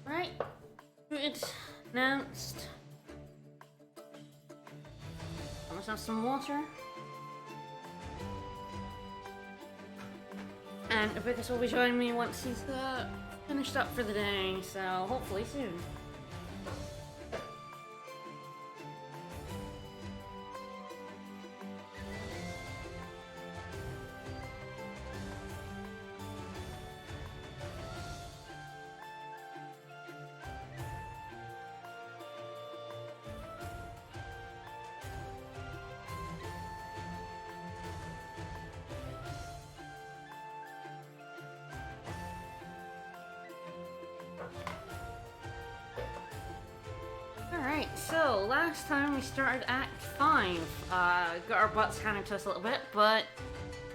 Right. It's announced. Got myself some water. And Abicus will be joining me once he's finished up for the day, so hopefully soon. Alright, so last time we started Act 5. Got our butts handed to us a little bit, but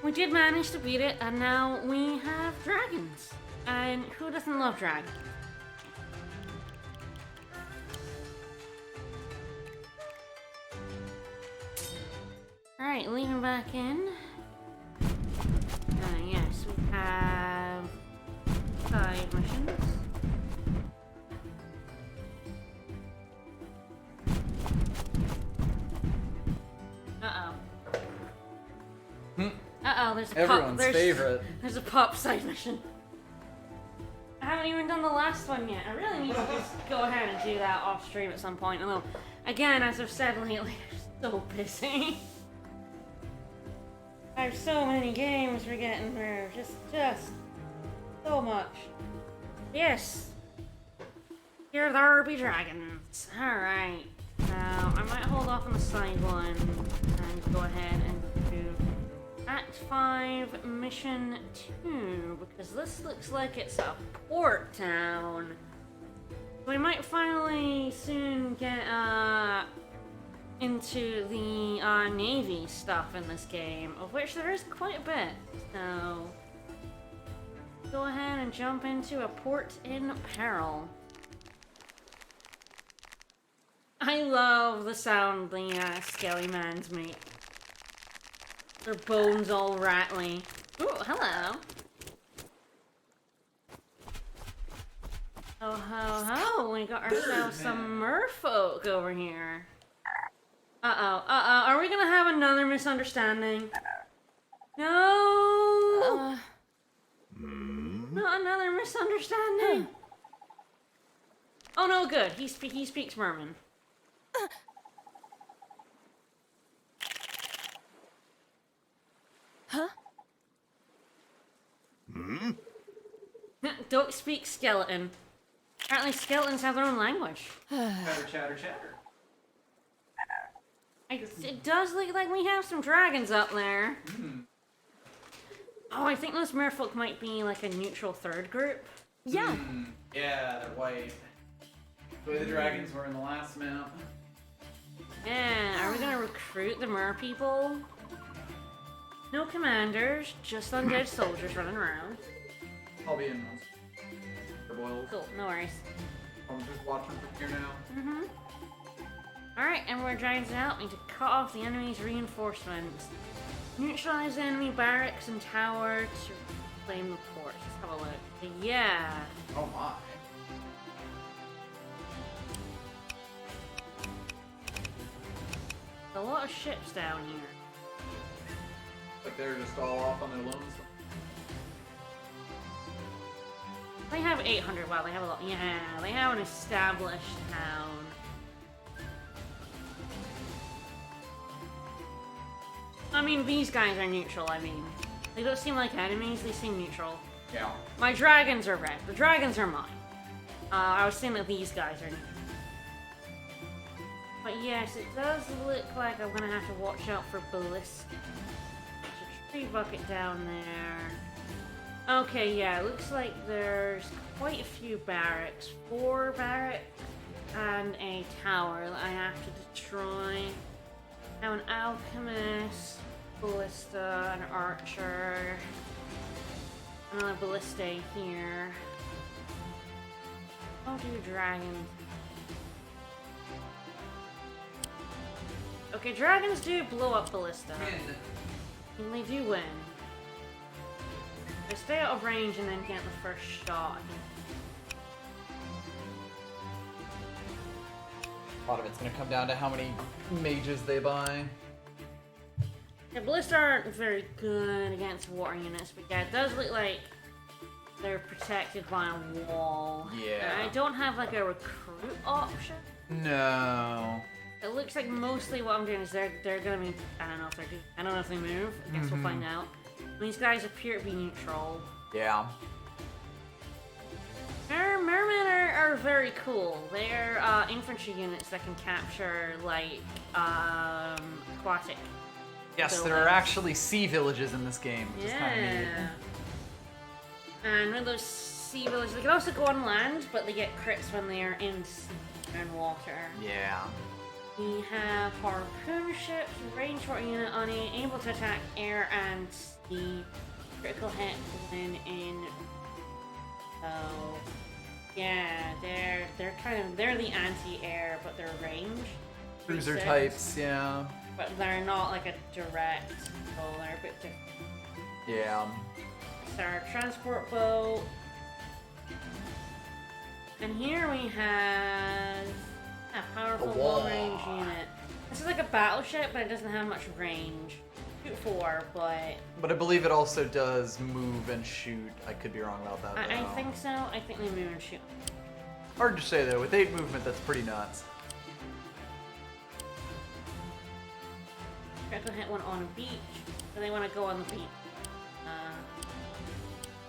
we did manage to beat it, and now we have dragons. And who doesn't love dragons? Alright, leaving back in. Yes, we have 5 missions. Uh-oh, there's a Everyone's favorite. There's a pop side mission. I haven't even done the last one yet. I really need to just go ahead and do that off stream at some point. Although, again, as I've said lately, I'm so busy. I have so many games we're getting through. Just so much. Yes. Here there be dragons. Alright. Now, I might hold off on the side one and go ahead and do Act 5, Mission 2, because this looks like it's a port town. We might finally soon get into the Navy stuff in this game, of which there is quite a bit. So, go ahead and jump into a port in peril. I love the sound the Skelly Mans make. Their bones all rattly. Ooh, hello. Oh, ho, ho. We got ourselves some merfolk over here. Uh-oh, are we gonna have another misunderstanding? No! Not another misunderstanding. Oh no, good. He speaks Merman. Huh? Don't speak skeleton. Apparently skeletons have their own language. Chatter, chatter, chatter. It does look like we have some dragons up there. Oh, I think those merfolk might be like a neutral third group. Yeah. Yeah, they're white. The way the dragons were in the last map. Yeah, are we gonna recruit the mer people? No commanders, just undead soldiers running around. I'll be in those. The boils. Cool, no worries. I'm just watching from here now. Alright, and we're dragons out. We need to cut off the enemy's reinforcements. Neutralize the enemy barracks and tower to reclaim the port. Let's have a look. Yeah. Oh my. A lot of ships down here. Like they're just all off on their lonesome. They have 800. Wow, they have a lot. Yeah, they have an established town. I mean, these guys are neutral, I mean. They don't seem like enemies, they seem neutral. Yeah. My dragons are red. The dragons are mine. I was saying that these guys are neutral. But yes, it does look like I'm gonna have to watch out for ballista. There's a tree bucket down there. Okay, yeah, it looks like there's quite a few barracks. 4 barracks and a tower that I have to destroy. Now an alchemist, ballista, an archer, another ballista here. I'll do dragons. Okay, dragons do blow up ballista. And they do win. They stay out of range and then get the first shot. A lot of it's gonna come down to how many mages they buy. Yeah, ballista aren't very good against water units, but yeah, it does look like they're protected by a wall. Yeah. And I don't have like a recruit option. No. It looks like mostly what I'm doing is they're gonna be, I don't know if they're doing, I don't know if they move. I guess we'll find out. These guys appear to be neutral. Yeah. Mermen are very cool. They're infantry units that can capture like aquatic. Yes, buildings. there are actually sea villages in this game, which is kind of neat. And with those sea villages, they can also go on land, but they get crits when they are in sea and water. Yeah. We have harpoon ships, range water unit on it, able to attack air and sea. Critical hit when in. Oh, yeah, they're the anti-air, but they're range. Cruiser 6. types, yeah. But they're not like a direct. Oh, they're a bit different. Yeah. It's our transport boat. And here we have a powerful long-range unit. This is like a battleship, but it doesn't have much range. Shoot 4, but... But I believe it also does move and shoot. I could be wrong about that, though. I think so. I think they move and shoot. Hard to say, though. With 8 movement, that's pretty nuts. Critical hit one on a beach. So they want to go on the beach.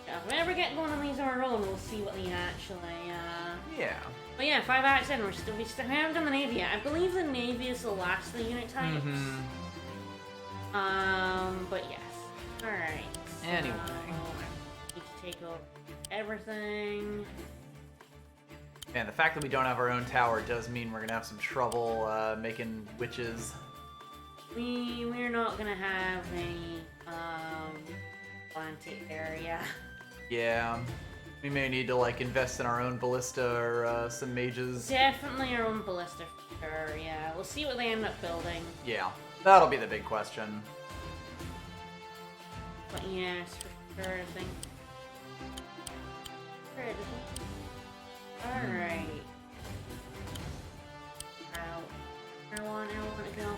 Yeah, if we ever get going on these on our own, we'll see what they actually... Yeah. But yeah, 5 acts in, we haven't done the Navy yet. I believe the Navy is the last of the unit types. But yes. Alright. So Anyway. need to take over everything. Man, the fact that we don't have our own tower does mean we're gonna have some trouble making witches. We're not gonna have any Atlantic area. Yeah. We may need to like invest in our own ballista or some mages. Definitely our own ballista for sure, yeah. We'll see what they end up building. Yeah. That'll be the big question. But yes, for sure, I think. Alright. Everyone to go.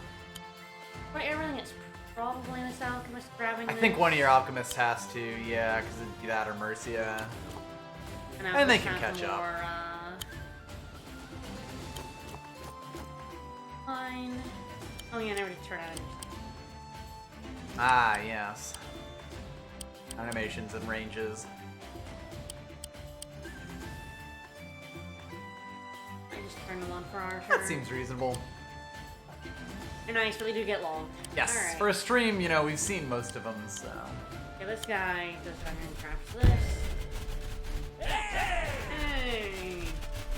Right, everything is probably this alchemist grabbing I this. think one of your alchemists has to, yeah, because it'd be that or Mercia. And they can catch up. Fine. Oh yeah, never did turn out. Ah, yes. Animations and ranges. I just turned them on for our turn. That seems reasonable. They're nice, but they do get long. Yes, Alright. for a stream, you know, we've seen most of them, so. Okay, this guy does run and grabs this. Hey!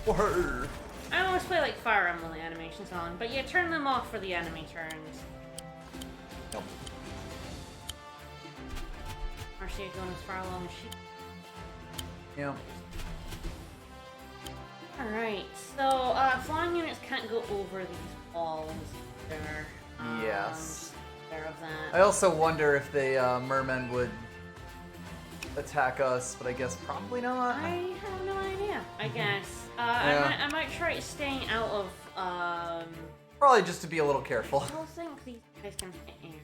Whoa. I always play like Fire Emblem with the animations on, but yeah, turn them off for the enemy turns. Nope. Marcia going as far along as she. Yeah. Alright, so flying units can't go over these walls. There. Yes. Aware of that. I also wonder if the mermen would attack us, but I guess probably not. I have no idea. I guess. Yeah. I might try staying out of. Probably just to be a little careful. I don't think these guys can hit air.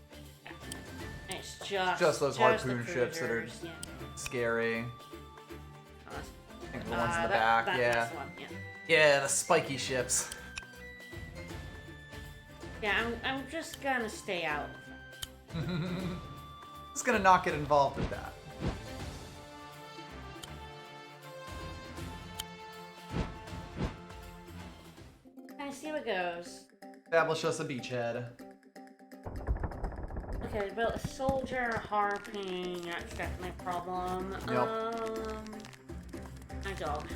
Yeah. It's just Those harpoon the ships that are cruisers, yeah. scary. Oh, that's- I think the ones in the that- back, yeah. this one, yeah. Yeah, the spiky ships. Yeah, I'm just gonna stay out. Just gonna not get involved with that. I see what goes. Establish us a beachhead. Okay, we built a soldier, harping. That's definitely a problem. Yep. My dog.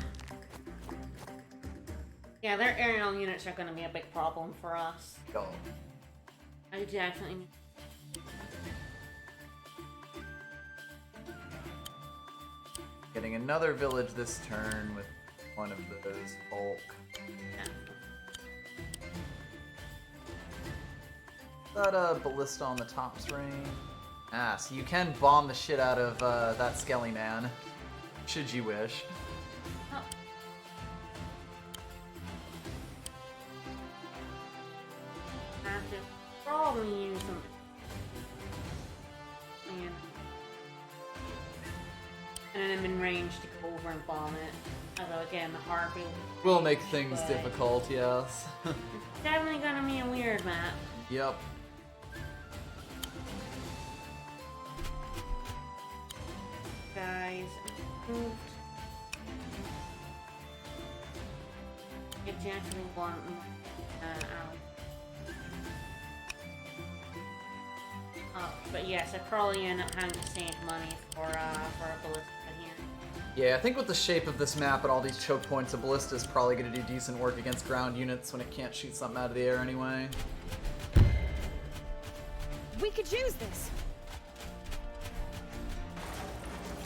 Yeah, their aerial units are going to be a big problem for us. Go. I definitely need. Getting another village this turn with one of those bulk. Yeah. Is that a ballista on the top's range? Ah, so you can bomb the shit out of that Skelly man, should you wish. Oh. I have to probably use them. And then I'm in range to go over and bomb it. Although again, the harpy Will make things difficult, yes. It's definitely gonna be a weird map. Yep. Guys, moved. I definitely want out. But yes, I probably end up having to save money for a ballista here. Yeah, I think with the shape of this map and all these choke points, a ballista is probably going to do decent work against ground units when it can't shoot something out of the air anyway. We could use this.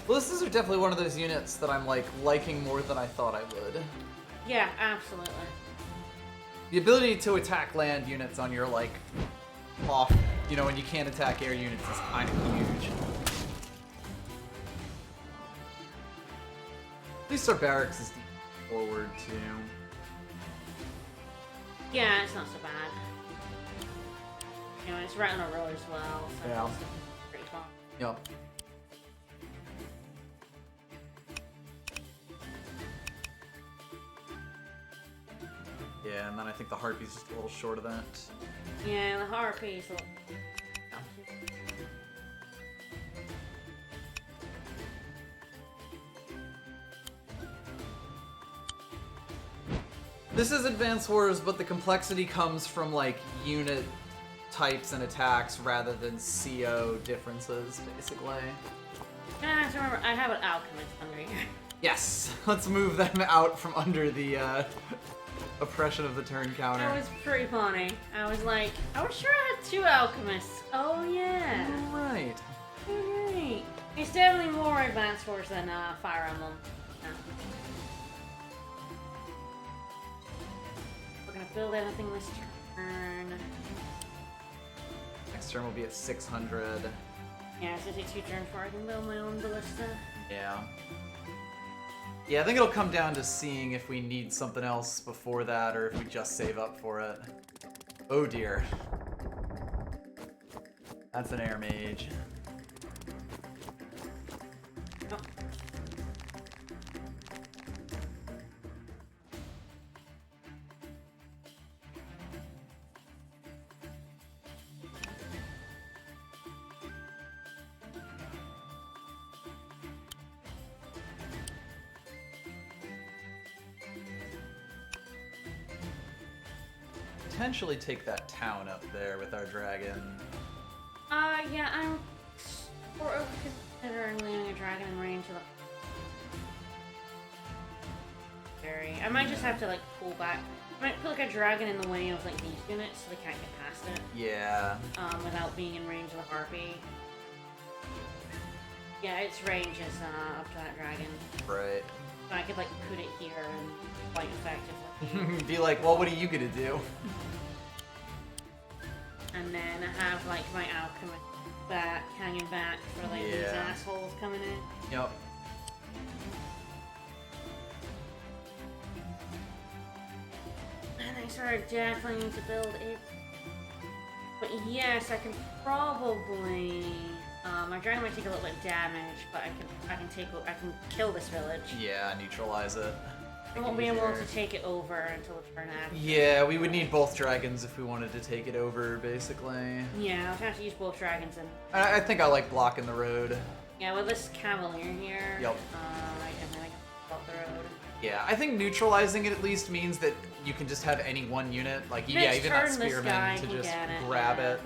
Ballistas are definitely one of those units that I'm liking more than I thought I would. Yeah, absolutely. The ability to attack land units on your off, when you can't attack air units is kind of huge. At least our barracks is deep forward too. Yeah, it's not so bad. It's right on a road as well, so Yeah. it's pretty fun. Yep. Yeah, and then I think the Harpy's just a little short of that. Yeah, the harpies. This is Advance Wars, but the complexity comes from unit types and attacks rather than CO differences, basically. I have to remember, I have an alchemist under here. Yes, let's move them out from under the oppression of the turn counter. That was pretty funny. I was sure I had 2 alchemists. Oh yeah. Right. Alright. It's definitely more Advanced Wars than Fire Emblem. Yeah. We're gonna build anything this turn. Next turn will be at 600. Yeah, so take 2 turns before I can build my own ballista. Yeah. Yeah, I think it'll come down to seeing if we need something else before that or if we just save up for it. Oh dear. That's an air mage. Oh. Potentially take that town up there with our dragon. Yeah, I'm sort of considering leaving a dragon in range of the... I might just have to pull back. I might put a dragon in the way of these units so they can't get past it. Yeah. Without being in range of the harpy. Yeah, its range is up to that dragon. Right. So I could put it here and quite effectively. Be like, well, what are you gonna do? And then have my alchemist back, hanging back for these Yeah. assholes coming in. Yep. And I sort of definitely need to build it. But yes, I can probably. My dragon might take a little bit of damage, but I can kill this village. Yeah, neutralize it. I won't be able to take it over until the turn after. Yeah, we would need both dragons if we wanted to take it over, basically. Yeah, I'll have to use both dragons and. I think I like blocking the road. Yeah, with this cavalier here. Yep. And then I can block the road. Yeah, I think neutralizing it at least means that you can just have any one unit, like Next yeah, even that turn, this guy spearman to can just get it, grab yeah. it,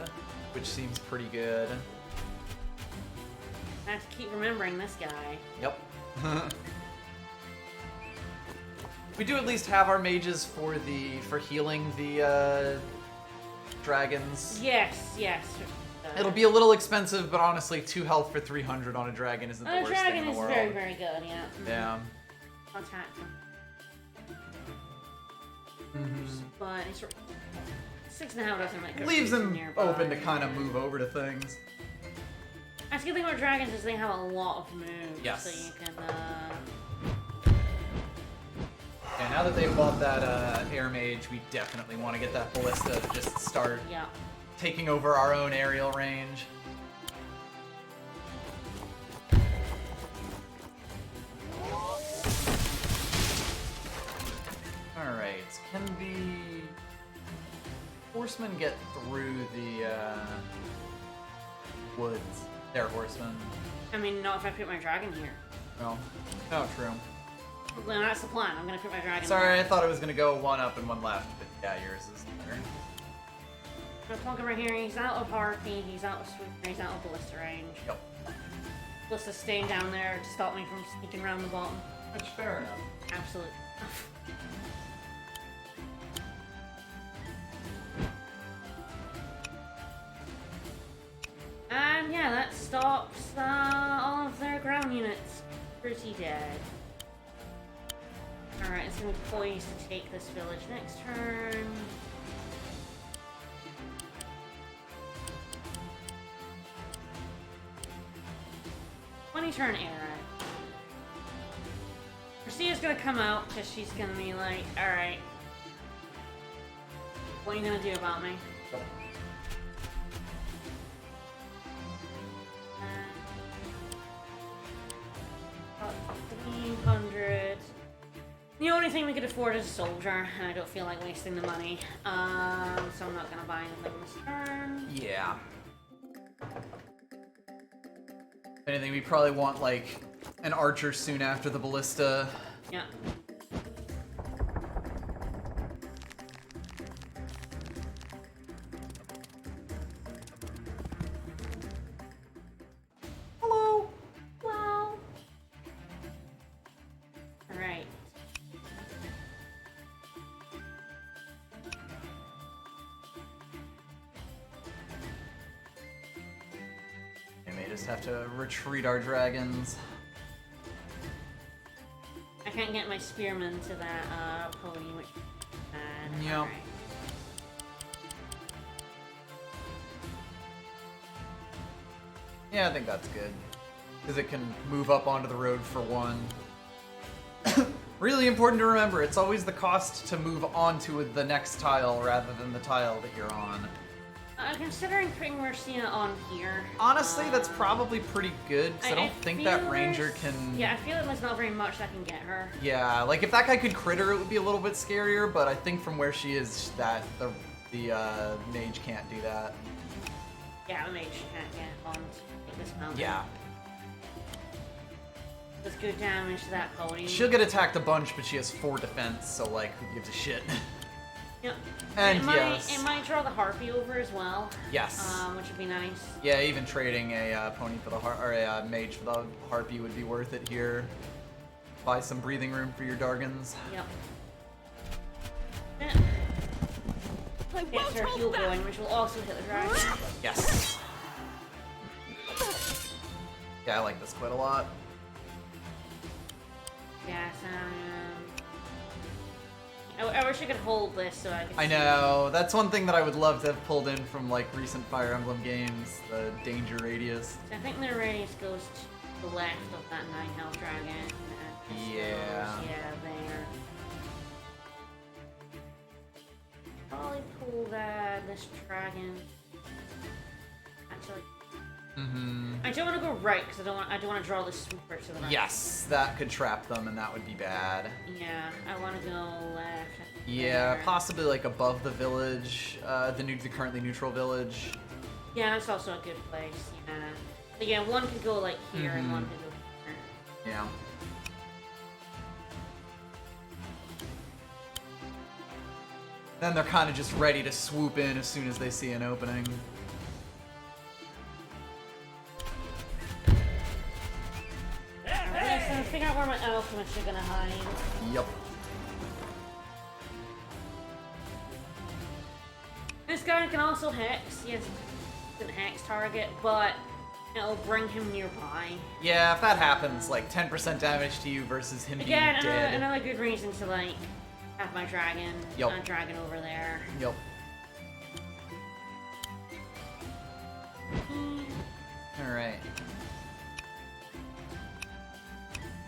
which seems pretty good. I have to keep remembering this guy. Yep. We do at least have our mages for healing the dragons. Yes. It'll be a little expensive, but honestly, 2 health for 300 on a dragon isn't the worst thing dragon in the is world. very, very good. Yeah. Yeah. I'll attack him. Mm-hmm. But he's 6.5 doesn't make a Leaves him nearby. open to kind of move over to things. That's the good thing about dragons is they have a lot of moves. Yes. So you can. Yeah, now that they've bought that air mage, we definitely want to get that ballista to just start Yeah. taking over our own aerial range. Alright, can the horsemen get through the woods? They're horsemen. I mean, not if I put my dragon here. No. No, true. Well, that's the plan. I'm gonna put my dragon. Sorry, I there. thought it was gonna go 1 up and 1 left, but yeah, yours is better. I'm gonna plunk him right here. He's out of harpy. He's out of sweeper. He's out of ballista range. Yep. Ballista's staying down there to stop me from sneaking around the bottom. That's fair enough. Absolutely. And yeah, that stops all of their ground units pretty dead. Alright, it's gonna be poised to take this village next turn. Turn era. Garcia's gonna come out because she's gonna be like, alright. What are you gonna do about me? About 300. The only thing we could afford is a soldier, and I don't feel like wasting the money. So I'm not gonna buy anything this turn. Yeah. If anything, we probably want, like, an archer soon after the ballista. Yeah. Hello! Well. Alright. We may just have to retreat our dragons. I can't get my spearmen to that pony, which is bad. Yep. Alright. Yeah, I think that's good. Because it can move up onto the road for 1. Really important to remember, it's always the cost to move onto the next tile rather than the tile that you're on. I'm considering putting Mercia on here. Honestly, that's probably pretty good, because I don't think feel that ranger there's- can... Yeah, I feel like there's not very much that can get her. Yeah, like if that guy could crit her, it would be a little bit scarier, but I think from where she is, that the mage can't do that. Yeah, the mage can't get on this mountain. Yeah. Does good damage to that pony. She'll get attacked a bunch, but she has 4 defense, so like, who gives a shit? Yep. And it yes. might draw the harpy over as well. Yes. Which would be nice. Yeah, even trading a pony for the or a mage for the harpy would be worth it here. Buy some breathing room for your Dargans. Yep. I Gets won't her hold heal back. going, which will also hit the dragon. Yes. Yeah, I like this quite a lot. Yes, I wish I could hold this so I could. I know. That's one thing that I would love to have pulled in from like recent Fire Emblem games, the danger radius. So I think the radius goes to the left of that 9 health dragon. And this Yeah. goes, yeah, there. Probably pull this dragon. Actually, Mm-hmm. I don't want to go right because I don't want to draw the swooper to the right. Yes, that could trap them, and that would be bad. Yeah, I want to go left. Yeah, there. possibly like above the village, the currently neutral village. Yeah, that's also a good place. Yeah. So yeah, one could go like here and one could go here. Yeah. Then they're kind of just ready to swoop in as soon as they see an opening. Okay, so figure out where my alchemists are gonna hide. Yep. This guy can also hex. He has a hex target, but it'll bring him nearby. Yeah, if that happens, like 10% damage to you versus him Again, being dead. another good reason to like have my dragon, Yep. dragon over there. Yep. Alright.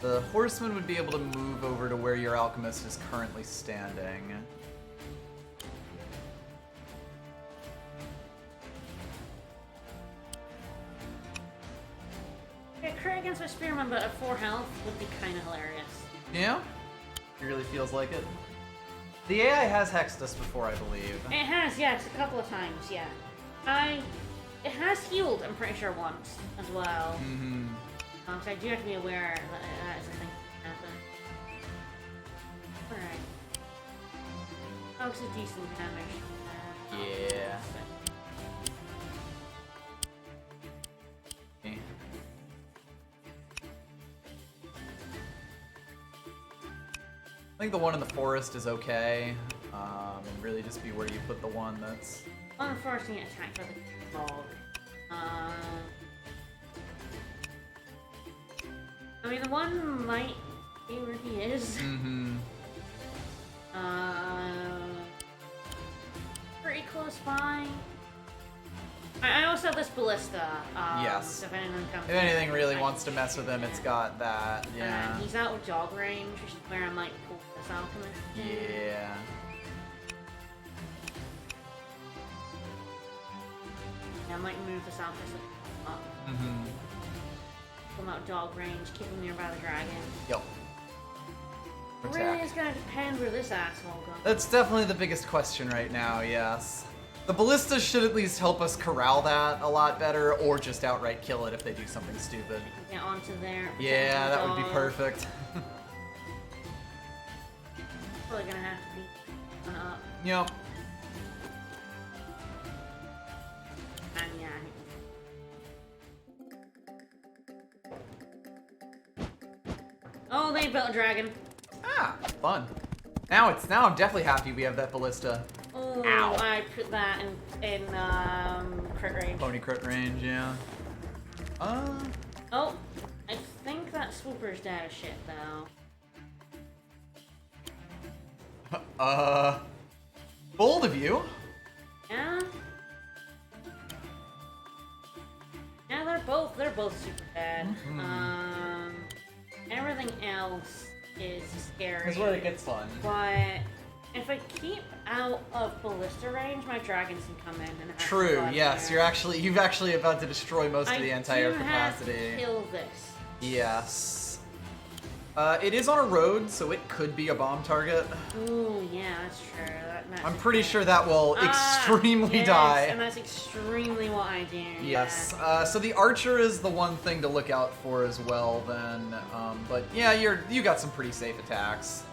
The horseman would be able to move over to where your alchemist is currently standing. Yeah, crit against my spearman, but at 4 health would be kind of hilarious. Yeah? It really feels like it. The AI has hexed us before, I believe. It has, yes, a couple of times, yeah. It has healed, I'm pretty sure, once as well. Mm-hmm. So I do have to be aware that that is a thing that can happen. Alright. Oh, it's a decent damage. Yeah. Okay. I think the one in the forest is okay. And really just be where you put the one that's... Unfortunately, attacked by the dog. I mean, the one might be where he is. Mm-hmm. Pretty close by. I also have this ballista. Yes. So if anyone comes If anything in, really I wants to can mess shoot with him, it. it's got that. Yeah. He's out of dog range, which is where I might pull this alchemist. Yeah. I might move this alchemist up. Mm-hmm. Pull him out of dog range, keep him nearby the dragon. Yep. Really is gonna depend where this asshole goes. That's definitely the biggest question right now, yes. The ballista should at least help us corral that a lot better, or just outright kill it if they do something stupid. Get onto there. Yeah, that would be dog. perfect. Probably gonna have to be one up. Yep. And yeah. Oh, they built a dragon. Ah, fun. Now I'm definitely happy we have that ballista. Oh, Ow. I put that in crit range. Pony crit range, yeah. Oh, I think that swooper's dead as shit though. Bold of you. Yeah. Yeah, they're both super bad. Everything else is scary. Here's where it gets fun. But if I keep out of ballista range, my dragons can come in and have True, fun yes, there. you've actually about to destroy most of the entire I capacity. do have to kill this. Yes. It is on a road, so it could be a bomb target. Ooh, yeah, that's true. That's I'm pretty sure that will extremely yes, die. And that's extremely what I do. Yes. Yeah. So the archer is the one thing to look out for as well. Then, but yeah, you got some pretty safe attacks.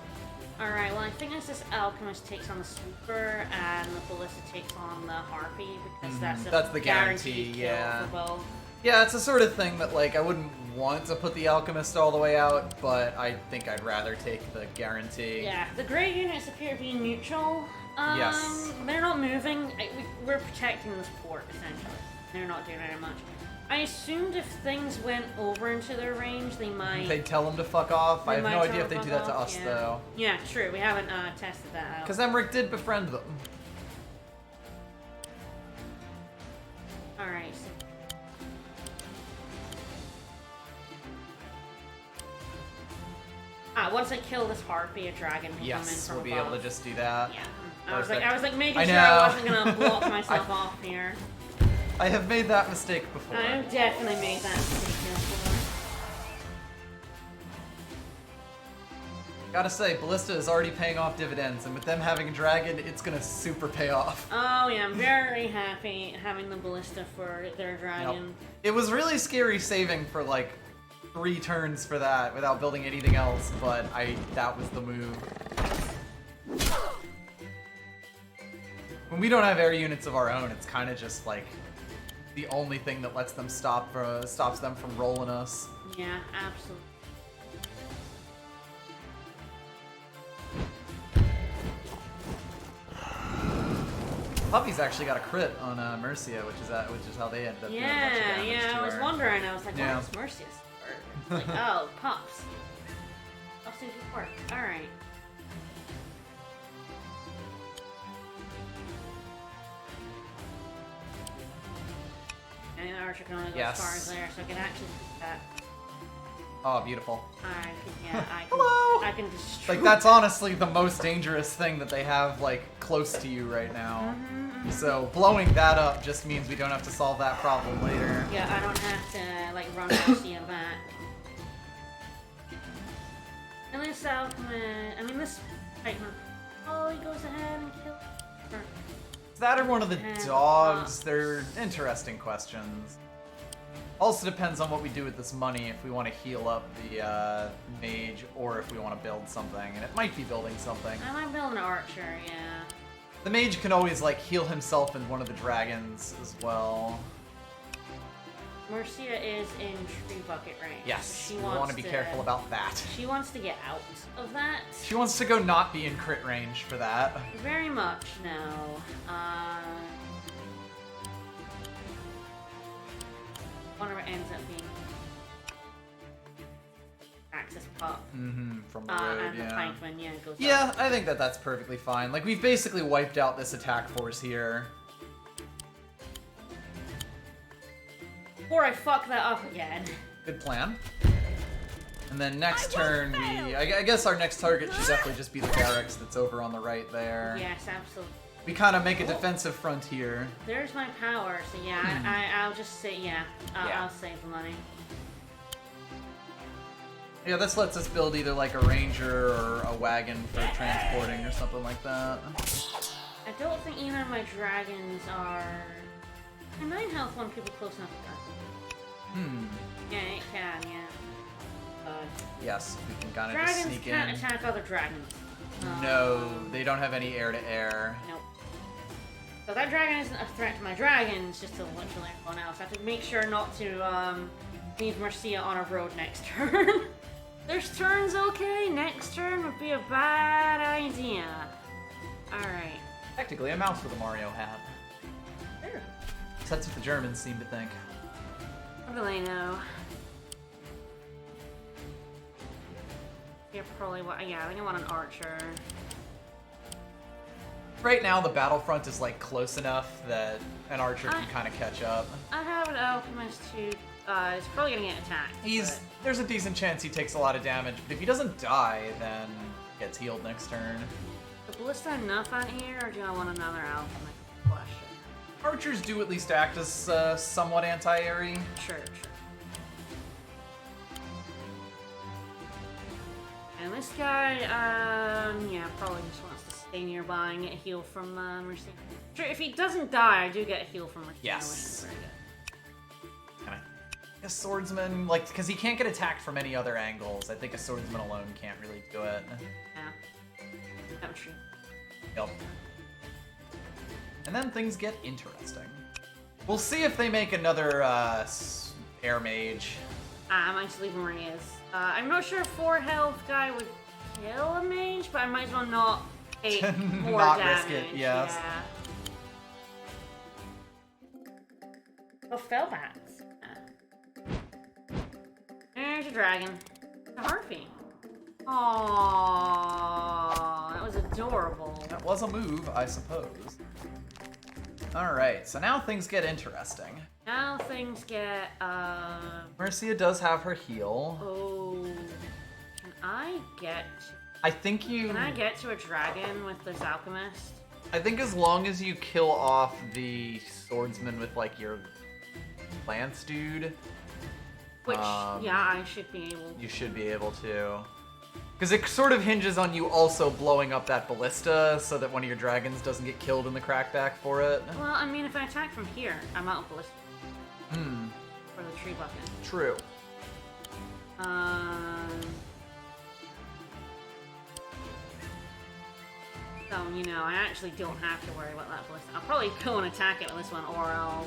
All right. Well, I think it's this alchemist takes on the swooper and the ballista takes on the harpy because that's the guaranteed guarantee, kill yeah. for both. Yeah, it's the sort of thing that like I wouldn't want to put the alchemist all the way out, but I think I'd rather take the guarantee. Yeah. The gray units appear to be neutral. Yes. They're not moving. We're protecting this port essentially. They're not doing very much. I assumed if things went over into their range, they might. They'd tell them to fuck off. I have no might idea if they tell do them that fuck to off, us yeah. though. Yeah, true. We haven't tested that out. Because Emmerich did befriend them. Alright, so once I kill this harpy, a dragon will come in Yes, from we'll be above. able to just do that. Yeah. Perfect. I was like making I sure I know. wasn't gonna block myself off here. I have made that mistake before. I've definitely made that mistake before. Gotta say, Ballista is already paying off dividends, and with them having a dragon, it's gonna super pay off. Oh yeah, I'm very happy having the ballista for their dragon. Yep. It was really scary saving for like 3 turns for that without building anything else, but that was the move. When we don't have air units of our own, it's kind of just like the only thing that lets them stops them from rolling us. Yeah, absolutely. Puppy's actually got a crit on Mercia, which is how they ended up doing a bunch of Yeah, damage yeah, to I was her. wondering. I was like, Yeah. what is Mercius? It's like, oh, pups. Pups do work. Alright. And the archer can only go as far as there, so I can actually do that. Oh, beautiful. I can Hello! I can destroy. Like, that's honestly the most dangerous thing that they have, like, close to you right now. So, blowing that up just means we don't have to solve that problem later. Yeah, I don't have to, like, run Mercia back. And this Alchemist, I mean, this Titan probably goes ahead and kills her. Is that or one of the And dogs? pups. They're interesting questions. Also depends on what we do with this money, if we want to heal up the mage or if we want to build something. And it might be building something. I might build an archer, yeah. The mage can always, like, heal himself and one of the dragons as well. Mercia is in tree bucket range. Yes, She we wants want to be careful about that. She wants to get out of that. She wants to go not be in crit range for that. Very much, no. Wonder what ends up being access pop. From the road, and yeah. the pikeman, yeah, goes Yeah, up. I think that's perfectly fine. Like, we've basically wiped out this attack force here. Before I fuck that up again. Good plan. And then next turn, I guess our next target should definitely just be the barracks that's over on the right there. Yes, absolutely. We kind of make a defensive front here. There's my power, so yeah, I'll just say, yeah, I'll save the money. Yeah, this lets us build either like a ranger or a wagon for transporting or something like that. I don't think either of my dragons are... A 9 health one could be close enough to that. Yeah, it can, yeah. Yes, we can kind of just Dragons sneak can't in. attack other dragons. No, they don't have any air-to-air. Nope. So that dragon isn't a threat to my dragons, just to literally everyone else. I have to make sure not to leave Mercia on a road next turn. This turn's okay, next turn would be a bad idea. Alright. Technically a mouse with a Mario hat. Sure. That's what the Germans seem to think. What do they know? Yeah, probably what. Yeah, I think I want an archer. Right now, the battlefront is like close enough that an archer can kind of catch up. I have an alchemist who is probably gonna get attacked. There's a decent chance he takes a lot of damage, but if he doesn't die, then he gets healed next turn. Is the ballista enough on here, or do I want another alchemist? Question. Archers do at least act as somewhat anti-airy. Sure. And this guy, yeah, probably just wants to stay nearby and get a heal from Mercy. Sure, if he doesn't die, I do get a heal from Mercy. Yes. Which is very good. Kinda. A swordsman, like, because he can't get attacked from any other angles. I think a swordsman alone can't really do it. Yeah. That's true. Yep. And then things get interesting. We'll see if they make another air mage. I might just leave him where he is. I'm not sure if 4 health guy would kill a mage, but I might as well not take more Not damage. risk it, yes. Yeah. Oh, fellbats. There's a dragon. A harpy. Aww, that was adorable. That was a move, I suppose. Alright, so now things get interesting. Now things get, Mercia does have her heal. oh, can I get I think you... Can I get to a dragon with this alchemist? I think as long as you kill off the swordsman with like your lance dude, Which, yeah, I should be able. you should be able to. Because it sort of hinges on you also blowing up that ballista so that one of your dragons doesn't get killed in the crackback for it. Well, I mean, if I attack from here, I'm out of ballista. Hmm. For the tree bucket. True. So, you know, I actually don't have to worry about that ballista. I'll probably go and attack it with this one, or I'll...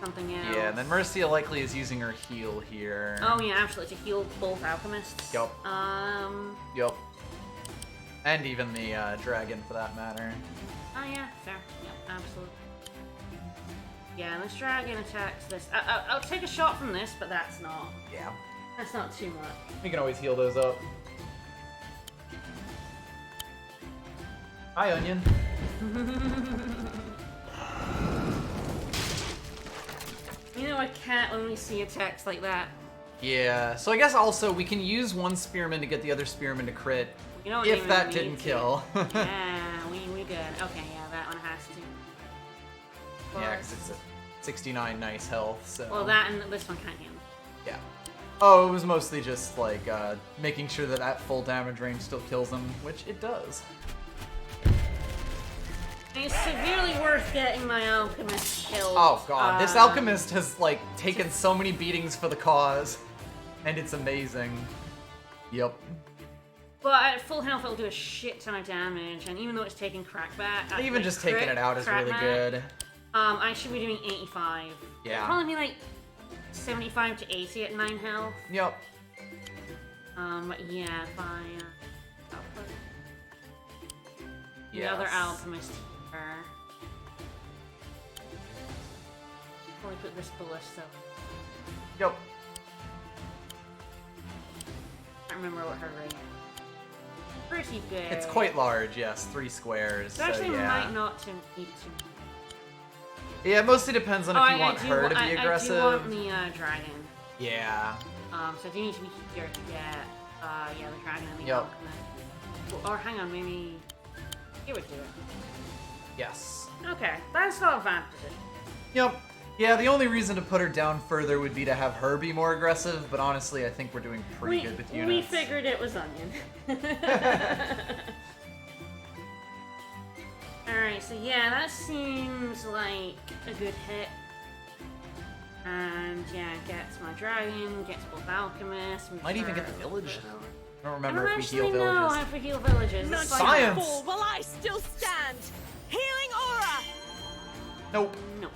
something else. Yeah, and then Mercia likely is using her heal here. Oh yeah, absolutely, to heal both alchemists. Yup. Um... Yup. And even the dragon, for that matter. Oh yeah, fair. Yep, absolutely. Yeah, this dragon attacks this. I'll take a shot from this, but that's not. Yeah. That's not too much. We can always heal those up. Hi, Onion. You know, I can't when we see attacks like that. Yeah, so I guess also we can use one spearman to get the other spearman to crit. You don't if even that need didn't to. kill. Yeah, we good. Okay, yeah, that one has to. Yeah, because it's a 69 nice health, so... Well, that and this one can't handle. Yeah. Oh, it was mostly just, like, making sure that at full damage range still kills him, which it does. It's severely worth getting my alchemist killed. Oh god, this alchemist has, like, taken so many beatings for the cause. And it's amazing. Yep. But at full health, it'll do a shit ton of damage, and even though it's taking crackback... Even just taking it out is really good. I should be doing 85. Yeah. It'll probably be like 75 to 80 at 9 health. Yep. But yeah, if I... I'll put the Yes. other alchemist here. Probably put this ballista. Yep. I can't remember what her rate is. Pretty big. It's quite large, yes. 3 squares, So actually, yeah. might not to need to... Yeah, it mostly depends on if you want her to be aggressive. I do want the dragon. Yeah. So I do need to be here to get, yeah, the dragon and the Yep. alchemist. Or hang on, maybe... Here would do it. Yes. Okay, that's not a bad position. Yep. Yeah, the only reason to put her down further would be to have her be more aggressive, but honestly, I think we're doing pretty good with units. We figured it was Onion. Alright, so yeah, that seems like a good hit. And yeah, gets my dragon, gets both alchemists. Might even get the village. I don't I remember don't if we heal actually know villages. if we heal villages. None It's shall like- Science! fall while I still stand. Healing aura. Nope. No.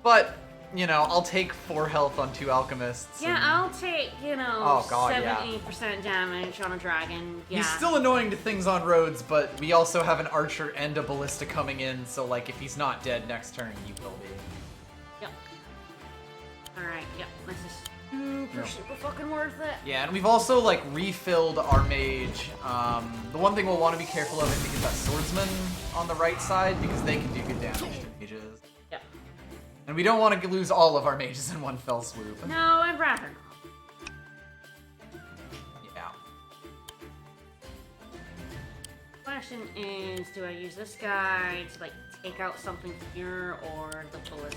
But, you know, I'll take 4 health on 2 alchemists. Yeah, and I'll take, you know, Oh, God, yeah. 70% damage on a dragon. Yeah. He's still annoying to things on roads, but we also have an archer and a ballista coming in, so, like, if he's not dead next turn, he will be. Yep. Alright, yep. This is super fucking worth it. Yeah, and we've also, like, refilled our mage. The one thing we'll want to be careful of, I think, is that swordsman on the right side, because they can do good damage to mages. Yep. And we don't want to lose all of our mages in one fell swoop. No, I'd rather not. Yeah. Question is, do I use this guy to, like, take out something here, or the bullet?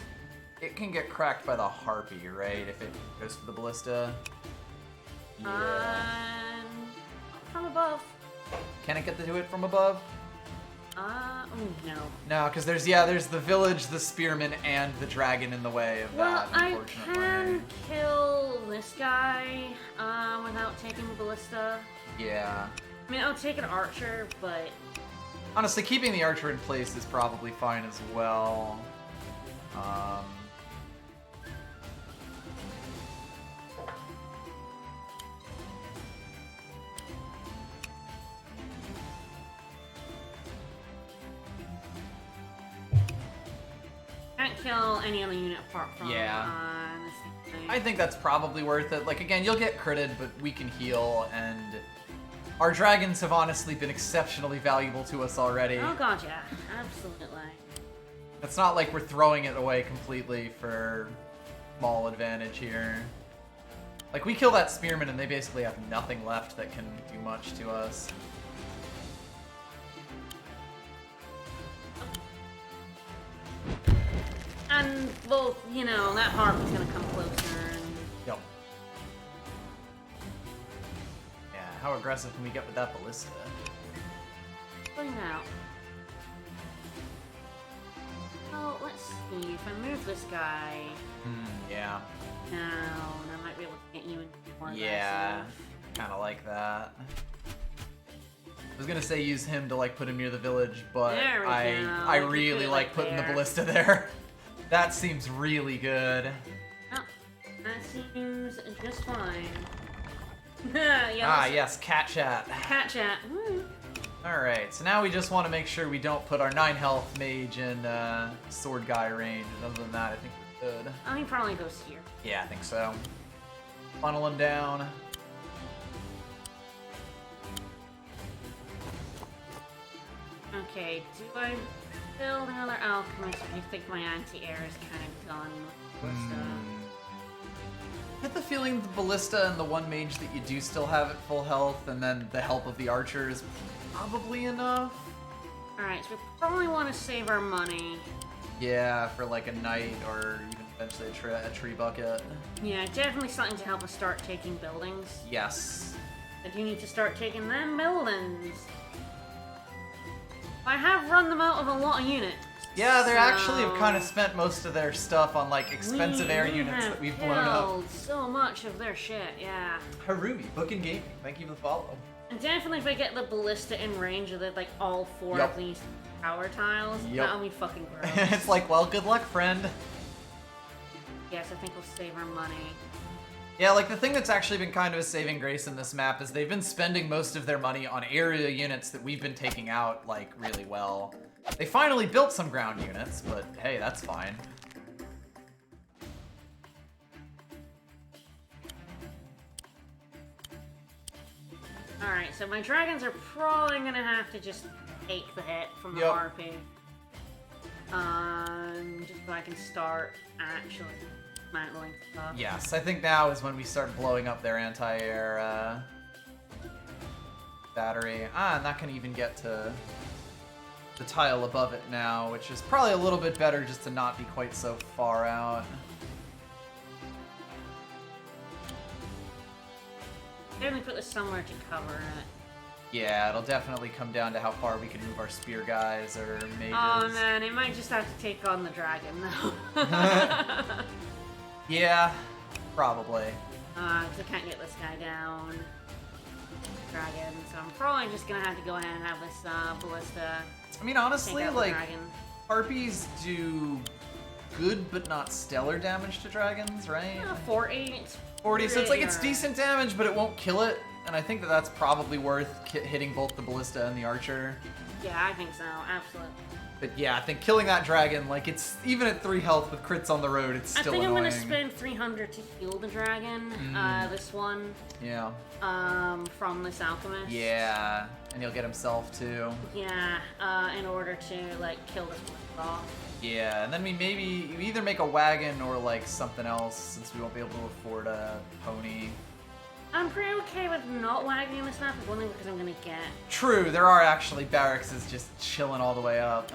It can get cracked by the harpy, right? If it goes for the ballista. Yeah. From above. Can it get to it from above? Oh, no. No, because there's the village, the spearman, and the dragon in the way of Well, that, I unfortunately. can kill this guy, without taking the ballista. Yeah. I mean, I'll take an archer, but... Honestly, keeping the archer in place is probably fine as well. Can't kill any other unit apart from Yeah. this thing. I think that's probably worth it. Like, again, you'll get critted, but we can heal, and our dragons have honestly been exceptionally valuable to us already. Oh god, yeah. Absolutely. It's not like we're throwing it away completely for small advantage here. Like, we kill that spearman and they basically have nothing left that can do much to us. And, well, you know, that harpy's gonna come closer and... Yep. Yeah, how aggressive can we get with that ballista? Find out. Well, let's see. If I move this guy Yeah. down, I might be able to get you into more Yeah, aggressive. kind of like that. I was gonna say use him to like put him near the village, but There we I go. I We can really put it, like like, putting the there. ballista there. That seems really good. Oh, that seems just fine. Yeah, Ah, let's- yes, cat chat. Cat chat. Woo. Alright, so now we just want to make sure we don't put our 9 health mage in sword guy range. And other than that, I think we're good. Oh, he probably goes here. Yeah, I think so. Funnel him down. Okay, do I build another alchemist, or do you think my anti-air is kind of done with ballista? I get the feeling the ballista and the one mage that you do still have at full health, and then the help of the archer is probably enough. Alright, so we probably want to save our money. Yeah, for like a knight or even eventually a tree bucket. Yeah, definitely something to help us start taking buildings. Yes. I do need to start taking them buildings. I have run them out of a lot of units. Yeah, they so actually have kind of spent most of their stuff on like expensive air we units have that we've blown up. killed so much of their shit, yeah. Harumi, Book and Gaming, thank you for the follow. And definitely if I get the ballista in range of the, like all four Yep. of these power tiles, Yep. that'll be fucking gross. It's like, well, good luck, friend. Yes, I think we'll save our money. Yeah, like the thing that's actually been kind of a saving grace in this map is they've been spending most of their money on area units that we've been taking out, like, really well. They finally built some ground units, but hey, that's fine. Alright, so my dragons are probably gonna have to just take the hit from the Yep. harpy. Just so I can start actually mantling stuff. Yes, I think now is when we start blowing up their anti-air battery. Ah, and that can even get to the tile above it now, which is probably a little bit better just to not be quite so far out. Definitely put this somewhere to cover it. Yeah, it'll definitely come down to how far we can move our spear guys or mages. Oh man, it might just have to take on the dragon though. Yeah, probably. 'Cause I can't get this guy down. Dragon, so I'm probably just gonna have to go ahead and have this ballista I mean, take honestly, out the like, dragon. harpies do good but not stellar damage to dragons, right? 40. 40, so it's like it's alright. decent damage, but it won't kill it. And I think that that's probably worth hitting both the ballista and the archer. Yeah, I think so. Absolutely. But yeah, I think killing that dragon, like, it's even at 3 health with crits on the road, it's I still think annoying. I'm gonna spend 300 to heal the dragon. This one. Yeah. From this alchemist. Yeah, and he'll get himself too. Yeah. In order to like kill this one off. Yeah, and then we either make a wagon or like something else, since we won't be able to afford a pony. I'm pretty okay with not wagging this map, if only because I'm gonna get. True, there are actually barracks just chilling all the way up.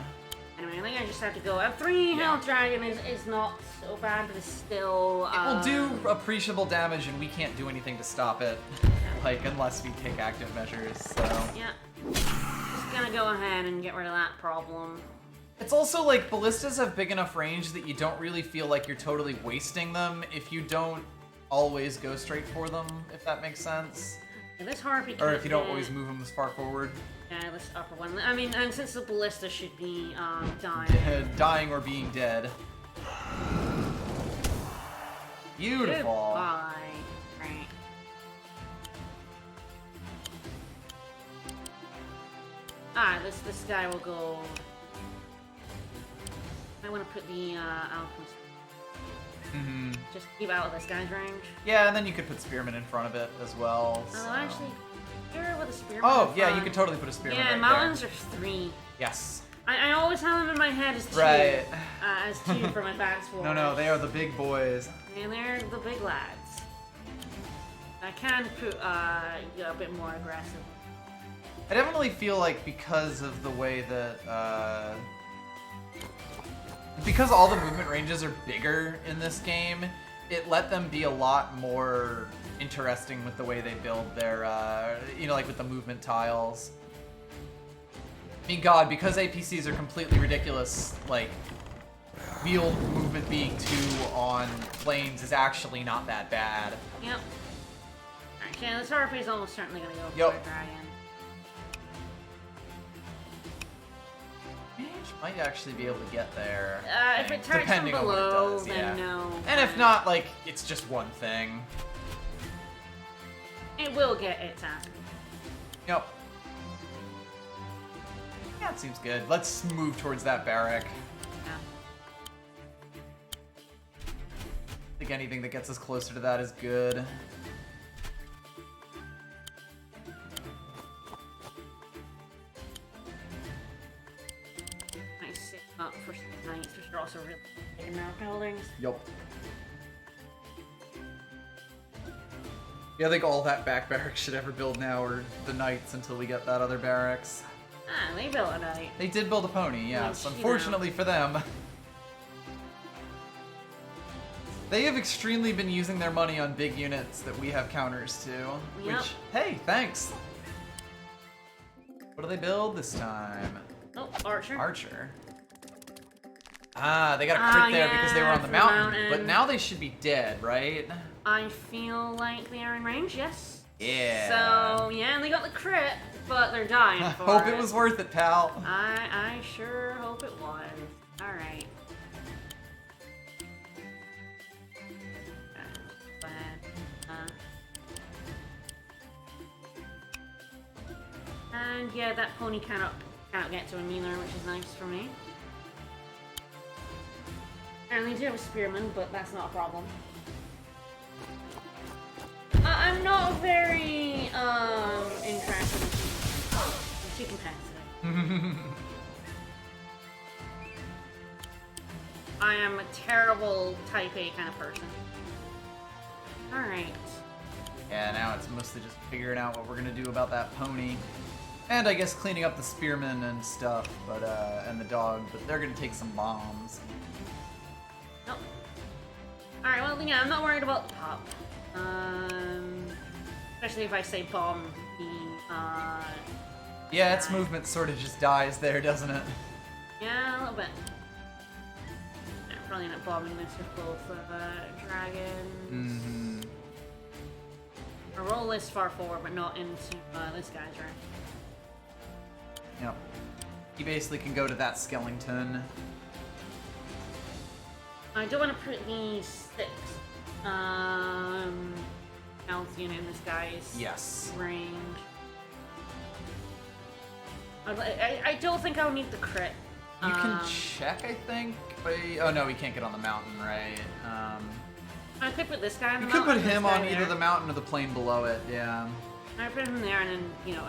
Anyway, I think I just have to go. A 3 Yeah. health dragon is not so bad, but it's still. It will do appreciable damage, and we can't do anything to stop it, like unless we take active measures. So Yeah. Just gonna go ahead and get rid of that problem. it's also like ballistas have big enough range that you don't really feel like you're totally wasting them if you don't always go straight for them, if that makes sense. Yeah, this harpy. Or if you don't can't- always move them as far forward. Yeah, this upper one. I mean, and since the ballista should be dying. Dying or being dead. Beautiful. Goodbye. Right. This guy will go. I want to put the alchemist. Mhm. Just keep out of this guy's range. Yeah, and then you could put spearmen in front of it as well. Oh, so- actually, here with a spearman. Oh, yeah, you front. could totally put a spearman Yeah, right mountains there. are 3. Yes. I always have them in my head as 2. Right. As 2 for my fast forward. No, they are the big boys. And they're the big lads. I can put a bit more aggressive. I definitely feel like because of the way that because all the movement ranges are bigger in this game, it let them be a lot more interesting with the way they build their, you know, like with the movement tiles. I mean, God, because APCs are completely ridiculous, like, wheel movement being 2 on planes is actually not that bad. Yep. Alright, yeah, this RP is almost certainly gonna go for Yep. a dragon. Mage might actually be able to get there. If it turns from depending on what it below, does, then yeah. no. And if not, like, it's just one thing. It will get its ass. Yep. Yeah, it seems good. Let's move towards that barrack. Yeah. I think anything that gets us closer to that is good. Nice sit up for some knights, which are also really big in our buildings. Yup. Yeah, I think all that back barracks should ever build now are the knights until we get that other barracks. Ah, they built a knight. They did build a pony, yes. Which, Unfortunately for them. They have extremely been using their money on big units that we have counters to. Yep. Which, hey, thanks. What do they build this time? Oh, Archer. Archer. Ah, they got a crit there because they were on the from mountain. But now they should be dead, right? I feel like they are in range, yes. Yeah. So, yeah, and they got the crit, but they're dying for Hope it was worth it, pal. I sure hope it was. Alright. And yeah, that pony cannot get to him either, which is nice for me. Apparently, do have a spearman, but that's not a problem. I'm not very interested in too competitive. I am a terrible type A kind of person. Alright. Yeah, now it's mostly just figuring out what we're gonna do about that pony. And I guess cleaning up the spearmen and stuff, but and the dog, but they're gonna take some bombs. Nope. Alright, well, yeah, I'm not worried about the pop. Especially if I say bomb the, Yeah, its movement sort of just dies there, doesn't it? yeah, a little bit. Yeah, probably not bombing this with both dragons. Mm-hmm. I roll this far forward, but not into this guy's range. Yep. He basically can go to that skeleton. I don't want to put these 6 health unit in this guy's Yes. range. I don't think I'll need the crit. You can check, I think. But oh no, he can't get on the mountain, right? I could put this guy on the You could mountain. put him this guy on either there. the mountain or the plain below it, yeah. I put him there, and then, you know,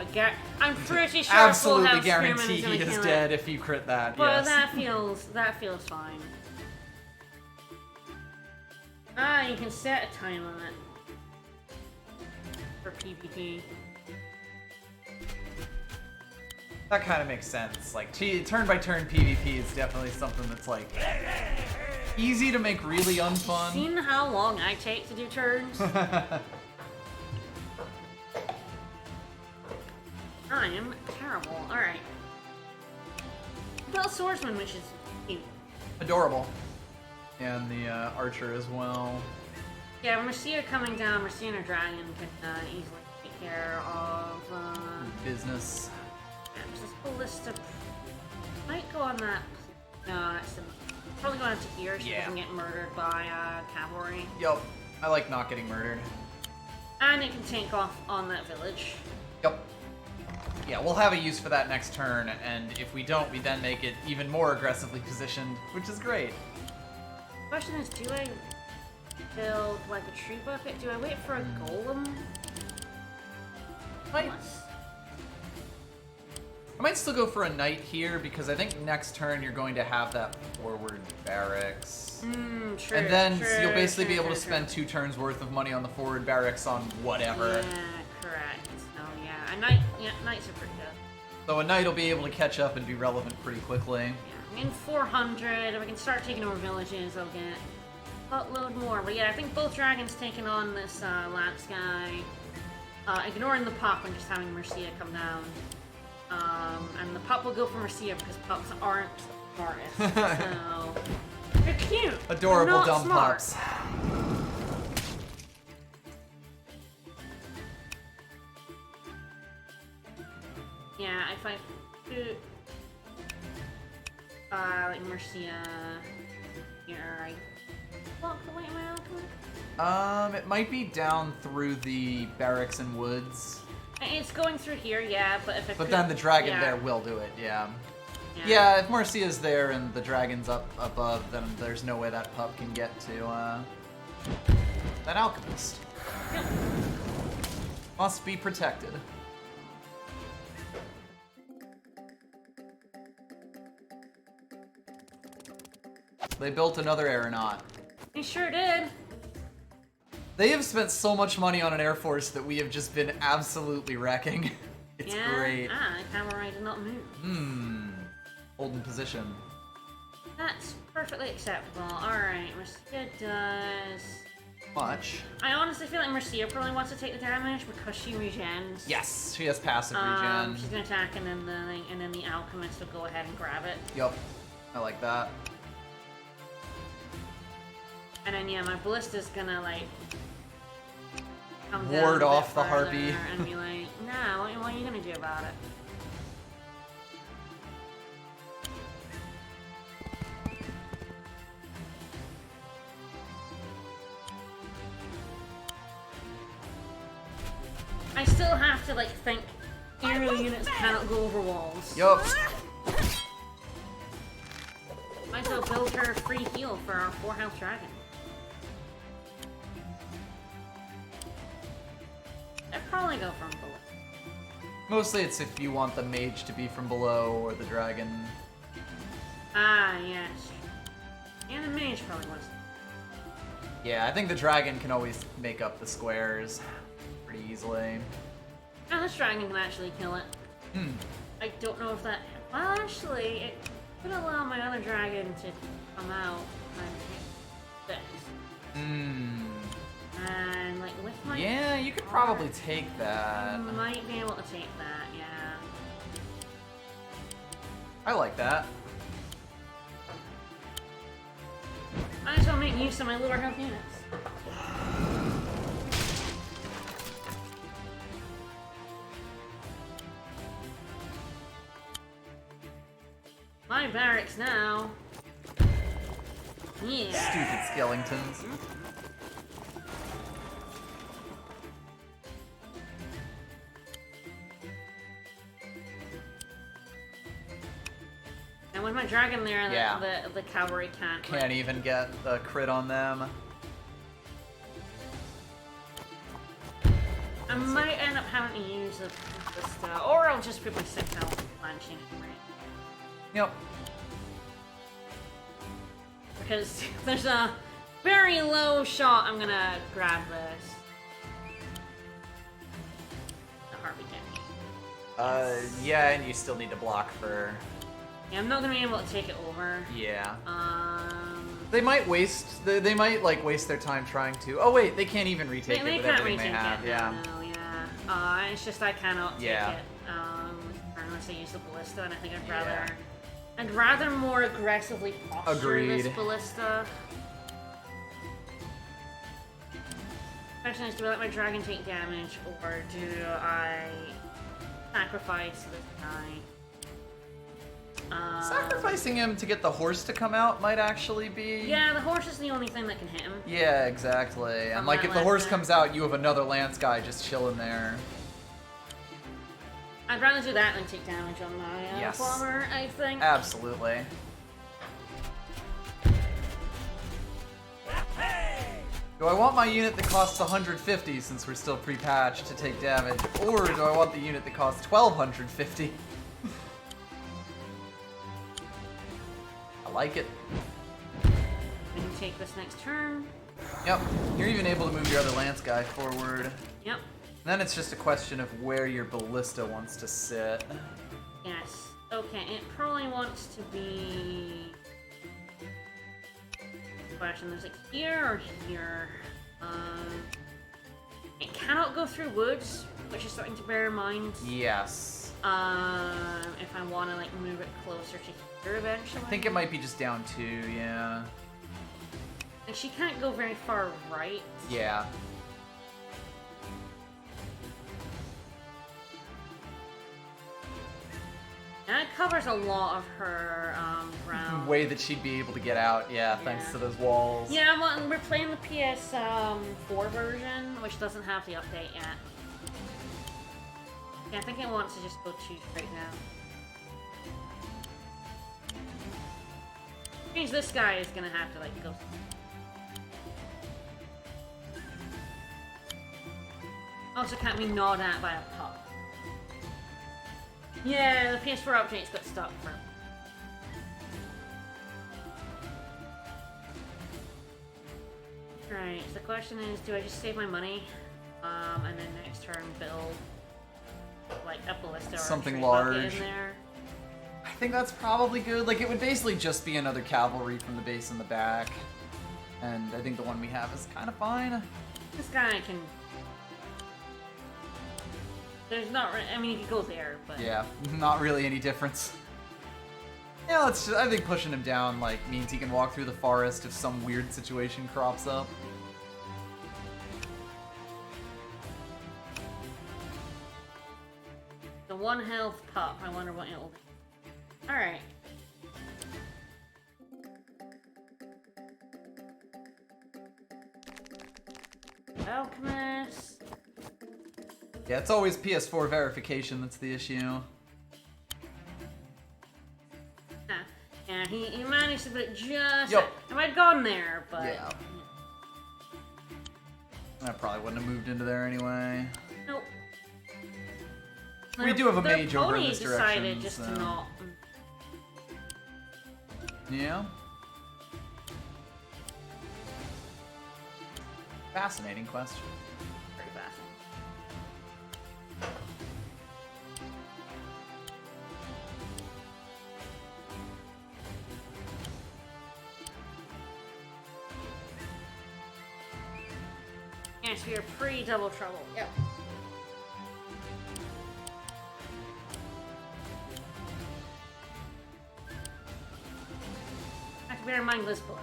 I'm pretty sure Absolutely full health guarantee Spearman he is is gonna dead kill it. if you crit that, But yes. that feels fine. Ah, you can set a time limit for PvP. That kind of makes sense. Like, turn-by-turn PvP is definitely something that's, like, easy to make really unfun. Seen how long I take to do turns? I am terrible. Alright. Well, swordsman, which is cute. Adorable. And the archer as well. Yeah, Mercia coming down, Mercia and a dragon can easily take care of. Business. Yeah, just this ballista might go on that. No, that's probably going to here so he doesn't get murdered by cavalry. Yup. I like not getting murdered. And it can take off on that village. Yup. Yeah, we'll have a use for that next turn, and if we don't, we then make it even more aggressively positioned, which is great. Question is, do I build like a tree bucket? Do I wait for a golem? I might still go for a knight here, because I think next turn you're going to have that forward barracks. True. And then true, you'll basically true, be able true, to spend true. 2 turns worth of money on the forward barracks on whatever. Yeah, correct. Oh yeah, knights are pretty good. So a knight will be able to catch up and be relevant pretty quickly. Yeah. I'm getting 400. If we can start taking over villages, I'll get a buttload more. But yeah, I think both dragons taking on this lance guy. Ignoring the pup and just having Mercia come down. And the pup will go for Mercia because pups aren't the smartest. So they're cute. Adorable not dumb smart. pups. Yeah, if I put like Mercia here, I block the way my alchemy. It might be down through the barracks and woods. It's going through here, yeah, but if it But could, then the dragon yeah. there will do it, yeah. Yeah, if Marcia's there and the dragon's up above, then there's no way that pup can get to, that alchemist. Yep. Must be protected. They built another aeronaut. He sure did. They have spent so much money on an air force that we have just been absolutely wrecking. It's Yeah. great. The camera did not move. Holding position. That's perfectly acceptable. Alright, Mercia does... Much. I honestly feel like Mercia probably wants to take the damage because she regens. Yes, she has passive regen. She's gonna attack and then the alchemist will go ahead and grab it. Yup. I like that. And then yeah, my ballista's gonna like come down Ward a bit off the further harpy. and be like, nah, what are you gonna do about it? I still have to like think aerial units cannot go over walls. Yup. Might as well build her a free heal for our 4 health dragon. I'd probably go from below. Mostly it's if you want the mage to be from below or the dragon. Ah, yes. And the mage probably wants. Yeah, I think the dragon can always make up the squares pretty easily. Oh, this dragon can actually kill it. I don't know if that. Well, actually, it could allow my other dragon to come out and take this. And like with my. Yeah, you could probably take I that. might be able to take that. Yeah. I like that. Might as well make use of my lower health units. My barracks now. Yeah. Stupid skeletons. And with my dragon there, Yeah. the cavalry can't. Can't even get the crit on them. I might end up having to use the stuff, or I'll just put my 6 health launching it, right? Yep. Because there's a very low shot I'm gonna grab this. The harpy can't. Yeah, and you still need to block for... Yeah, I'm not gonna be able to take it over. Yeah. They They might waste... They might, like, waste their time trying to... Oh, wait, they can't even retake it with can't everything they retake have. it. Yeah. No, yeah. It's just I cannot take Yeah. it. Unless I use the ballista, and I think I'd rather more aggressively posture Agreed. this ballista. Question is, do I let my dragon take damage, or do I sacrifice this guy? Sacrificing him to get the horse to come out might actually be... Yeah, the horse is the only thing that can hit him. Yeah, exactly. And, From like, that if the horse left comes out, you have another lance guy just chilling there. I'd rather do that than take damage on my Yes. plumber, I think. Absolutely. Do I want my unit that costs 150 since we're still pre-patched to take damage, or do I want the unit that costs 1250? I like it. And you take this next turn. Yep. You're even able to move your other lance guy forward. Yep. Then it's just a question of where your ballista wants to sit. Yes. Okay, it probably wants to be... Question, there's like here or here? It cannot go through woods, which is something to bear in mind. Yes. If I want to like move it closer to here eventually. I think it might be just down 2, yeah. And she can't go very far right. Yeah. And it covers a lot of her ground. Way that she'd be able to get out, yeah, thanks to those walls. Yeah, well, we're playing the PS4 version, which doesn't have the update yet. Yeah, I think it wants to just go 2 straight now. Which means this guy is gonna have to like go. Also can't be gnawed at by a pup. Yeah, the PS4 updates got stuck for. Right, so the question is, do I just save my money, and then next turn build like a ballista or something a tree bucket large in there? I think that's probably good. Like, it would basically just be another cavalry from the base in the back. And I think the one we have is kind of fine. This guy can. There's not. I mean, he could go there, but Yeah, not really any difference. Yeah, let's just, I think pushing him down, like, means he can walk through the forest if some weird situation crops up. the 1 health pup. I wonder what it'll be. Alright. Alchemist. Yeah, it's always PS4 verification that's the issue. Yeah, he managed to put it just... Yep. I might have gone there, but... Yeah. I probably wouldn't have moved into there anyway. Nope. We do have a Their mage over in pony this decided direction, just so... to not... Yeah. Fascinating question. Very fascinating. Yes, we are pre-double trouble. Yep. Have to bear in mind Lisbon.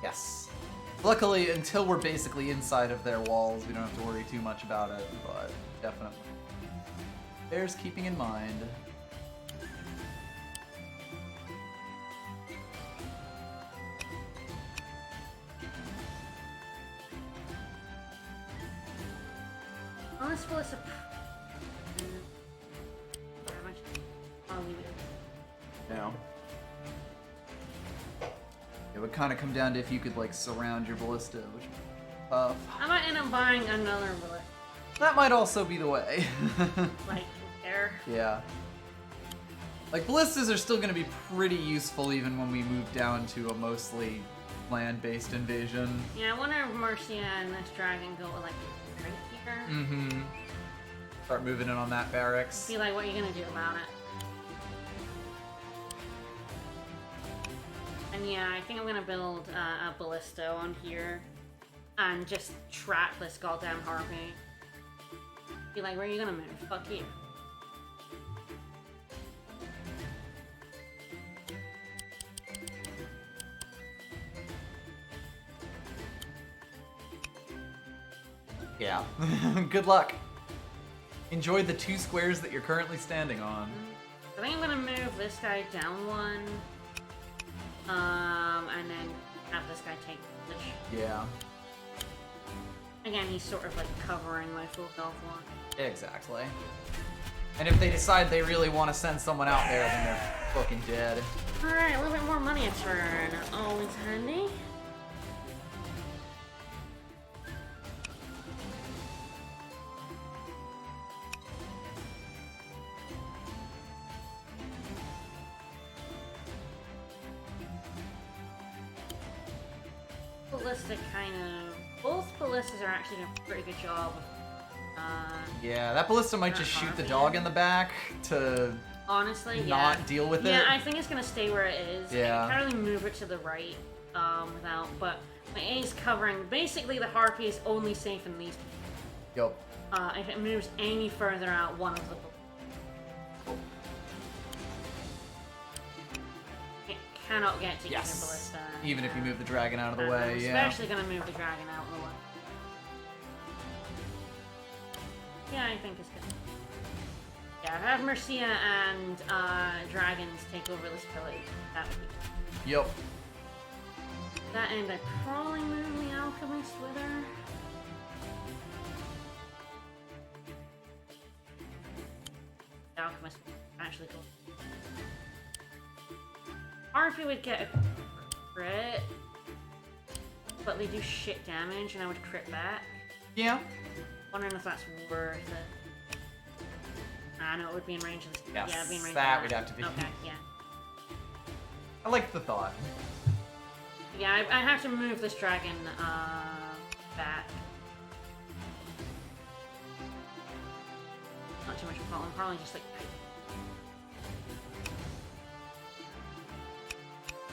Yes. Luckily, until we're basically inside of their walls, we don't have to worry too much about it, but definitely bears keeping in mind. Oh, this was a... I'll leave it. No. It would kind of come down to if you could, like, surround your ballista, which would be tough. I might end up buying another bullet. That might also be the way. Like, there. Yeah. Like, ballistas are still going to be pretty useful even when we move down to a mostly land-based invasion. Yeah, I wonder if Marcia and this dragon go, like, right here. Mm-hmm. Start moving in on that barracks. Be like, what are you gonna do about it? And yeah, I think I'm gonna build a ballista on here and just trap this goddamn harpy. Be like, where are you gonna move? Fuck you. Yeah. Good luck. Enjoy the 2 squares that you're currently standing on. I think I'm gonna move this guy down 1. And then have this guy take this. Yeah. Again, he's sort of like covering my full health 1. Exactly. And if they decide they really want to send someone out there, then they're fucking dead. Alright, a little bit more money a turn. Always handy. Ballistic kind of... Both ballistas are actually doing a pretty good job. Yeah, that ballista might just shoot the dog in the back to honestly, not deal with it? Yeah, I think it's gonna stay where it is. Yeah. I can't really move it to the right, without, but my A is covering. Basically, the Harpy is only safe in these. Yup. If it moves any further out, one of the. It cannot get to either ballista. Even if you move the dragon out of the I'm way, yeah. especially gonna move the dragon out of the way. Yeah, I think it's good. Yeah, have Mercia and dragons take over this village. That would be good. Yup. That end, I probably move the alchemist with her. The alchemist would actually go. Harpy would get a crit, but they do shit damage, and I would crit back. Yeah. Wondering if that's worth it. I know it would be in range of this. Yes, Yeah, it'd be in range that of would have to be. Okay, yeah. I like the thought. Yeah, I have to move this dragon, back. Not too much of a problem, probably just like...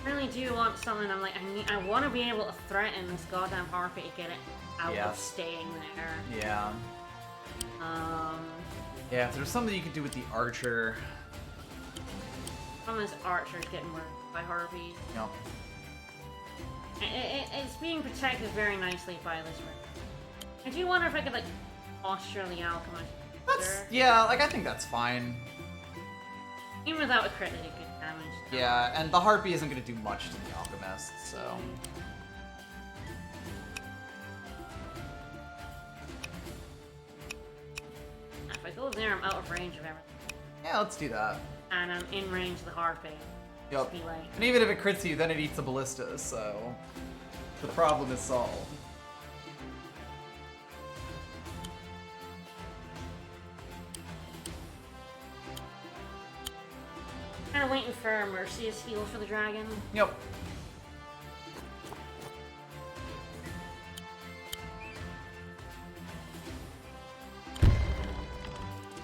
I really do want something, I'm like, I want to be able to threaten this goddamn Harpy to get it out of staying there. Yeah. Yeah, if there's something you could do with the archer. Some of this archer's getting murdered by Harpies. Yep. It's being protected very nicely by this ring. I do wonder if I could, like, posture the alchemist. Yeah, like, I think that's fine. Even without a crit, they do good damage. Yeah, and the Harpy isn't going to do much to the alchemist, so... If I go there, I'm out of range of everything. Yeah, let's do that. And I'm in range of the Harpy. Yup. Just be like... And even if it crits you, then it eats the ballista, so... the problem is solved. Kind of waiting for a Mercia's heal for the dragon. Yep.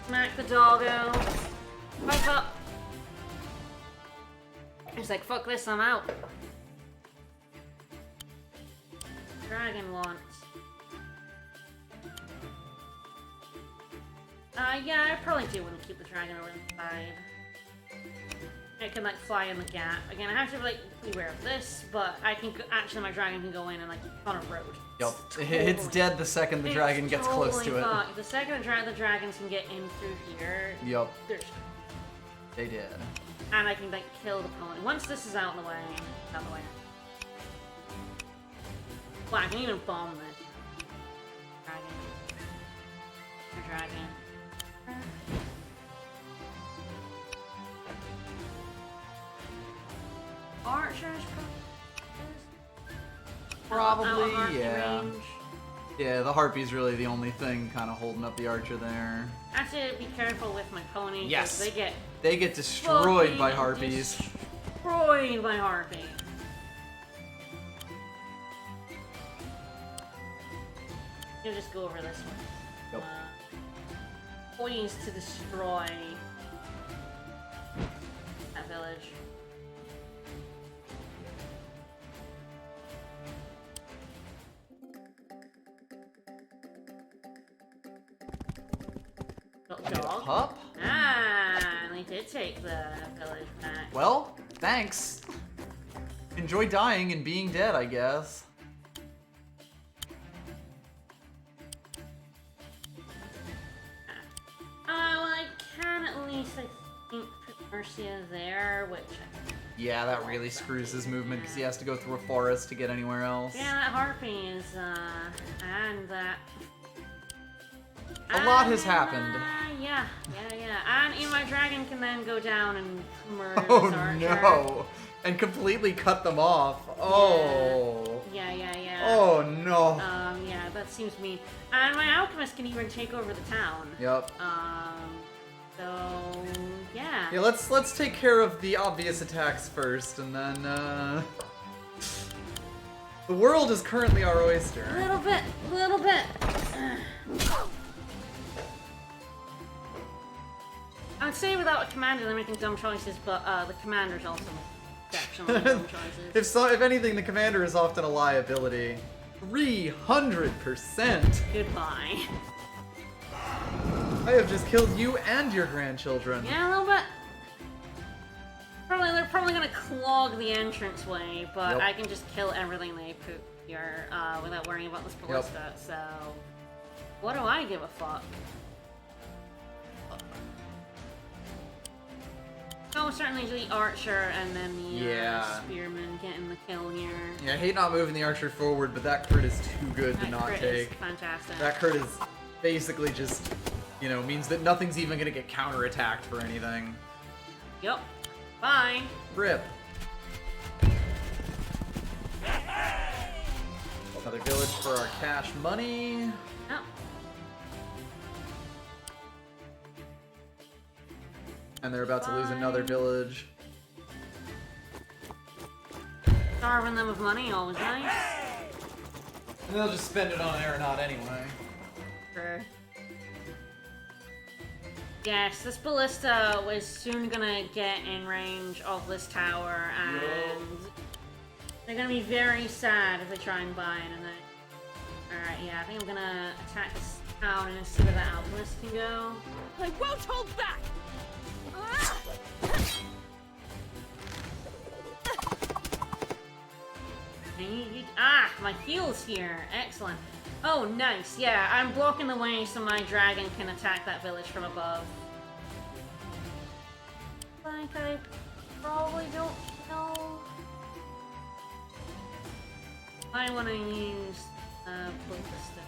Smack the doggo. Wake up. He's like, fuck this, I'm out. Dragon wants. Yeah, I probably do want to keep the dragon over the side. It can, like, fly in the gap. Again, I have to, like, be aware of this, but I can, actually, my dragon can go in and, like, on a road. Yep. It's dead the second the dragon gets close to it. Fucked. The second the dragons can get in through here, Yep. they're... They did. And I can, like, kill the pony. Once this is out of the way, it's out of the way. Well, I can even bomb this. Dragon. Archers probably, yeah. Range. Yeah, the Harpy's really the only thing kind of holding up the archer there. I have to be careful with my pony. Yes. They get destroyed by Harpies. Destroyed by Harpy. You'll just go over this one. Yep. Poised to destroy that village. Dog. Pup? Ah, they did take the village back. Well, thanks. Enjoy dying and being dead, I guess. Well, I can at least, I think, put Mercia there, which... Yeah, that really screws his movement because he has to go through a forest to get anywhere else. Yeah, that Harpy is, and that... A lot has happened. Yeah. And even my dragon can then go down and murder Oh this archer. no! And completely cut them off. Oh. Yeah. Oh no. Yeah, that seems mean. And my alchemist can even take over the town. Yep. So yeah. Yeah, let's take care of the obvious attacks first, and then the world is currently our oyster. A little bit. I would say without a commander, they're making dumb choices, but the commander's also exceptionally dumb choices. If anything, the commander is often a liability. 300%. Goodbye. I have just killed you and your grandchildren. Yeah, a little bit. They're probably gonna clog the entranceway, but Yep. I can just kill everything they put here without worrying about this ballista. So, what do I give a fuck? Oh, certainly the archer and then the spearman getting the kill here. Yeah, I hate not moving the archer forward, but that crit is too good to not crit take. is fantastic. That crit is basically just, means that nothing's even gonna get counterattacked for anything. Yep. Bye. Rip. Another village for our cash money. Oh. And they're about to lose another village. Starving them of money, always nice. And they'll just spend it on an aeronaut anyway. Sure. Yes, this ballista was soon gonna get in range of this tower, and they're gonna be very sad if they try and buy it. And then, alright, yeah, I think I'm gonna attack this town and see where that alchemist can go. I won't hold back! My heal's here. Excellent. Oh, nice. Yeah, I'm blocking the way so my dragon can attack that village from above. Like, I probably don't know. I want to use ballista.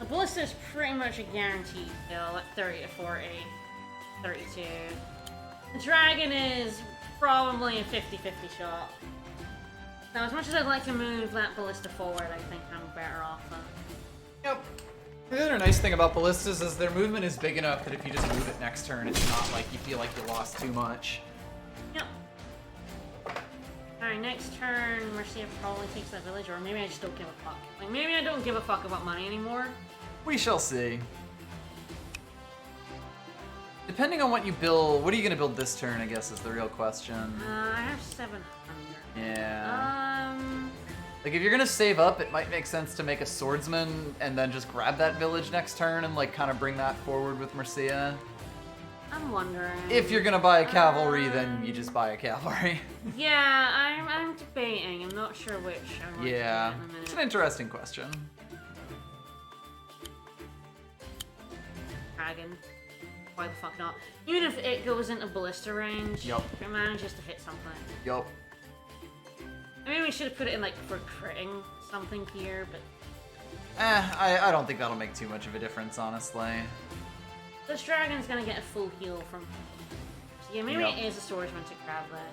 The ballista is pretty much a guaranteed kill at 30 to 40. 32. The dragon is probably a 50-50 shot. Now, as much as I'd like to move that ballista forward, I think I'm better off. Yep. The other nice thing about ballistas is their movement is big enough that if you just move it next turn, it's not like you feel like you lost too much. Yep. Alright, next turn, Mercia probably takes that village, or maybe I just don't give a fuck. Like, maybe I don't give a fuck about money anymore. We shall see. Depending on what you build, what are you going to build this turn, I guess, is the real question. I have 700. Yeah. Like, if you're going to save up, it might make sense to make a swordsman and then just grab that village next turn and, like, kind of bring that forward with Mercia. I'm wondering. If you're going to buy a cavalry, then you just buy a cavalry. Yeah, I'm debating. I'm not sure which. Yeah. It's an interesting question. Dragon. Why the fuck not? Even if it goes into ballista range, Yup. if it manages to hit something. Yup. I mean, we should have put it in, like, for critting something here, but... I don't think that'll make too much of a difference, honestly. This dragon's gonna get a full heal from... So yeah, maybe it is a swordsman to grab that.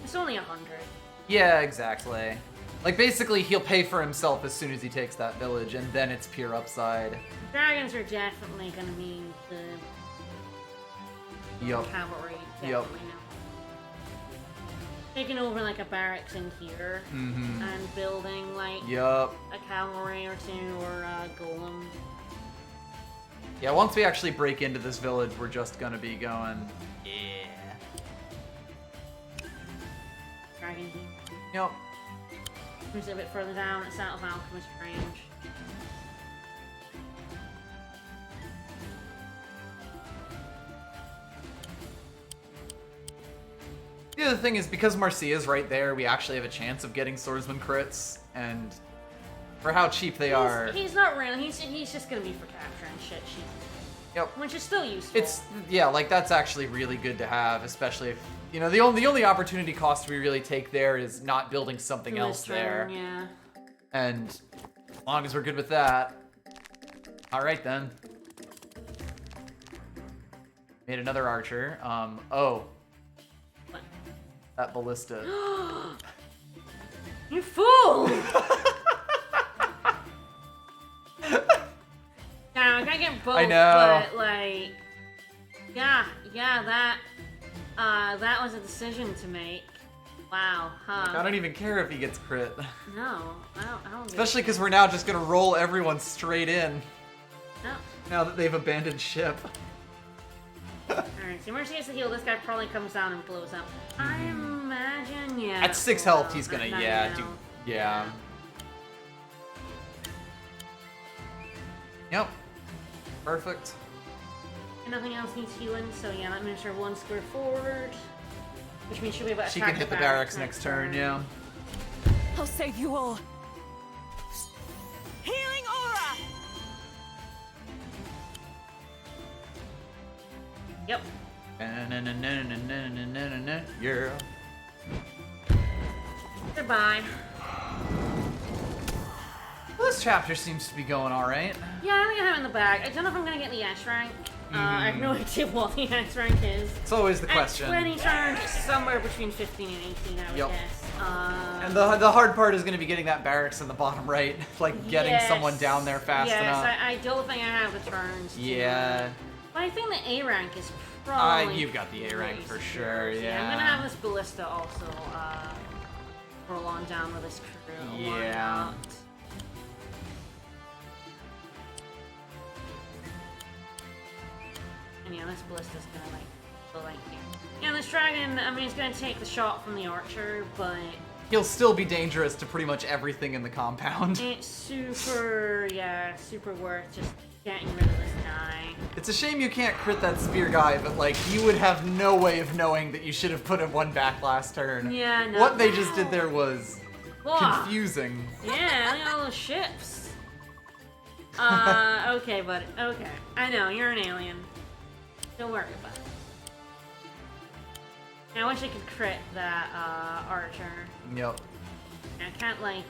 It's only 100. Yeah, exactly. Like, basically, he'll pay for himself as soon as he takes that village, and then it's pure upside. Dragons are definitely gonna be the... Yup. Cavalry, Yup. definitely now. Taking over, like, a barracks in here, and building, like, Yup. a cavalry or two, or a golem. Yeah, once we actually break into this village, we're just gonna be going, yeah. Dragon heat. Yup. Moves it a bit further down, it's out of alchemist range. The other thing is, because Marcia's right there, we actually have a chance of getting swordsman crits, and for how cheap they are... He's not really, he's just gonna be for capturing shit sheep. Yep. Which is still useful. It's, yeah, like, that's actually really good to have, especially if, the only opportunity cost we really take there is not building something else there. Yeah. And as long as we're good with that. Alright then. Made another archer. Oh. What? That ballista. You fool! Now, I gotta get both, I know. but, like... Yeah, that was a decision to make. Wow, huh? I don't even care if he gets crit. No, I don't Especially because we're now just gonna roll everyone straight in. No. Now that they've abandoned ship. Alright, so Mercy gets to heal. This guy probably comes down and blows up. I imagine, yeah. At 6 health, he's gonna, At yeah, 9 do, health. yeah. Yep. Perfect. And nothing else needs healing, so yeah, that moves her 1 square forward. Which means she'll be able to She attack can hit the barracks next turn, yeah. I'll save you all. Healing aura! Yep. Yeah. Goodbye. Well, this chapter seems to be going alright. Yeah, I think I have it in the bag. I don't know if I'm gonna get the S rank. I have no idea what the S rank is. It's always the question. At 20 turns, somewhere between 15 and 18, I would Yep. guess. And the hard part is going to be getting that barracks in the bottom right, like getting yes. someone down there fast enough. Yes, I don't think I have the turns. Yeah. But I think the A rank is probably. You've got the A rank for pretty sure, yeah. I'm gonna have this ballista also roll on down with this crew. Why Yeah. not? And yeah, this ballista's gonna like go like here. Yeah, this dragon, I mean, it's gonna take the shot from the archer, but He'll still be dangerous to pretty much everything in the compound. it's super, yeah, super worth just getting rid of this guy. It's a shame you can't crit that spear guy, but like, you would have no way of knowing that you should have put him 1 back last turn. Yeah, no. What they just did there was Whoa. confusing. Yeah, look at all those ships. Okay, buddy. Okay. I know, you're an alien. Don't worry about it. I wish I could crit that, archer. Yep. I can't, like,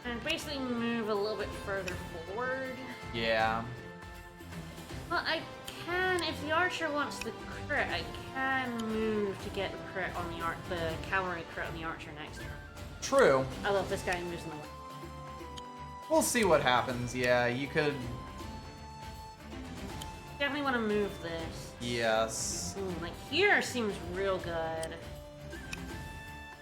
and basically move a little bit further forward. Yeah. Well, I can, if the archer wants the crit, I can move to get the crit on the cavalry crit on the archer next turn. True. Although if this guy moves in the way. We'll see what happens. Yeah, you could. Definitely want to move this. Yes. Ooh, like here seems real good.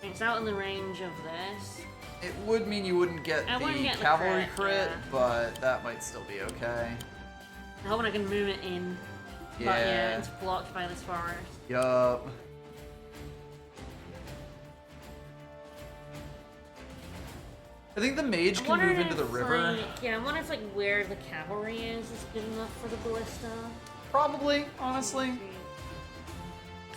It's out in the range of this. It would mean you wouldn't get I wouldn't the get the cavalry crit, crit, yeah. but that might still be okay. I'm hoping I can move it in. But yeah, it's blocked by this forest. Yup. I think the mage I'm can move wondering into the if, river. like, yeah, I'm wondering if like where the cavalry is good enough for the ballista. Probably, honestly.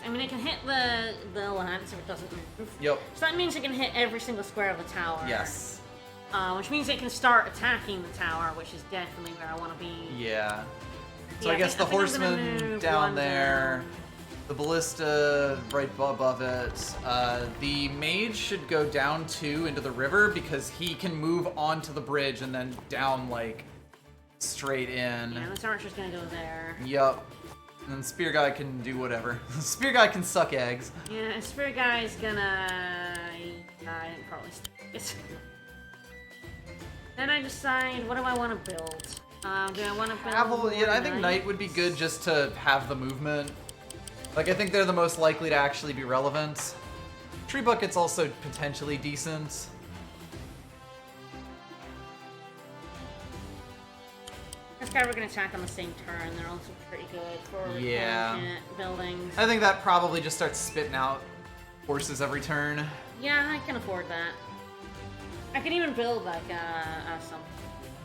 I mean, it can hit the lance if it doesn't move. Yep. So that means it can hit every single square of the tower. Yes. Which means it can start attacking the tower, which is definitely where I want to be. Yeah. So Yeah, I guess I think I'm gonna horseman move down one there, down. the ballista right above it. The mage should go down 2 into the river because he can move onto the bridge and then down like straight in. Yeah, this archer's gonna go there. Yup. And then spear guy can do whatever. Spear guy can suck eggs. Yeah, and spirit guy is gonna. I didn't probably. Then I decide, what do I want to build? Do I want to build? Cavalry, yeah, I think knight? knight would be good just to have the movement. Like, I think they're the most likely to actually be relevant. Tree bucket's also potentially decent. This guy we're gonna attack on the same turn. They're also pretty good for Yeah. buildings. I think that probably just starts spitting out horses every turn. Yeah, I can afford that. I can even build like some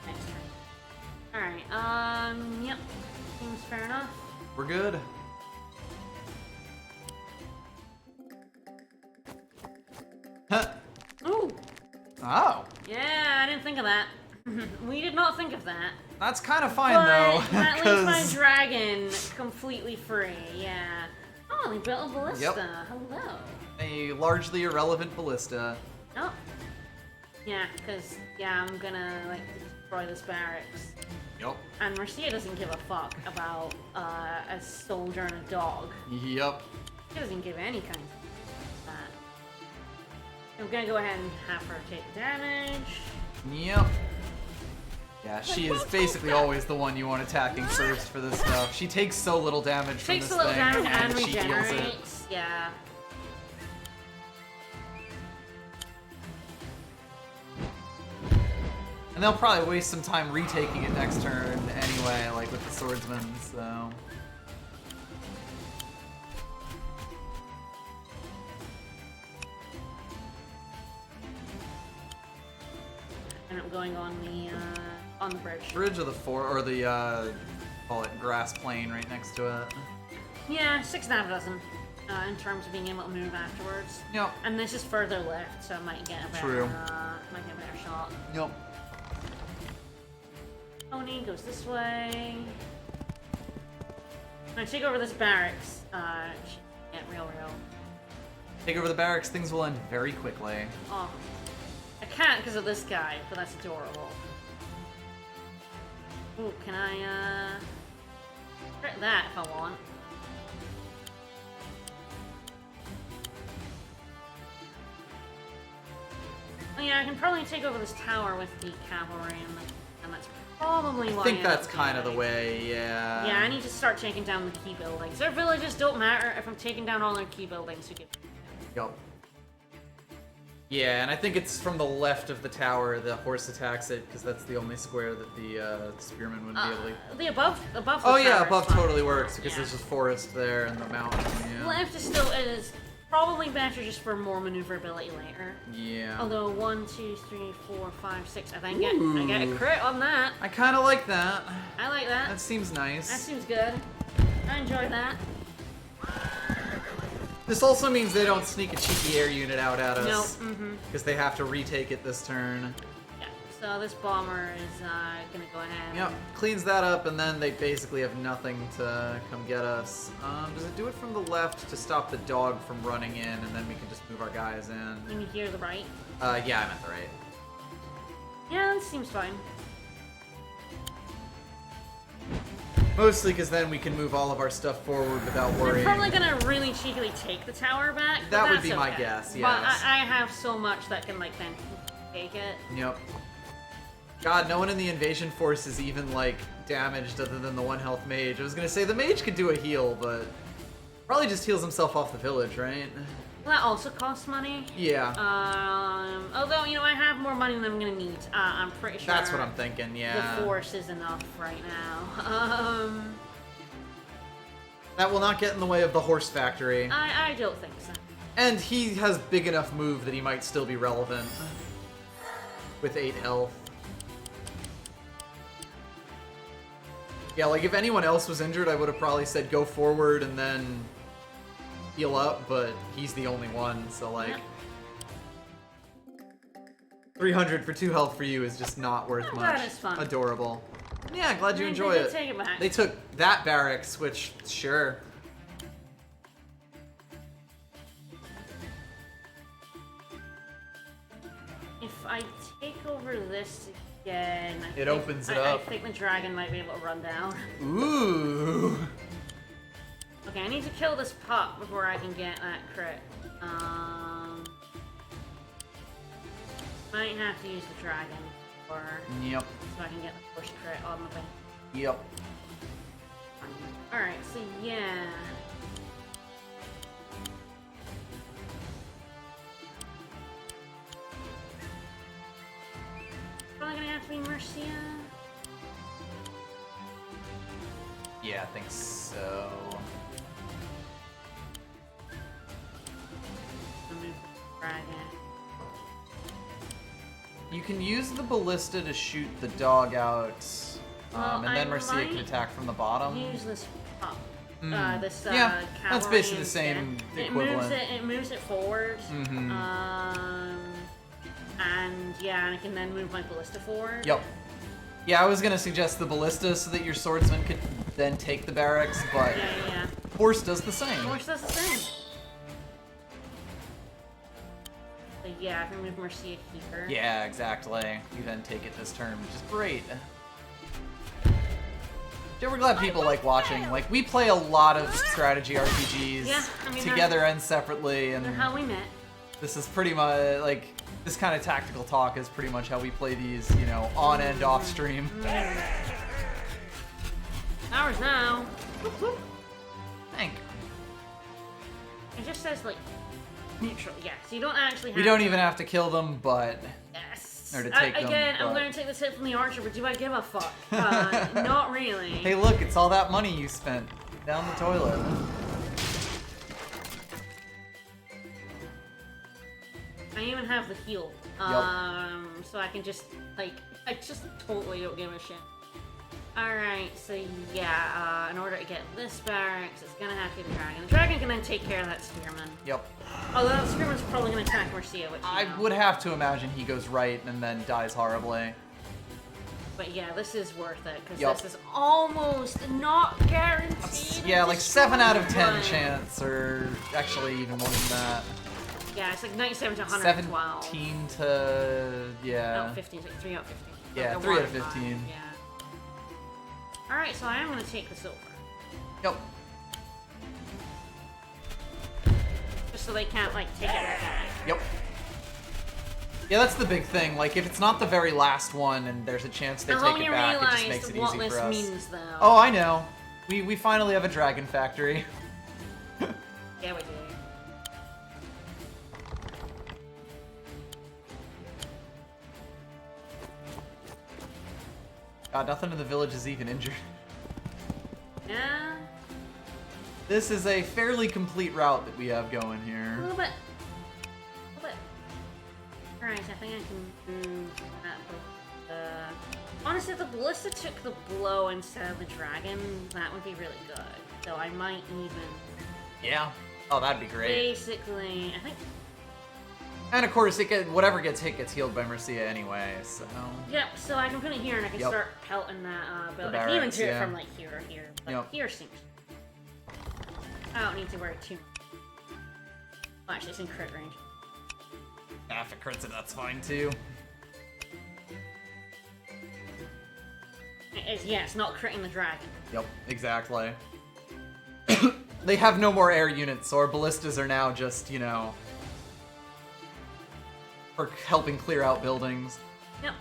next turn. Alright, yep. Seems fair enough. We're good. Huh. Ooh! Oh, Yeah, I didn't think of that. We did not think of that. that's kind of fine But though. that leaves my 'cause- dragon completely free, yeah. Oh, they built a ballista. Yep. Hello. a largely irrelevant ballista. Oh. Yeah, because, yeah, I'm gonna, like, destroy this barracks. Yep. And Marcia doesn't give a fuck about a soldier and a dog. Yep. She doesn't give any kind of that. I'm gonna go ahead and have her take damage. Yep. Yeah, she is basically always the one you want attacking first for this stuff. She takes so little damage from Takes this a little thing, damage and she heals it. regenerates. Yeah. And they'll probably waste some time retaking it next turn anyway, like with the swordsman, so... And I'm going on the bridge. Bridge of the or the, call it grass plain right next to it. Yeah, 6.5 dozen. In terms of being able to move afterwards. Yep. And this is further left, so I might get a better, True. might get a better shot. Yep. Tony goes this way. When I take over this barracks, get real. Take over the barracks, things will end very quickly. Oh. I can't because of this guy, but that's adorable. Ooh, can I, crit that if I want. Oh, yeah, I can probably take over this tower with the cavalry, and that's probably why I think that's kind of the way, yeah. Yeah, I need to start taking down the key buildings. Their villages don't matter if I'm taking down all their key buildings. Who gives? Yup. Yeah, and I think it's from the left of the tower the horse attacks it, because that's the only square that the spearman would be able to... The above the Oh yeah, tower above is fine. totally works, because Yeah. there's just forest there and the mountain, yeah. Left is still is probably better just for more maneuverability later. Yeah. Although 1, 2, 3, 4, 5, 6, I think I get a crit on that. I kind of like that. I like that. That seems nice. That seems good. I enjoy that. This also means they don't sneak a cheeky air unit out at us. Nope. Because they have to retake it this turn. Yeah. So this bomber is gonna go ahead. Yep, cleans that up, and then they basically have nothing to come get us. Does it do it from the left to stop the dog from running in, and then we can just move our guys in? You hear the right? Yeah, I'm at the right. Yeah, that seems fine. Mostly because then we can move all of our stuff forward without They're worrying. probably gonna really cheekily take the tower back. But That would that's be my okay. guess, But yes. I have so much that can like then take it. Yep. God, no one in the invasion force is even, like, damaged other than the 1 health mage. I was gonna say, the mage could do a heal, but... Probably just heals himself off the village, right? Well, that also costs money. Yeah. Although, you know, I have more money than I'm gonna need. I'm pretty sure. That's what I'm thinking, yeah. The force is enough right now. That will not get in the way of the horse factory. I don't think so. And he has big enough move that he might still be relevant. With 8 health. Yeah, like if anyone else was injured, I would have probably said go forward and then heal up, but he's the only one, so like... Yep. 300 for 2 health for you is just not worth Oh, much. that is fun. Adorable. Yeah, glad you They enjoy did it. take it back. They took that barracks, which, sure. If I take over this again, It opens it up. I think the dragon might be able to run down. Ooh. Okay, I need to kill this pup before I can get that crit. Might have to use the dragon for Yep. so I can get the first crit on the way. Yep. Alright, so yeah. Probably gonna have to be Mercia. Yeah, I think so. I'll move the dragon. You can use the ballista to shoot the dog out, Well, and then I Mercia can might attack from the bottom. Use this pup. This Yeah, that's cavalry basically the same instead. equivalent. It moves it forward. Mhm. And yeah, and I can then move my ballista forward. Yep. Yeah, I was gonna suggest the ballista so that your swordsman could then take the barracks, but Yeah. horse does the same. Horse does the same. So yeah, I can move Mercia here. Yeah, exactly. You then take it this turn, which is great. Yeah, we're glad people like watching. Like, we play a lot of strategy RPGs Yeah, I mean, together and separately, and They're how we met. this is pretty much, like, this kind of tactical talk is pretty much how we play these, you know, on and off stream. Ours now. Thank. It just says like neutral. Yeah, so you don't actually have We don't even have to kill them, but Yes. Or to take them. Again, I'm but- going to take this hit from the archer, but do I give a fuck? Not really. Hey, look, it's all that money you spent down the toilet. I even have the heal. So I can just, like, I just totally don't give a shit. Alright, so yeah, in order to get this barracks, it's gonna have to be the dragon. The dragon can then take care of that spearman. Yep. Although that spearman's probably gonna attack Marcia, which, I would have to imagine he goes right and then dies horribly. But yeah, this is worth it, because Yep. this is almost not guaranteed. Yeah, like 7 out of 10 Right. chance, or actually even more than that. Yeah, it's like 97 to 112. 17 to... yeah. No, 15, it's like 3 out of 15. Yeah, Like 3 out of 1 5, 15. Yeah. Alright, so I am gonna take the silver. Yep. Just so they can't, like, take it right back. Yep. Yeah, that's the big thing. Like, if it's not the very last one and there's a chance they Now, take when it you back, it just realize makes it what easy this for us. means, though. Oh, I know. We finally have a dragon factory. Yeah, we do. God, nothing in the village is even injured. Yeah. This is a fairly complete route that we have going A here. little bit. A little bit. Alright, I think I can do that. Honestly, if the ballista took the blow instead of the dragon, that would be really good. So I might even Yeah. Oh, that'd be great. basically, I think. And of course, whatever gets hit gets healed by Mercia anyway, so... Yep, so I can put it here and I can Yep. start pelting that build. The I can even barracks, do it yeah. from like here or here. But Yep. here seems. I don't need to worry too much. Oh, actually, it's in crit range. Ah, if it crits it, that's fine too. Yeah, it's not critting the dragon. Yep, exactly. They have no more air units, so our ballistas are now just, you know... for helping clear out buildings. Yep.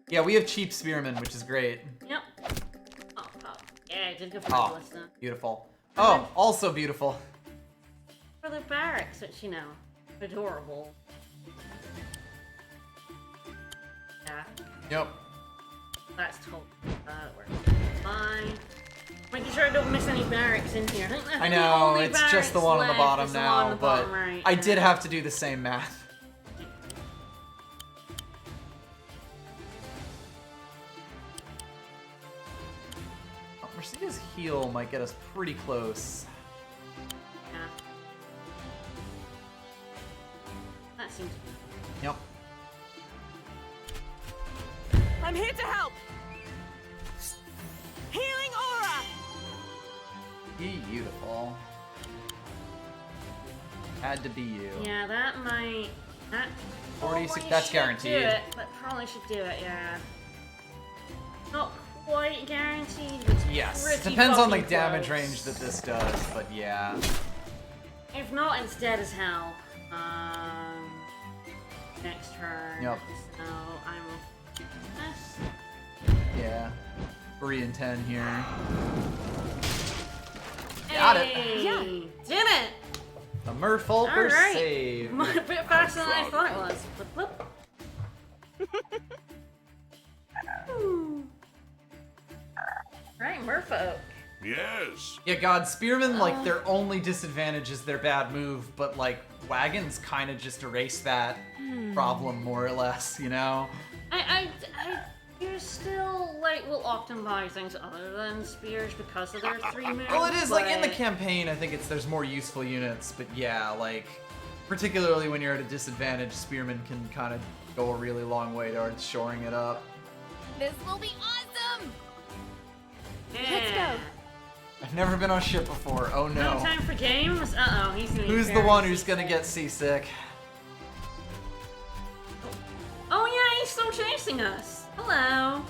Yeah, we have cheap spearmen, which is great. Yep. Oh, yeah, I did go for the Oh, ballista. beautiful. Oh, also beautiful. For the barracks, which, you know, adorable. Yeah, Yep. that's totally works fine. Making sure I don't miss any barracks in here. I know, only it's just the barracks one on the left bottom is the one on now, the but bottom right, I yeah. did have to do the same math. Oh, Mercia's heal might get us pretty close. Yeah. That seems. Yep. I'm here to help. Healing aura. Beautiful. Had to be you. Yeah, that might. That 46 probably that's should guaranteed. Do it, that probably should do it, yeah. Not quite guaranteed, but it's Yes. pretty Depends on the fucking damage close. range that this does, but yeah. If not, it's dead as hell. Next turn. Yep. So I'm. This. Yeah. 3 and 10 here. Got it. Hey, Yeah. Did it! The Merfolker Alright. save. A bit faster than I thought it was. Flip, flip. Right, Merfolk. Yes. Yeah, God, Spearmen, like, their only disadvantage is their bad move, but, like, Wagons kind of just erase that problem, more or less, you know? You still, like, will often buy things other than spears because of their 3 moves. Well, it is, like, in the but- campaign, I think there's more useful units, but yeah, like, particularly when you're at a disadvantage, Spearmen can kind of go a really long way towards shoring it up. This will be awesome. Yeah. Let's go. I've never been on ship before, oh No no. time for games? Uh-oh, he's gonna be Who's the very one who's seasick. gonna get seasick? Oh yeah, he's still chasing us. Hello.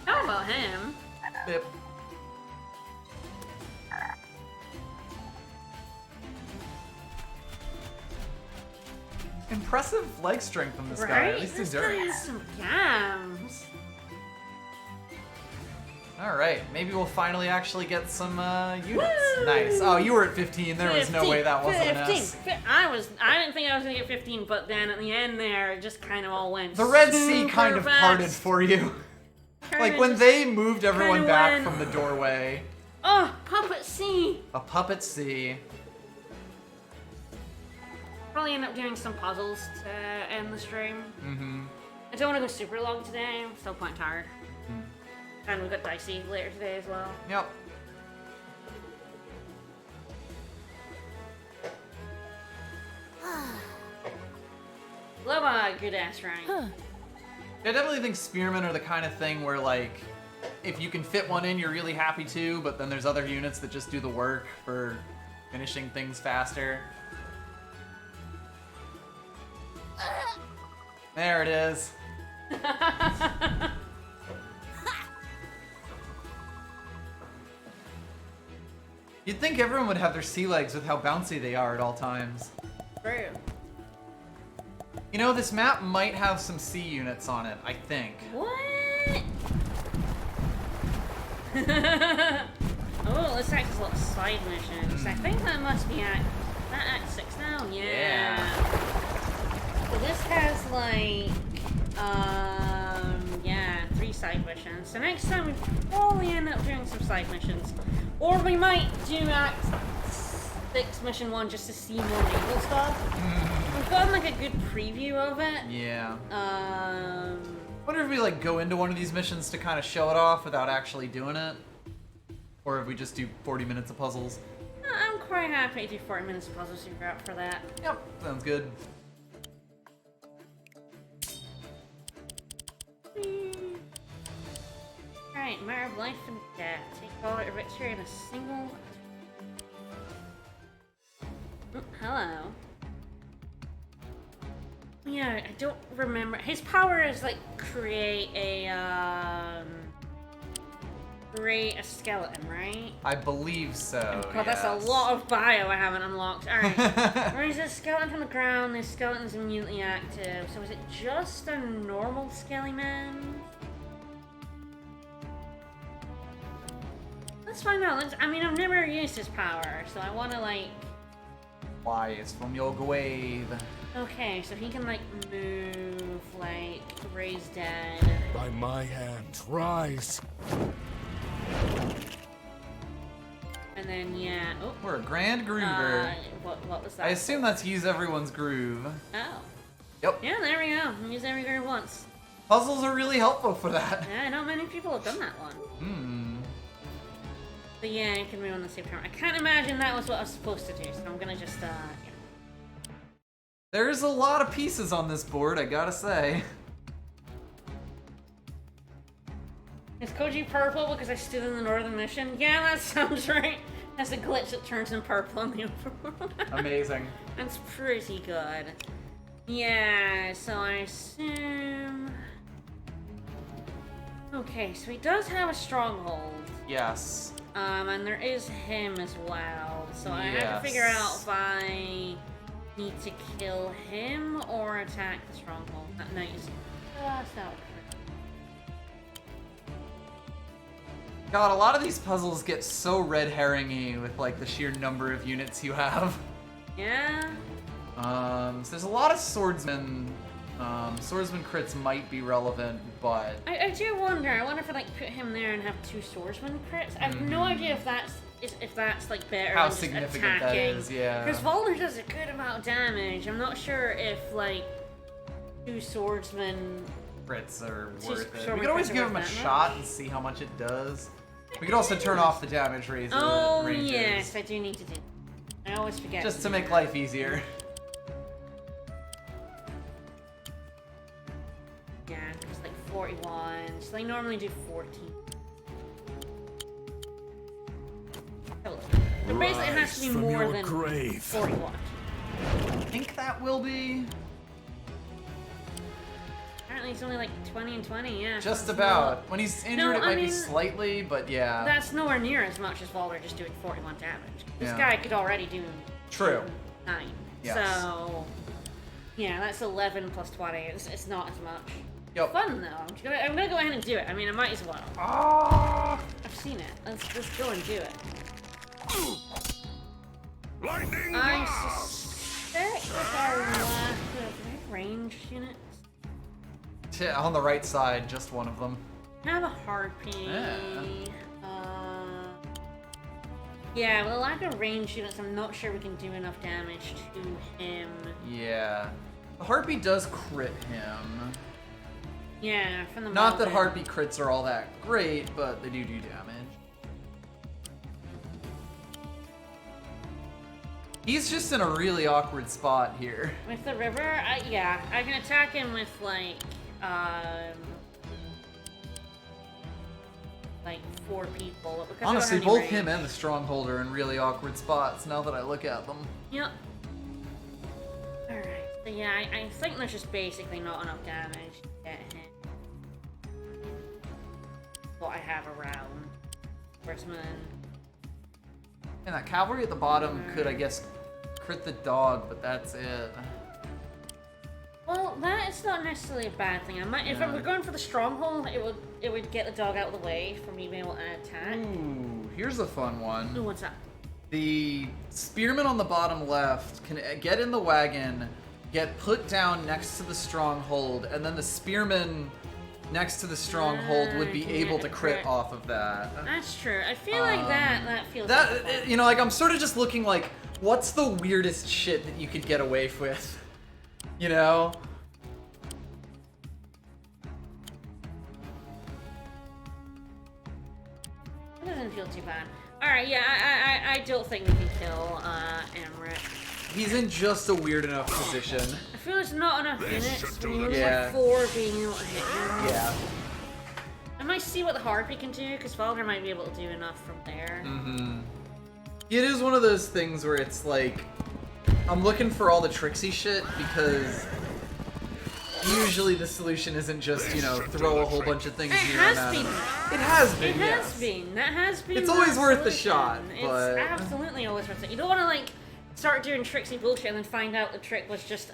How about him? Bip. Impressive leg strength on this guy, Right? at least This guy has endurance. some gams. All right, maybe we'll finally actually get some units. Woo! Nice. Oh, you were at 15. There was no way that wasn't an S. I didn't think I was gonna get 15, but then at the end there, it just kind of all went. The Red Sea super kind of fast. parted for you. Like Kinda when just they moved everyone kinda back went- from the doorway. Oh, Puppet C. A puppet sea. Probably end up doing some puzzles to end the stream. Mm-hmm. I don't want to go super long today. I'm still quite tired. And we've got Dicey later today as well. Yep. Love a good ass rank. I definitely think spearmen are the kind of thing where, like, if you can fit one in, you're really happy to, but then there's other units that just do the work for finishing things faster. There it is. You'd think everyone would have their sea legs with how bouncy they are at all times. True. You know, this map might have some sea units on it, I think. What? Oh, let's act as a little side missions. I think that must be Act 6 now. Yeah. So this has like, yeah, 3 side missions. So next time we probably end up doing some side missions, or we might do Act 6 mission 1 just to see more naval stuff. We've gotten like a good preview of it. Yeah. Wonder if we like go into one of these missions to kind of show it off without actually doing it, or if we just do 40 minutes of puzzles. I'm quite happy to do 40 minutes of puzzles if you're up for that. Yep, sounds good. Alright, matter of life and death. Take all your victory in a single. Oh, hello. Yeah, I don't remember. His power is like create a skeleton, right? I believe so. God, that's a yes. lot of bio I haven't unlocked. Alright. Raise a skeleton from the ground, this skeleton's immediately active. So is it just a normal skelly man? Let's find out. I mean, I've never used his power, so I want to like... Wise from your grave. Okay, so he can like move, like raise dead. By my hand, rise. And then yeah. Oh. We're a grand groover. What was that? I assume that's use everyone's groove. Oh. Yep. Yeah, there we go. Use every groove once. Puzzles are really helpful for that. Yeah, not many people have done that one. But yeah, you can move on the same turn. I can't imagine that was what I was supposed to do, so I'm gonna just yeah. There's a lot of pieces on this board, I gotta say. Is Koji purple because I stood in the northern mission? Yeah, that sounds right. That's a glitch that turns him purple in the overworld. Amazing. That's pretty good. Yeah, so I assume... Okay, so he does have a stronghold. Yes. And there is him as well. So I have to figure out if I need to kill him or attack the stronghold. No, you see. That's not God, a lot of these puzzles get so red herring-y with like the sheer number of units you have. Yeah? So there's a lot of swordsmen. Swordsman crits might be relevant, but... I do wonder. I wonder if I like put him there and have 2 swordsman crits. I have no idea if that's like better How than just significant attacking. that is, yeah. Because Valder does a good amount of damage. I'm not sure if like 2 swordsmen... crits are Two worth it. swordsman We could always crits are give him a worth that shot much. and see how much it does. We could also turn off the damage ranges. Oh yes, I do need to do that. I always forget. Just to do make that. life easier. Yeah, it's like 41. So they normally do 14. So basically it has to be Rise from more your than grave. 41. I think that will be... Apparently it's only like 20 and 20, yeah. Just so it's about. not- When he's injured, No, it I might be mean, slightly, but yeah. That's nowhere near as much as Valder just doing 41 damage. This Yeah. guy could already do True. 9. Yes. So, yeah, that's 11 plus 20. It's not as much. Yep. Fun though. I'm gonna go ahead and do it. I mean, I might as well. Ah! I've seen it. Let's go and do it. Lightning I blast! suspect that our lack of ranged units. On the right side, just one of them. I have a harpy. Yeah. Yeah, with a lack of range units, I'm not sure we can do enough damage to him. Yeah. The Harpy does crit him. Yeah, from the Not that mountain. Harpy crits are all that great, but they do damage. He's just in a really awkward spot here. With the river, yeah, I can attack him with like 4 people. But because I don't Honestly, have any both range- him and the Stronghold are in really awkward spots now that I look at them. Yep. Alright, so yeah, I think there's just basically not enough damage to get him. What I have around. Horseman. And that cavalry at the bottom could, I guess, crit the dog, but that's it. Well, that is not necessarily a bad thing. I might, if I were going for the stronghold, it would get the dog out of the way for me being able to attack. Ooh, here's a fun one. Ooh, what's that? The spearman on the bottom left can get in the wagon, get put down next to the stronghold, and then the spearman next to the stronghold would be can able get to a crit crit. off of that. That's true. I feel like that feels That like fun. you know, like I'm sort of just looking like, what's the weirdest shit that you could get away with? You know? It doesn't feel too bad. Alright, yeah, I don't think we can kill Emmerich. He's in just a weird enough position. I feel there's not enough units. We need Yeah. like 4 being able to hit him. Yeah. I might see what the Harpy can do, because Valder might be able to do enough from there. Mm-hmm. It is one of those things where it's like, I'm looking for all the tricksy shit because usually the solution isn't just, you know, throw a whole bunch of things It here has and at been. him. It has It been, has yes. been. That has been. It's the always worth the solution. shot, but- It's absolutely always worth it. You don't want to like start doing tricksy bullshit and then find out the trick was just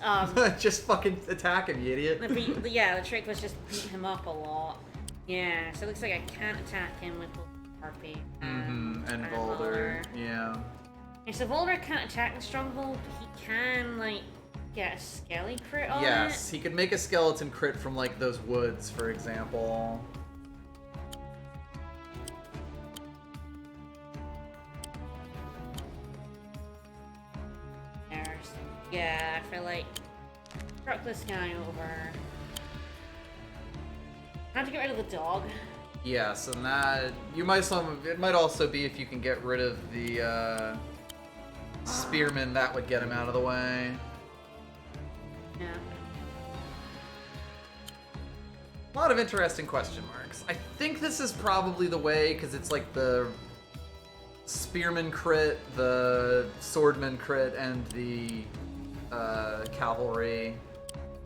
Just fucking attack him, you idiot. the trick was just beat him up a lot. Yeah, so it looks like I can't attack him with Harpy Mm-hmm. And Boulder. Yeah. And so Boulder can't attack the stronghold, but he can like get a skelly crit on Yes, he could make a skeleton crit from like those woods, for example. Yeah, I feel like truck this guy over. I have to get rid of the dog. Yes, and that you might it might also be if you can get rid of the spearman, that would get him out of the way. Yeah. A lot of interesting question marks. I think this is probably the way because it's like the spearman crit, the swordman crit, and the cavalry,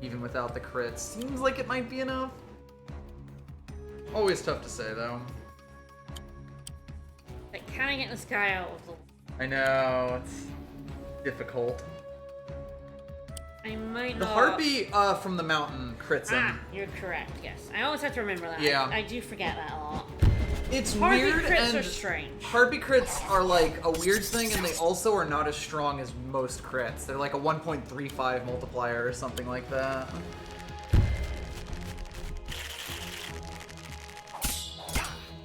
even without the crit. Seems like it might be enough. Always tough to say though. Like, can I get this guy out of the... I know, it's difficult. I might The not... harpy from the mountain crits him. Ah, you're correct, yes. I always have to remember that. Yeah. I do forget that a lot. It's Harpy weird crits and are strange. harpy crits are like a weird thing, and they also are not as strong as most crits. They're like a 1.35 multiplier or something like that.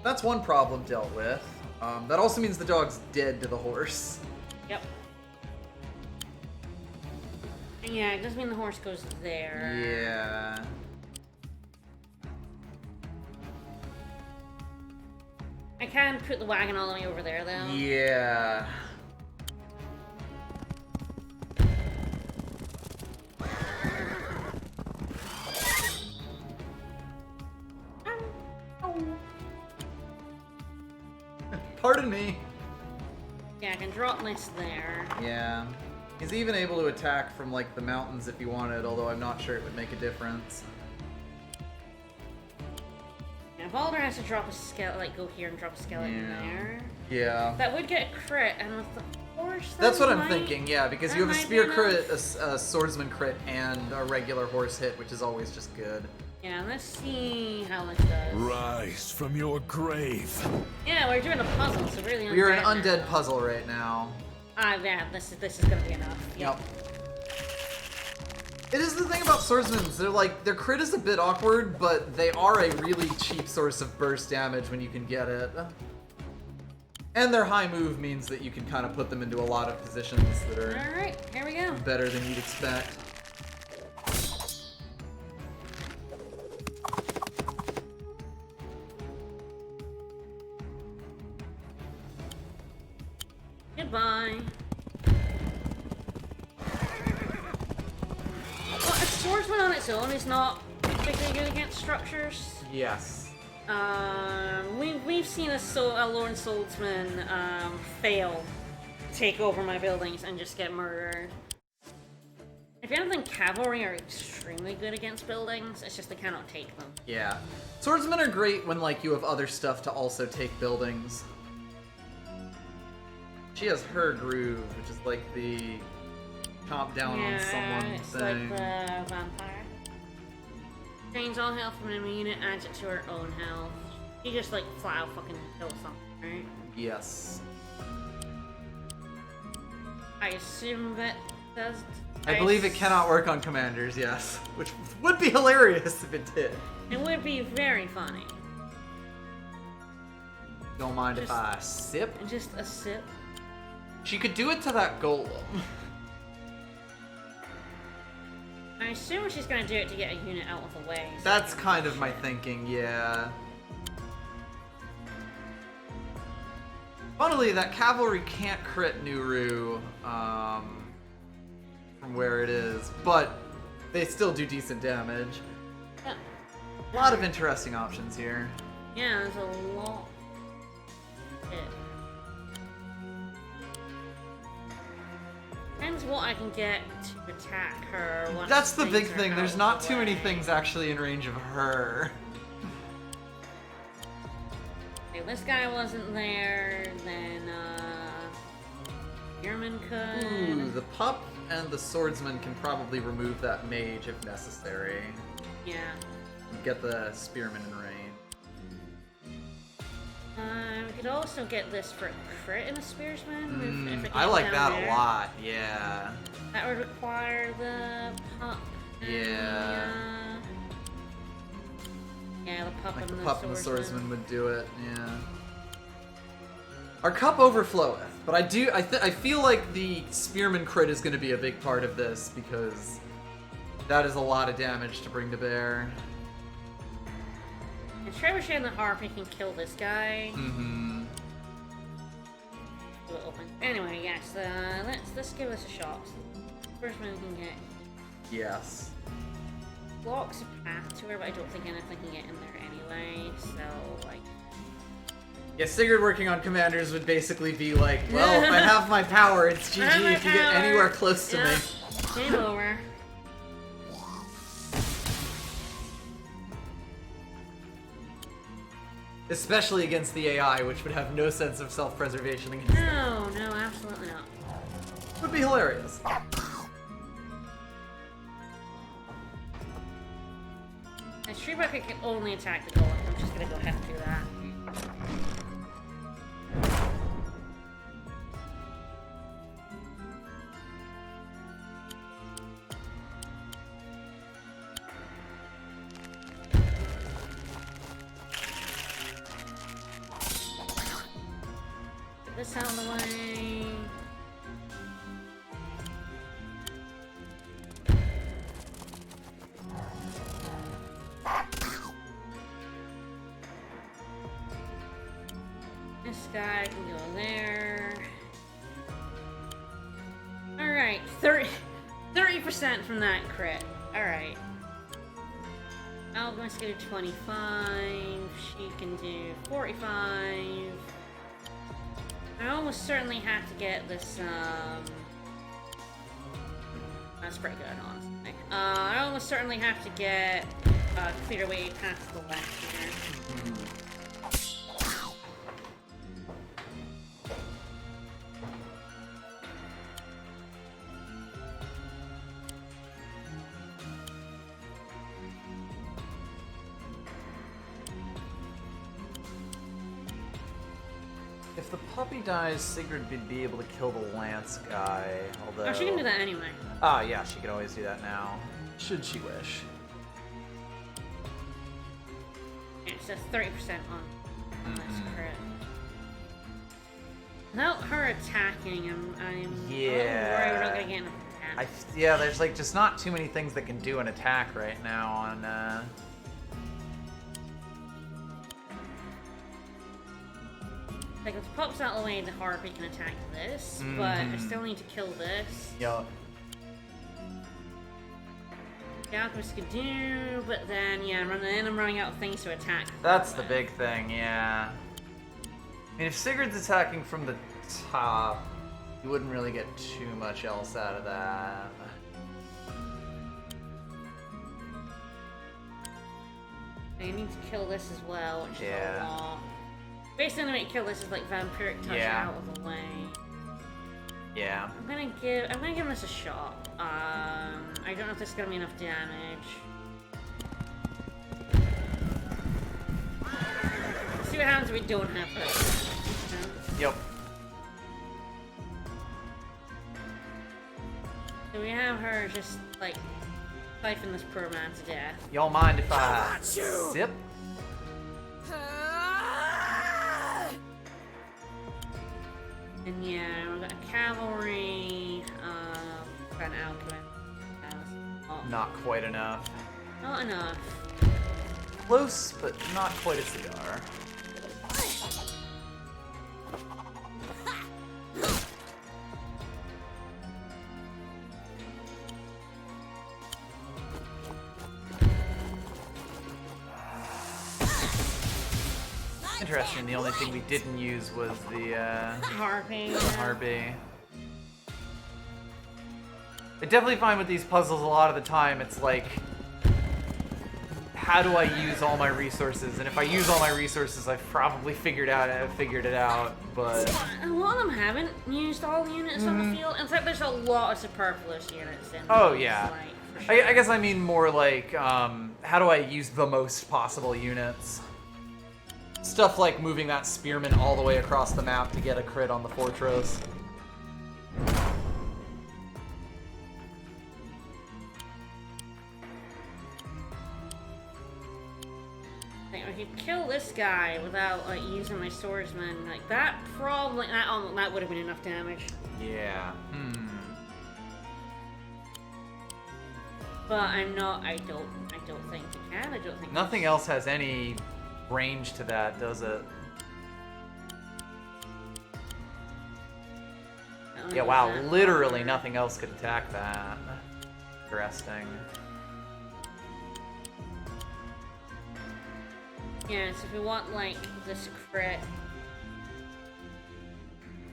That's one problem dealt with. That also means the dog's dead to the horse. Yep. And yeah, it does mean the horse goes there. Yeah. I can put the wagon all the way over there, though. Yeah. Pardon me. Yeah, I can drop this there. Yeah. He's even able to attack from like the mountains if he wanted, although I'm not sure it would make a difference. Now, Valder has to drop a skeleton, like go here and drop a skeleton Yeah. there. Yeah. That would get a crit, and with the horse, That's what I'm might- thinking, yeah, because that you have a might be spear enough. crit, a swordsman crit, and a regular horse hit, which is always just good. Yeah, let's see how this does. Rise from your grave. Yeah, we're doing a puzzle, so really We are an undead undead now. puzzle right now. Yeah, this is gonna be enough. Yep. It is the thing about swordsmen. Their crit is a bit awkward, but they are a really cheap source of burst damage when you can get it. And their high move means that you can kind of put them into a lot of positions that are Alright, here we go. better than you'd expect. Goodbye. Well, a swordsman on its own is not particularly good against structures. Yes. We've seen a lone swordsman fail to take over my buildings and just get murdered. If anything, cavalry are extremely good against buildings. It's just they cannot take them. Yeah. Swordsmen are great when you have other stuff to also take buildings. She has her groove, which is like the chomp down on someone it's thing. like the vampire. Drains all health from an enemy unit, adds it to her own health. She just flat out fucking kills something, right? Yes. I assume that does. I believe it cannot work on commanders, yes. Which would be hilarious if it did. It would be very funny. Don't mind if I sip. Just a sip. She could do it to that golem. I assume she's gonna do it to get a unit out of the way. So That's kind of my thinking, yeah. Funnily, that cavalry can't crit Nuru from where it is, but they still do decent damage. Yeah. A lot of interesting options here. Yeah, there's a lot. Shit. Depends what I can get to attack her. Once That's the big things are thing. out There's of not the too many way. things actually in range of her. If this guy wasn't there, then Spearman could. Ooh, the pup and the swordsman can probably remove that mage if necessary. Yeah. Get the spearman in range. We could also get this for a crit in a spearsman. if it I gets like down that there. a lot, yeah. That would require the pup. And Yeah. Yeah, the pup Like and the the pup and the swordsman. swordsman would do it, yeah. Our cup overfloweth, but I feel like the spearman crit is going to be a big part of this because that is a lot of damage to bring to bear. And Trebuchet and the Harpy can kill this guy. Mm-hmm. We'll open. Anyway, yes, let's give this a shot. First one we can get Yes. blocks a path to her, but I don't think anything can get in there anyway. So Yeah, Sigurd working on commanders would basically be like, well, if I have my power, it's I have GG my if you get power. anywhere close to me. Yeah. Game over. Especially against the AI, which would have no sense of self-preservation against them. No, absolutely not. Would be hilarious. And Shreebucket can only attack the golem. I'm just gonna go ahead and do that. Get this out of the way. This guy can go there. Alright, 30% from that crit. Alright. Alchemist can do 25. She can do 45. I almost certainly have to get this, that's pretty good, honestly. I almost certainly have to get, clear away past the left here. If the puppy dies, Sigrid would be able to kill the Lance guy, although... Oh, she can do that anyway. Ah, yeah, she can always do that now. Should she wish. Yeah, so that's 30% on this crit. Without her attacking, I'm a little worried we're not gonna get enough damage. Yeah, there's like just not too many things that can do an attack right now on Like, if it pops out of the way, the Harpy can attack this, but I still need to kill this. Yup. The Alchemist could do, but then, yeah, I'm running out of things to attack. That's the big thing, yeah. I mean, if Sigurd's attacking from the top, you wouldn't really get too much else out of that. I need to kill this as well, which is Yeah. a lot. Basically, the way to kill this is like vampiric touch out of the way. Yeah. I'm gonna give this a shot. I don't know if this is gonna be enough damage. Let's see what happens if we don't have her. Yep. So we have her just like siphoning this poor man to death. Y'all mind if I sip? And yeah, we've got a cavalry, got an alchemist. Not quite enough. Not enough. Close, but not quite a cigar. Interesting, the only thing we didn't use was the Harpy. Harpy. I definitely find with these puzzles a lot of the time it's like, how do I use all my resources? And if I use all my resources, I've probably figured it out, but... A lot of them haven't used all the units on the field. In fact, there's a lot of superfluous units in Oh, these, yeah. like, for sure. I guess I mean more like, how do I use the most possible units? Stuff like moving that spearman all the way across the map to get a crit on the fortress. Like, if you kill this guy without like using my swordsman, like that probably that would have been enough damage. Yeah. But I don't think you can. I don't think Nothing else has any range to that, does it? Yeah, wow, literally nothing else could attack that. Interesting. Yeah, so if we want like this crit,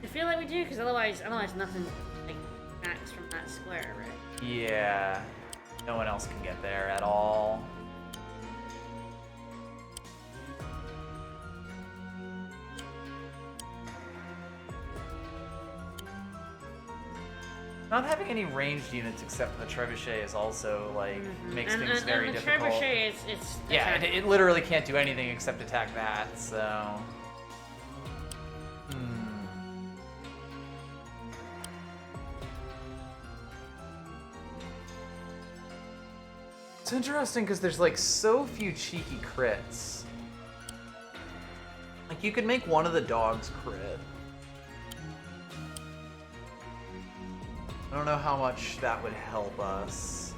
I feel like we do, because otherwise nothing like acts from that square, right? Yeah. No one else can get there at all. Not having any ranged units except for the trebuchet is also like makes things very difficult. And the trebuchet it's yeah, it literally can't do anything except attack that. So. It's interesting because there's like so few cheeky crits. Like you could make one of the dogs crit. I don't know how much that would help us.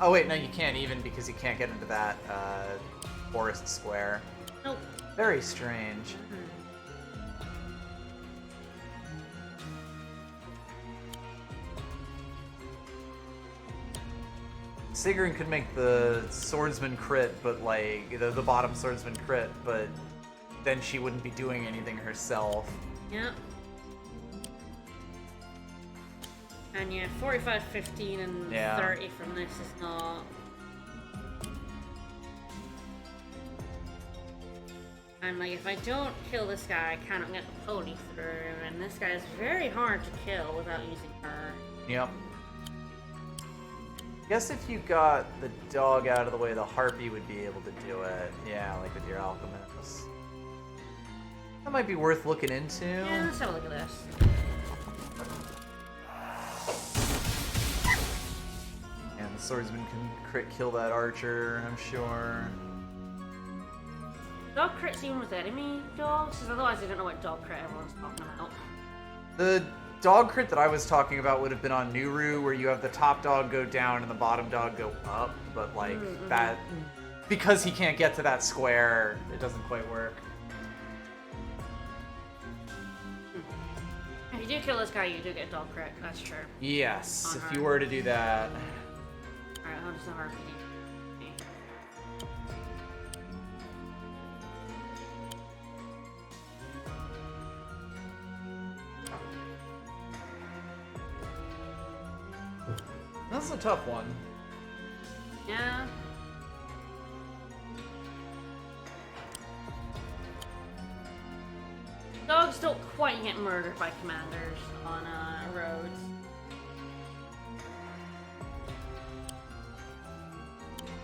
Oh wait, no, you can't even because you can't get into that forest square. Nope. Very strange. Sigrid could make the swordsman crit, but like the bottom swordsman crit, but then she wouldn't be doing anything herself. Yep. And yeah, 45, 15, and 30 from this is not. And like, if I don't kill this guy, I cannot get the pony through, and this guy is very hard to kill without using her. Yep. Guess if you got the dog out of the way, the harpy would be able to do it. Yeah, like with your alchemist. That might be worth looking into. Yeah, let's have a look at this. And the swordsman can crit kill that archer, I'm sure. Dog crits even with enemy dogs? Because otherwise I don't know what dog crit everyone's talking about. The dog crit that I was talking about would have been on Nuru, where you have the top dog go down and the bottom dog go up, but like that, because he can't get to that square, it doesn't quite work. If you do kill this guy, you do get dog crit. That's true. Yes, if Alright. you were to do that. Alright, how does the harpy do? That's a tough one. Yeah. Dogs don't quite get murdered by commanders on roads.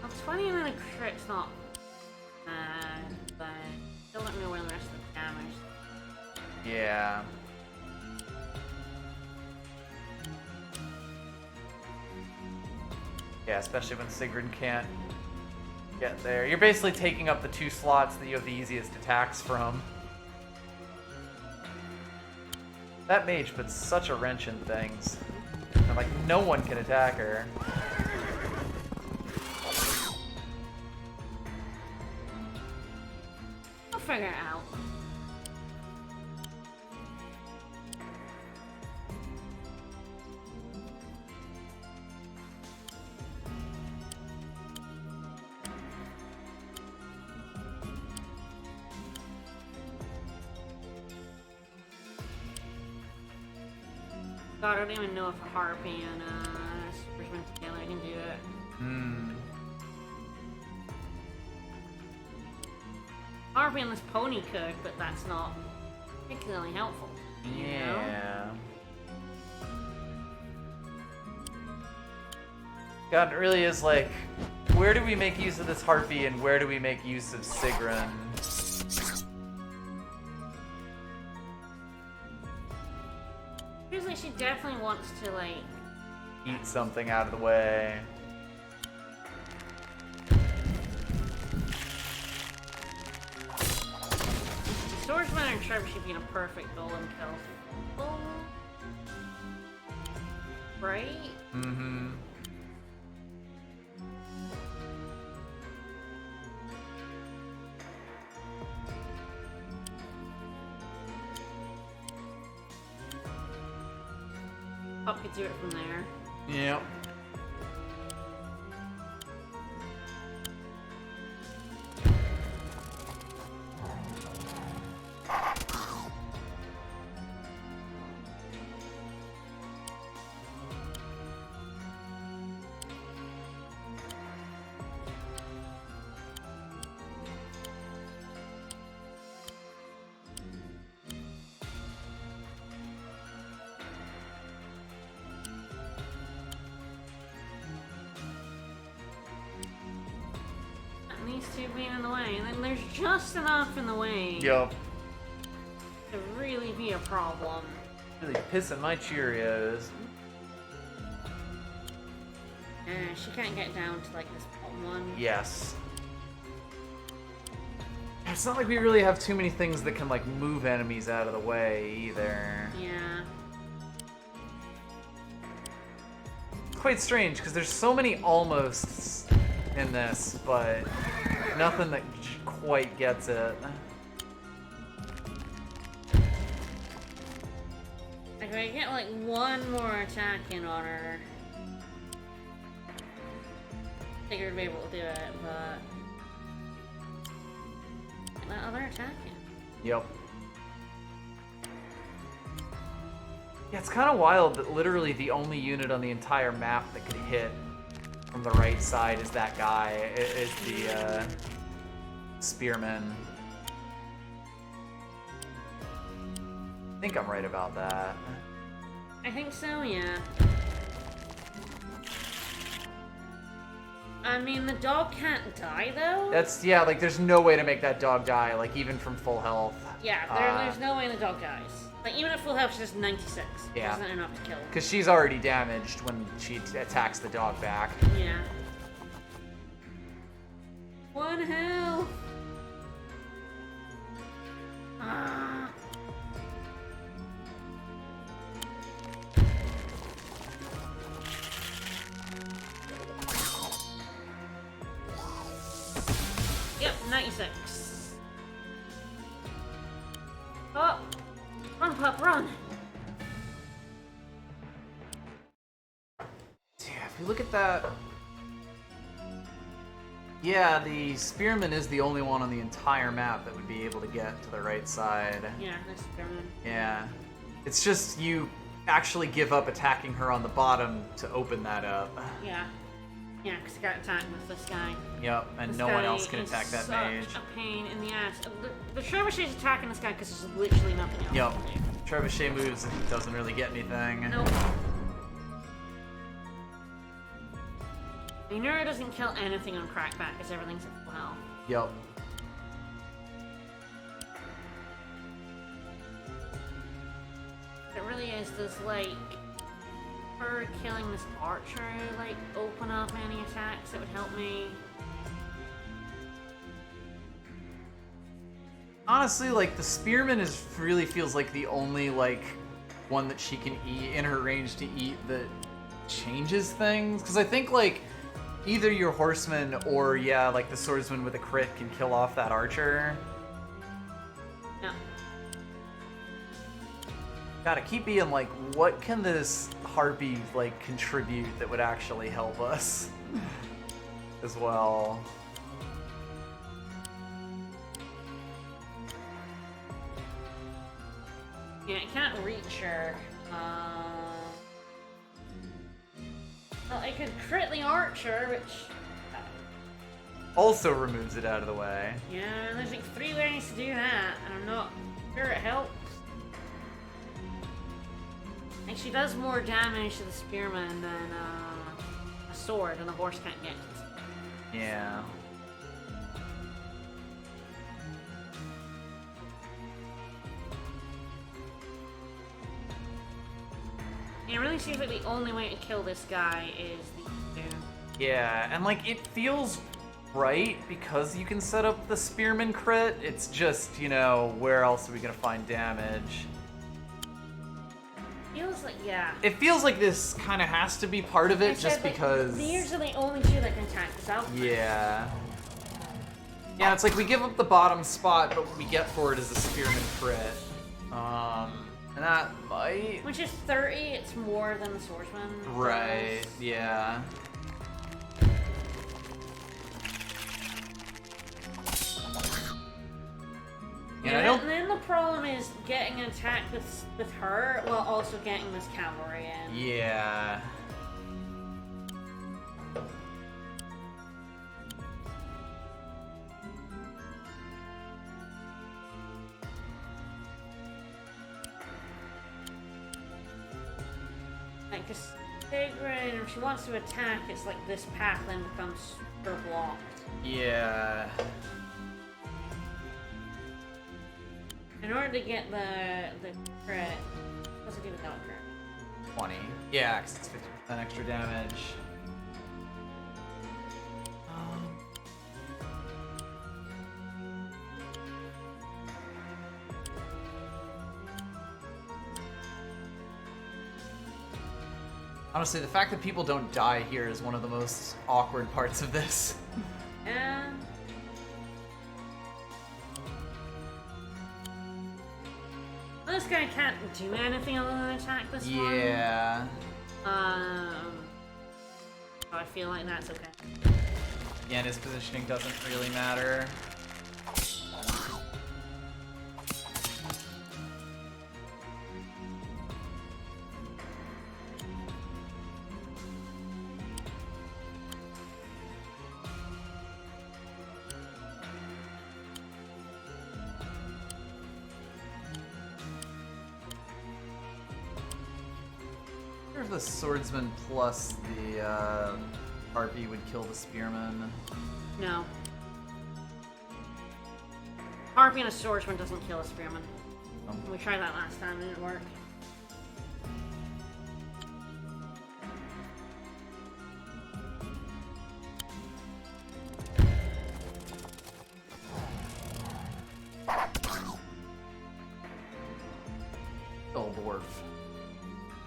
Well, 20 and then a crit's not bad, but still don't know where the rest of the damage. Yeah. Yeah, especially when Sigrun can't get there. You're basically taking up the 2 slots that you have the easiest attacks from. That mage puts such a wrench in things. And like, no one can attack her. I'll figure it out. God, I don't even know if a harpy and Superman together can do it. Harpy and this pony could, but that's not particularly helpful. You know? Yeah. God, it really is like, where do we make use of this harpy and where do we make use of Sigrun? Feels like she definitely wants to, like... Eat something out of the way. Swordsman and Trebuchet being a perfect golem kill. Oh. Right? Mm-hmm. Pop could do it from there. Yep. And these two being in the way, and then there's just enough in the way Yup. to really be a problem. Really pissing my Cheerios. She can't get down to like this bottom one. Yes. It's not like we really have too many things that can like move enemies out of the way either. Yeah. It's quite strange because there's so many almosts in this, but nothing that quite gets it. Like, if I get like one more attack in on her, I think I'd be able to do it, but get that other attack in. Yep. Yeah, it's kind of wild that literally the only unit on the entire map that could hit from the right side is that guy, is the spearman. I think I'm right about that. I think so, yeah. I mean, the dog can't die, though? That's, yeah, like there's no way to make that dog die, like even from full health. Yeah, there's no way the dog dies. Like, even at full health, she's just 96. Yeah. Isn't enough to kill. Because she's already damaged when she attacks the dog back. Yeah. 1 health. Ah. Yep, 96. Oh! Run, pup, run! Yeah, if you look at that... Yeah, the spearman is the only one on the entire map that would be able to get to the right side. Yeah, that's Spearman. Yeah. It's just you actually give up attacking her on the bottom to open that up. Yeah. Yeah, because I got attacked with this guy. Yep, and This no one guy else can is attack that such mage. a pain in the ass. The trebuchet's attacking this guy because there's literally nothing else Yep. to do. Trebuchet moves and he doesn't really get anything. Nope. Inura doesn't kill anything on crackback because everything's at full health. Yep. It really is this, like, her killing this archer, like, open up any attacks that would help me. Honestly, like, the spearman really feels like the only, like, one that she can eat in her range to eat that changes things. Because I think, like, either your horseman or, yeah, like, the swordsman with a crit can kill off that archer. No. Gotta keep being like, what can this harpy, like, contribute that would actually help us as well? Yeah, it can't reach her. Well, it could crit the archer, which... Also removes it out of the way. Yeah, there's like 3 ways to do that, and I'm not sure it helps. Like, she does more damage to the spearman than a sword, and the horse can't get it. Yeah. And it really seems like the only way to kill this guy is the two. Yeah, and like, it feels right because you can set up the spearman crit. It's just, you know, where else are we gonna find damage? Feels like, yeah. It feels like this kind of has to be part of I it said, just like, because... These are the only two that can attack this outfit. Yeah. Yeah, it's like we give up the bottom spot, but what we get for it is a spearman crit. And that might... Which is 30, it's more than the swordsman. Right, does. yeah. And I don't... And then the problem is getting an attack with her while also getting this cavalry in. Yeah. Like, because Sigrid, if she wants to attack, it's like this path then becomes super blocked. Yeah. In order to get the crit, what's it do without crit? 20. Yeah, because it's 50% extra damage. Honestly, the fact that people don't die here is one of the most awkward parts of this. And this guy can't do anything other than attack this one. Yeah. So I feel like that's okay. Yeah, and his positioning doesn't really matter. The swordsman plus the harpy would kill the spearman. No. Harpy and a swordsman doesn't kill a spearman. Oh. We tried that last time, it didn't work. Oh, dwarf.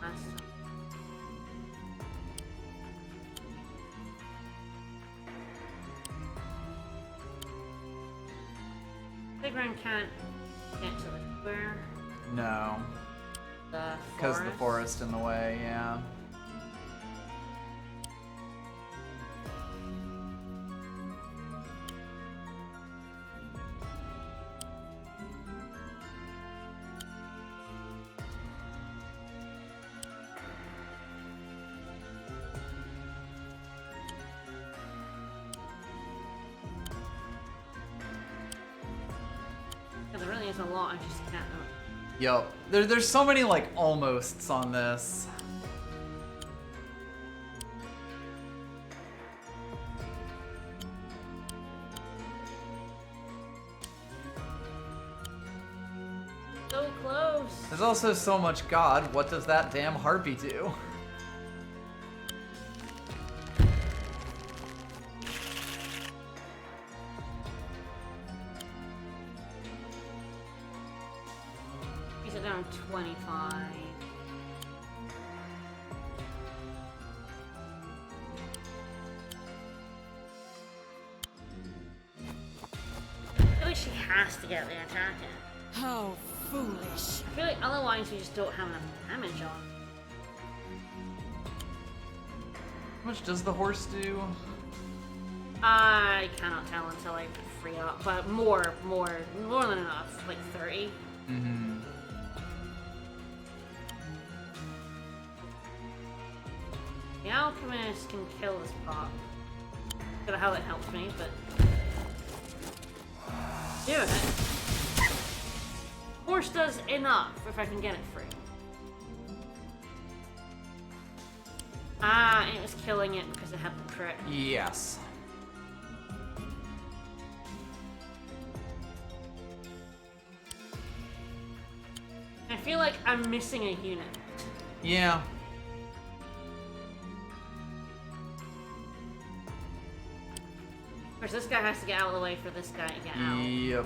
Last time. Playground can't get to the square. No. The Because the forest in the way, yeah. There really is a lot, I just can't. Yup. There's so many, like, almosts on this. So close. There's also so much God. What does that damn harpy do? He's at down 25. I feel like she has to get the attack in. How foolish. I feel like otherwise we just don't have enough damage on. How much does the horse do? I cannot tell until I free up, but more than enough, like 30. Mm-hmm. The alchemist can kill this pop. Don't know how that helps me, but do it. Horse does enough if I can get it free. Ah, and it was killing it because it had the crit. Yes. I feel like I'm missing a unit. Yeah. Of course, this guy has to get out of the way for this guy to get out. Yep.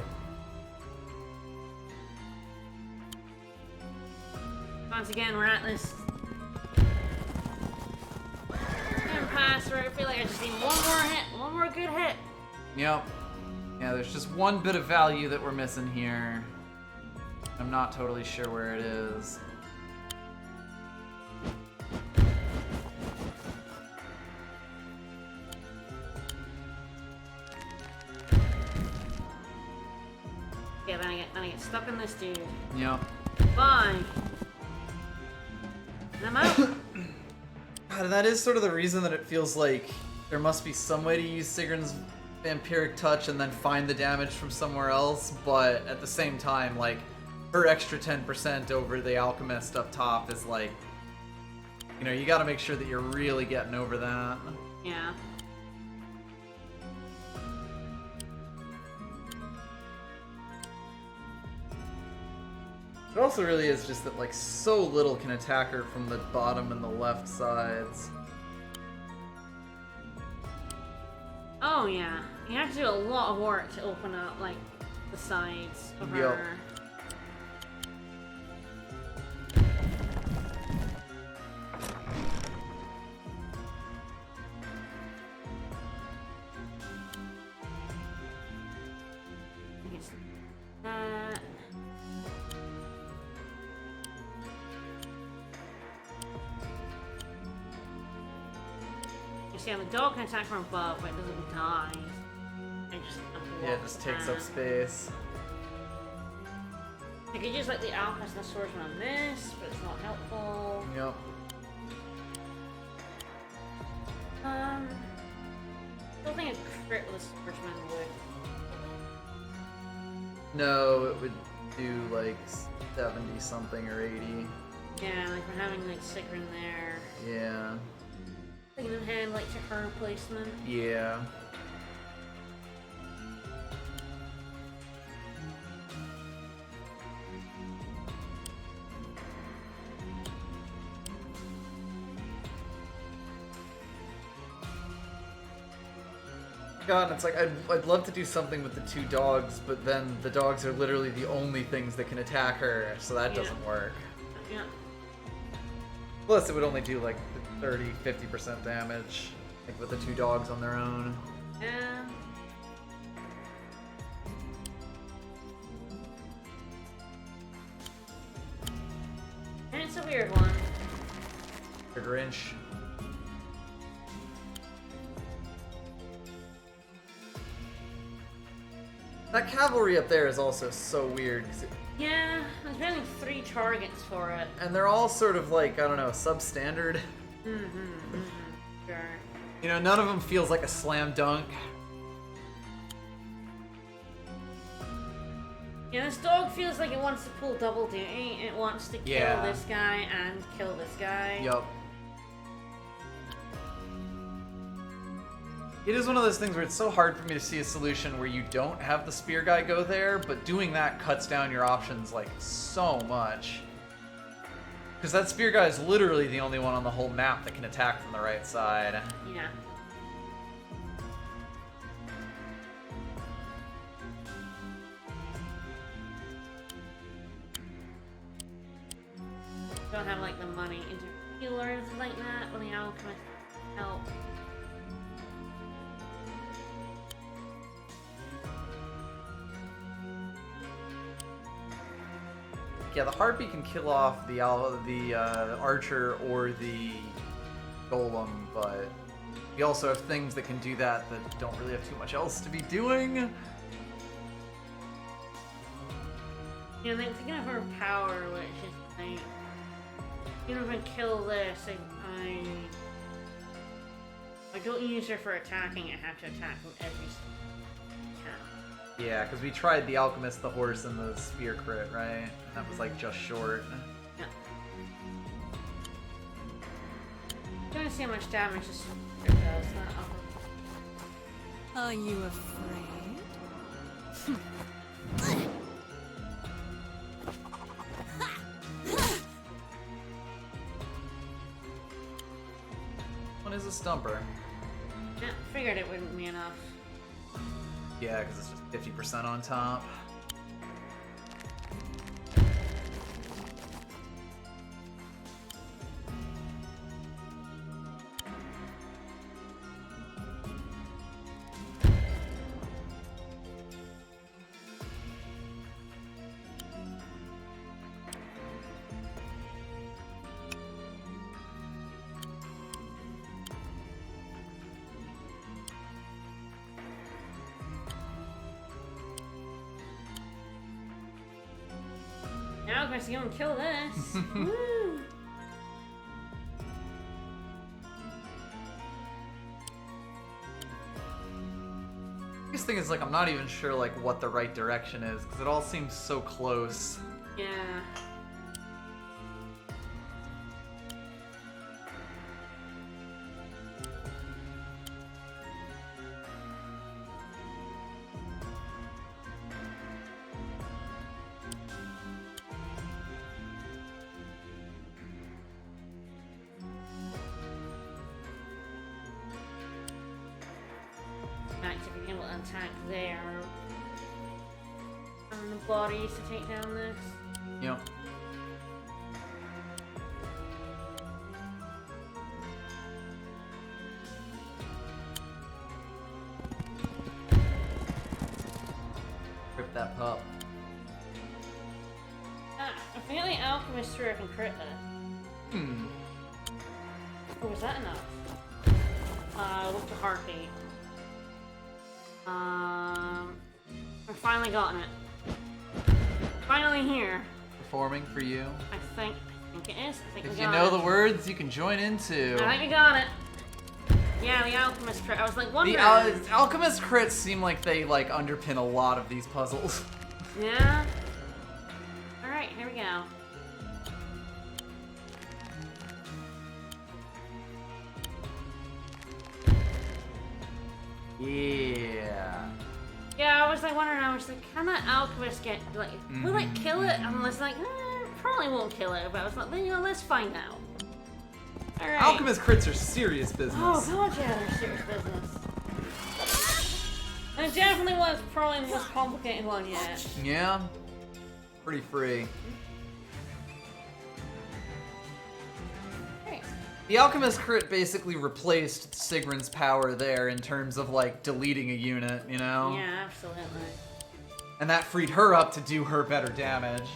Once again, we're at this impasse where I feel like I just need one more hit, one more good hit. Yep. Yeah, there's just one bit of value that we're missing here. I'm not totally sure where it is. Yeah, then I get stuck in this dude. Yep. Bye. And I'm out. God, that is sort of the reason that it feels like there must be some way to use Sigrun's vampiric touch and then find the damage from somewhere else, but at the same time, like, her extra 10% over the alchemist up top is like, you know, you gotta make sure that you're really getting over that. Yeah. It also really is just that, like, so little can attack her from the bottom and the left sides. Oh yeah. You have to do a lot of work to open up like the sides of Yup. her. I guess that. You see, the dog can attack from above, but it doesn't die. It just Yeah, it just takes up space. I could use like the alchemist and the swordsman on this, but it's not helpful. Yep. Don't think a crit with a swordsman would. No, it would do like 70 something or 80. Yeah, like we're having like Sigrun there. Yeah. Thinking ahead like to her placement. Yeah. God, it's like I'd love to do something with the 2 dogs, but then the dogs are literally the only things that can attack her, so that doesn't work. Yeah. Plus, it would only do like 30-50% damage, like with the 2 dogs on their own. Yeah. And it's a weird one. The Grinch. That cavalry up there is also so weird. Yeah, there's only 3 targets for it. And they're all sort of like, I don't know, substandard. Sure. You know, none of them feels like a slam dunk. Yeah, this dog feels like it wants to pull double duty. It wants to kill this guy and kill this guy. Yup. It is one of those things where it's so hard for me to see a solution where you don't have the spear guy go there, but doing that cuts down your options like so much. Because that spear guy is literally the only one on the whole map that can attack from the right side. Yeah. Don't have like the money into healers like that when the alchemist help. Yeah, the harpy can kill off the archer or the golem, but we also have things that can do that that don't really have too much else to be doing. You know, thinking of her power, which is like, you know, if I kill this, I don't use her for attacking. I have to attack from every count. Yeah, because we tried the alchemist, the horse, and the spear crit, right? That was like just short. Yeah. Gonna see how much damage this spear does. Are you afraid? One is a stumper. Yeah, figured it wouldn't be enough. Yeah, because it's just 50% on top. Now I'm gonna go and kill this. Woo! Biggest thing is like I'm not even sure like what the right direction is because it all seems so close. Yeah. Nice if you're able to attack there. And the bodies to take down this. Yep. Rip that pup. Ah, I feel like alchemist threw up and crit that. Or was that enough? Look to heartbeat. I've finally gotten it. Finally here. Performing for you. I think it is. I think If we you got know it. the words, you can join in too. I think we got it. Yeah, the alchemist crit. I was like wondering. The alchemist crits seem like they like underpin a lot of these puzzles. Yeah. All right, here we go. Yeah. Yeah, I was like wondering. I was like, can that alchemist get like? Will it kill it? And I was like, probably won't kill it. But I was like, you know, let's find out. All right. Alchemist crits are serious business. Oh god, yeah, they're serious business. It definitely was probably the most complicated one yet. Yeah. Pretty free. Great. The Alchemist crit basically replaced Sigrun's power there in terms of like deleting a unit, you know? Yeah, absolutely. And that freed her up to do her better damage.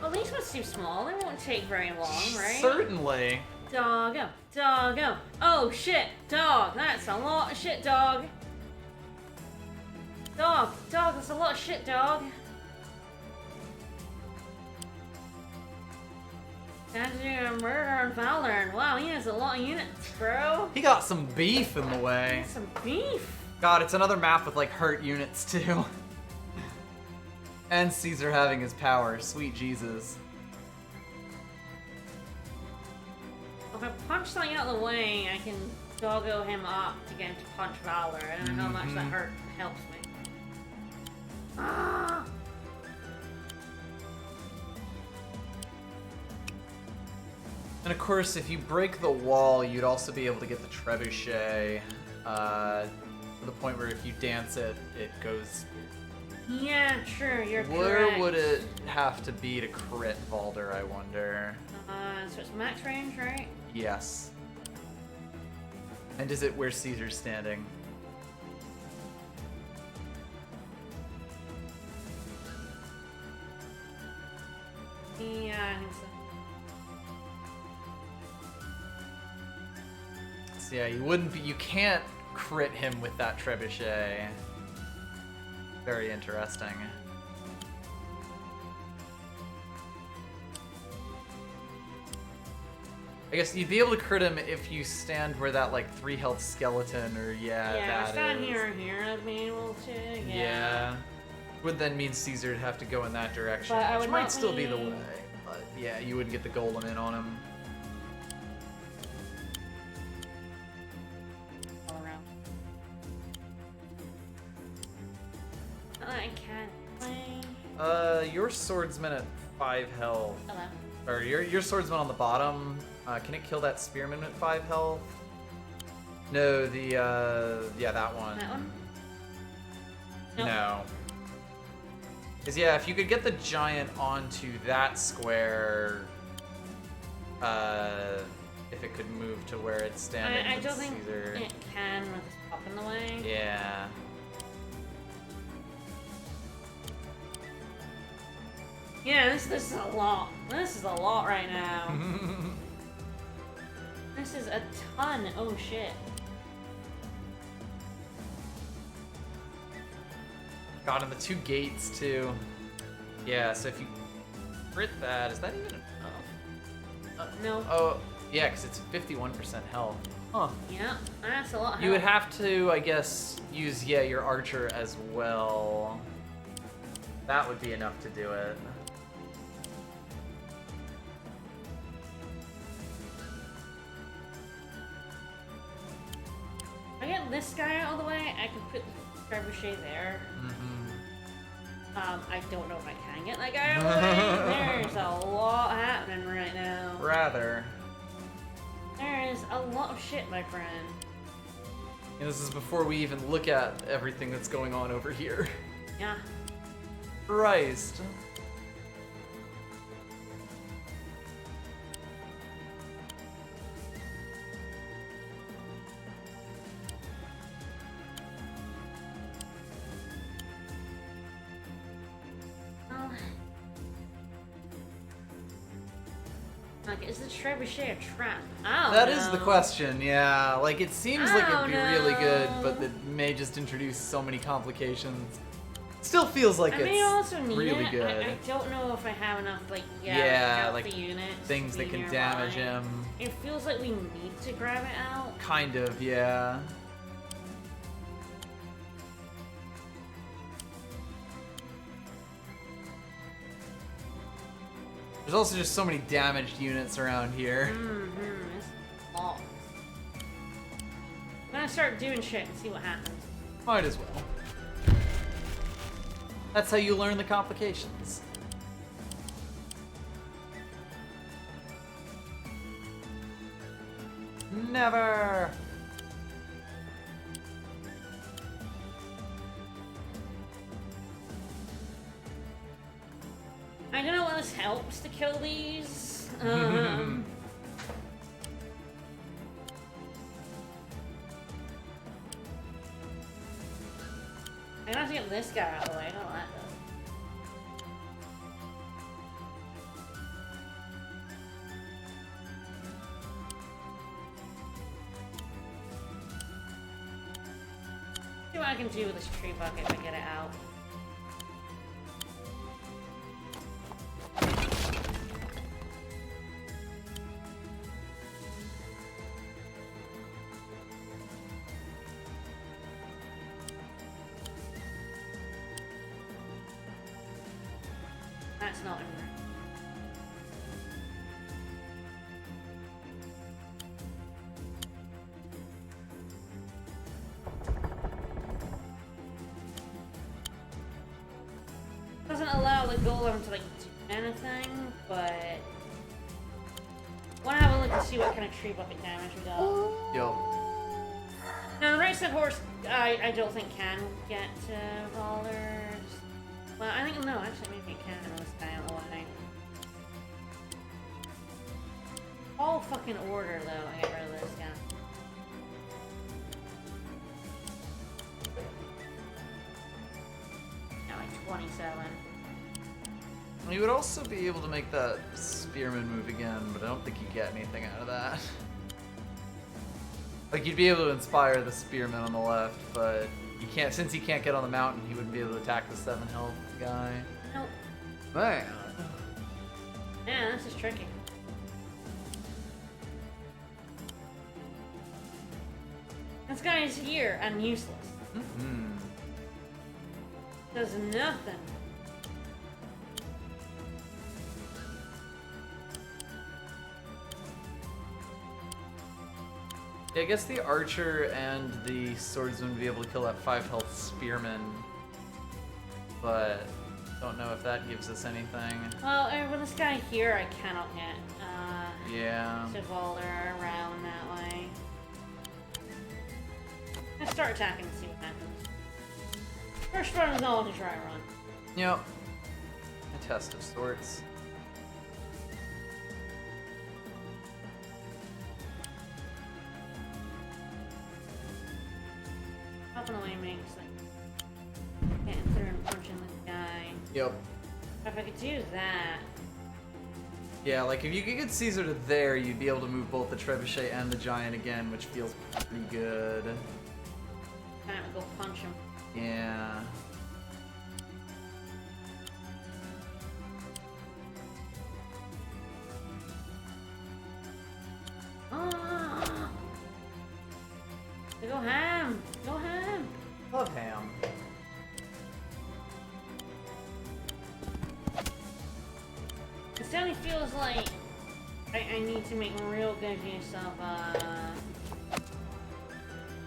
Well, these ones too small. They won't take very long, right? Certainly. Doggo. Doggo. Oh, shit. Dog. That's a lot of shit, dog. Dog. Dog. That's a lot of shit, dog. That's a murder and Valor. Wow, he has a lot of units, bro. He got some beef in the way. Some beef. God, it's another map with like hurt units too. And Caesar having his power. Sweet Jesus. If I punch something out of the way, I can doggo him up to get him to punch Valor. I don't know how much that helps me. Ah! And of course, if you break the wall, you'd also be able to get the trebuchet. To the point where if you dance it, it goes. Yeah, true, you're Where correct. would it have to be to crit Valder, I wonder? So it's max range, right? Yes. And is it where Caesar's standing? Yeah, I think so. So yeah, you can't crit him with that trebuchet. Very interesting. I guess you'd be able to crit him if you stand where that like 3 health skeleton or Yeah, that stand is. here and here, I'd be able to, Yeah. Would then mean Caesar would have to go in that direction, But I which would might not still be the be- way. But yeah, you wouldn't get the golem in on him. All around. I can't play. Your swordsman at 5 health. Hello. Or your swordsman on the bottom. Can it kill that spearman at 5 health? No, yeah, that one. That one? Nope. No. Because yeah, if you could get the giant onto that square, if it could move to where it's standing, I with don't think Caesar. it can with this pop in the way. Yeah. Yeah, this is a lot. This is a lot right now. This is a ton. Oh shit. God, and the 2 gates too. Yeah, so if you crit that, is that even? No. Oh, yeah, because it's 51% health. Huh. Yeah, that's a lot. You would have to, I guess, use your archer as well. That would be enough to do it. If I get this guy out of the way, I can put the trebuchet there. I don't know if I can get that guy out of the way. There's a lot happening right now. Rather. There is a lot of shit, my friend. And this is before we even look at everything that's going on over here. Yeah. Christ. Oh. Like, is the trebuchet a trap? Oh. That is the question, yeah. Like, it seems like it'd be really good, no. but it may just introduce so many complications. Still feels like I it's may also need really it. good. I don't know if I have enough, like, Yeah, healthy like, units things to that be can nearby. damage him. It feels like we need to grab it out. Kind of, yeah. There's also just so many damaged units around here. It's a lot. I'm gonna start doing shit and see what happens. Might as well. That's how you learn the complications. Never! I don't know what this helps to kill these. I'm gonna have to get this guy out of the way. I don't know what that does. See what I can do with this tree bucket to get it out. That's not in there. Doesn't allow the golem to like do anything, but wanna have a look to see what kind of tree bucket damage we got. Yo. Now the right side horse, I don't think can get rollers. Well, I think no, actually maybe it can in this guy out the way. All fucking order though, I get rid of this guy. Now like 27. You would also be able to make that spearman move again, but I don't think you get anything out of that. Like, you'd be able to inspire the spearman on the left, but you can't, since he can't get on the mountain, he wouldn't be able to attack the 7 health guy. Nope. Man. Yeah, this is tricky. This guy is here and useless. Mm-hmm. Does nothing. Yeah, I guess the archer and the swordsman would be able to kill that 5 health spearman, but don't know if that gives us anything. Well, with this guy here, I cannot hit. Yeah. Volder around that way. Let's start attacking and see what happens. First run is always a dry run. Yep. A test of sorts. Popping away makes like getting through and punching this guy. Yep. If I could do that. Yeah, like if you could get Caesar to there, you'd be able to move both the trebuchet and the giant again, which feels pretty good. Kind of go punch him. Yeah. Ah! Go ham! Go ham! Love ham. It definitely feels like I need to make real good use of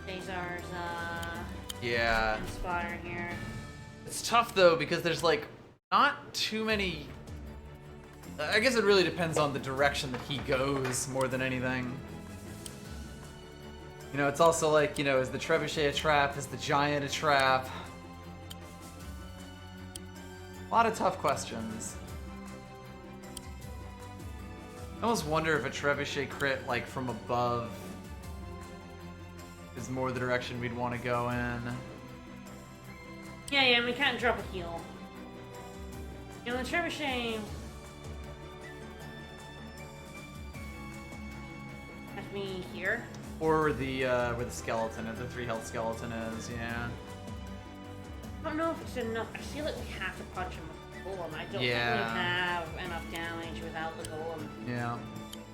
Cesar's Yeah. spotter here. It's tough though because there's like not too many. I guess it really depends on the direction that he goes more than anything. You know, it's also like, you know, is the trebuchet a trap? Is the giant a trap? A lot of tough questions. I almost wonder if a trebuchet crit, like, from above is more the direction we'd want to go in. Yeah, we can't drop a heal. You know, the trebuchet has to be here. Or the, where the skeleton, the 3 health skeleton is, yeah. I don't know if it's enough. I feel like we have to punch him with the golem. I don't think we Yeah. have enough damage without the golem Yeah.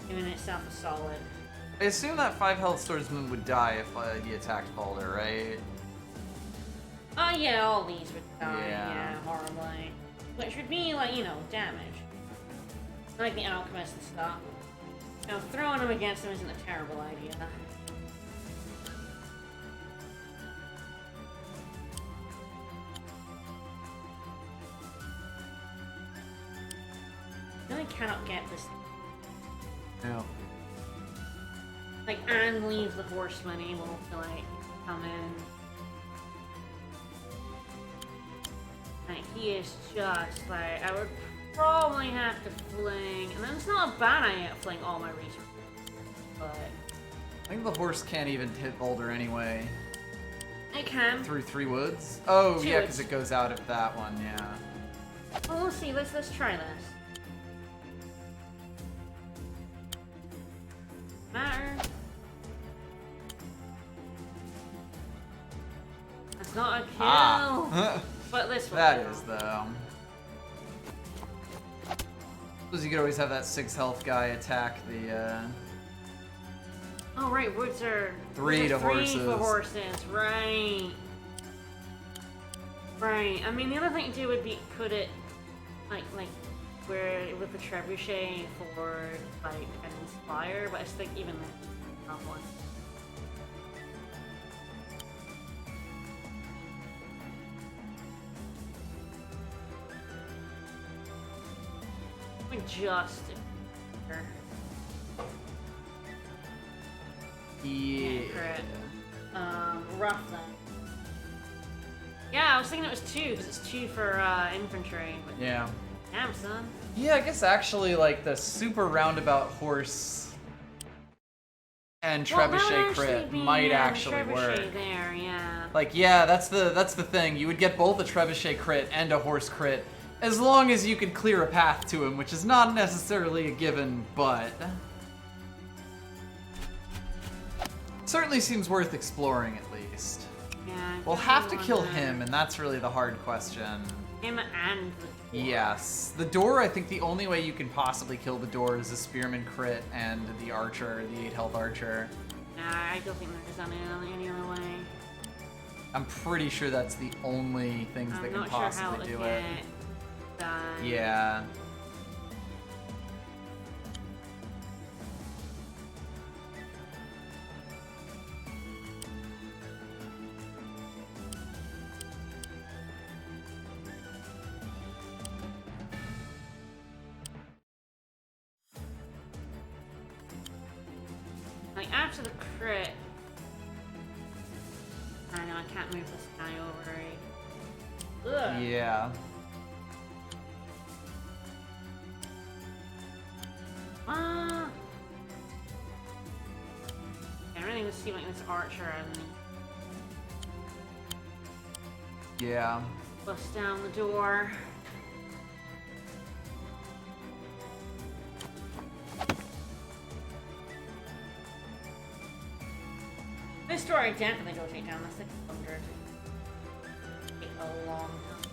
giving itself a solid. I assume that 5 health swordsman would die if he attacked Balder, right? Oh yeah, all these would die, Yeah. yeah, horribly. Which would be like, you know, damage. Like the alchemist and stuff. You know, throwing them against them isn't a terrible idea. I really cannot get this. Yeah. Like, and leave the horseman able to, like, come in. Like, he is just, like, I would probably have to fling, and then it's not a bad idea to fling all my resources, but I think the horse can't even hit Boulder anyway. it can. Through 3 woods? Oh, Two yeah, woods. because it goes out of that one, yeah. Well, we'll see. Let's try this. Matter. That's not a kill. Ah. But this one. That is, though. Suppose you could always have that 6 health guy attack the, Oh right, woods are 3 to three horses. for horses. Right. Right. I mean, the other thing to do would be put it like where with the trebuchet for like an inspire, but I just think even not one. Just Yeah. crit. Rough then. Yeah, I was thinking it was 2 because it's 2 for infantry. But Yeah. damn, son. Yeah, I guess actually, like, the super roundabout horse and Well, that would trebuchet actually crit be, might yeah, actually trebuchet work. there, yeah. Like, yeah, that's the thing. You would get both a trebuchet crit and a horse crit, as long as you could clear a path to him, which is not necessarily a given, but certainly seems worth exploring at least. Yeah. We'll I have to kinda kill wanna- him, and that's really the hard question. Him and the dwarf. Yes. The door, I think the only way you can possibly kill the door is a spearman crit and the archer, the 8 health archer. Nah, I don't think there's any other way. I'm pretty sure that's the only things that I'm can not sure how possibly to do it. get done. Yeah. Like, after the crit... I know, I can't move this guy over, right? Ugh. Yeah. Ah! I really need to see like this archer and Yeah. bust down the door. This door I definitely go take down. That's 600. Take a long time.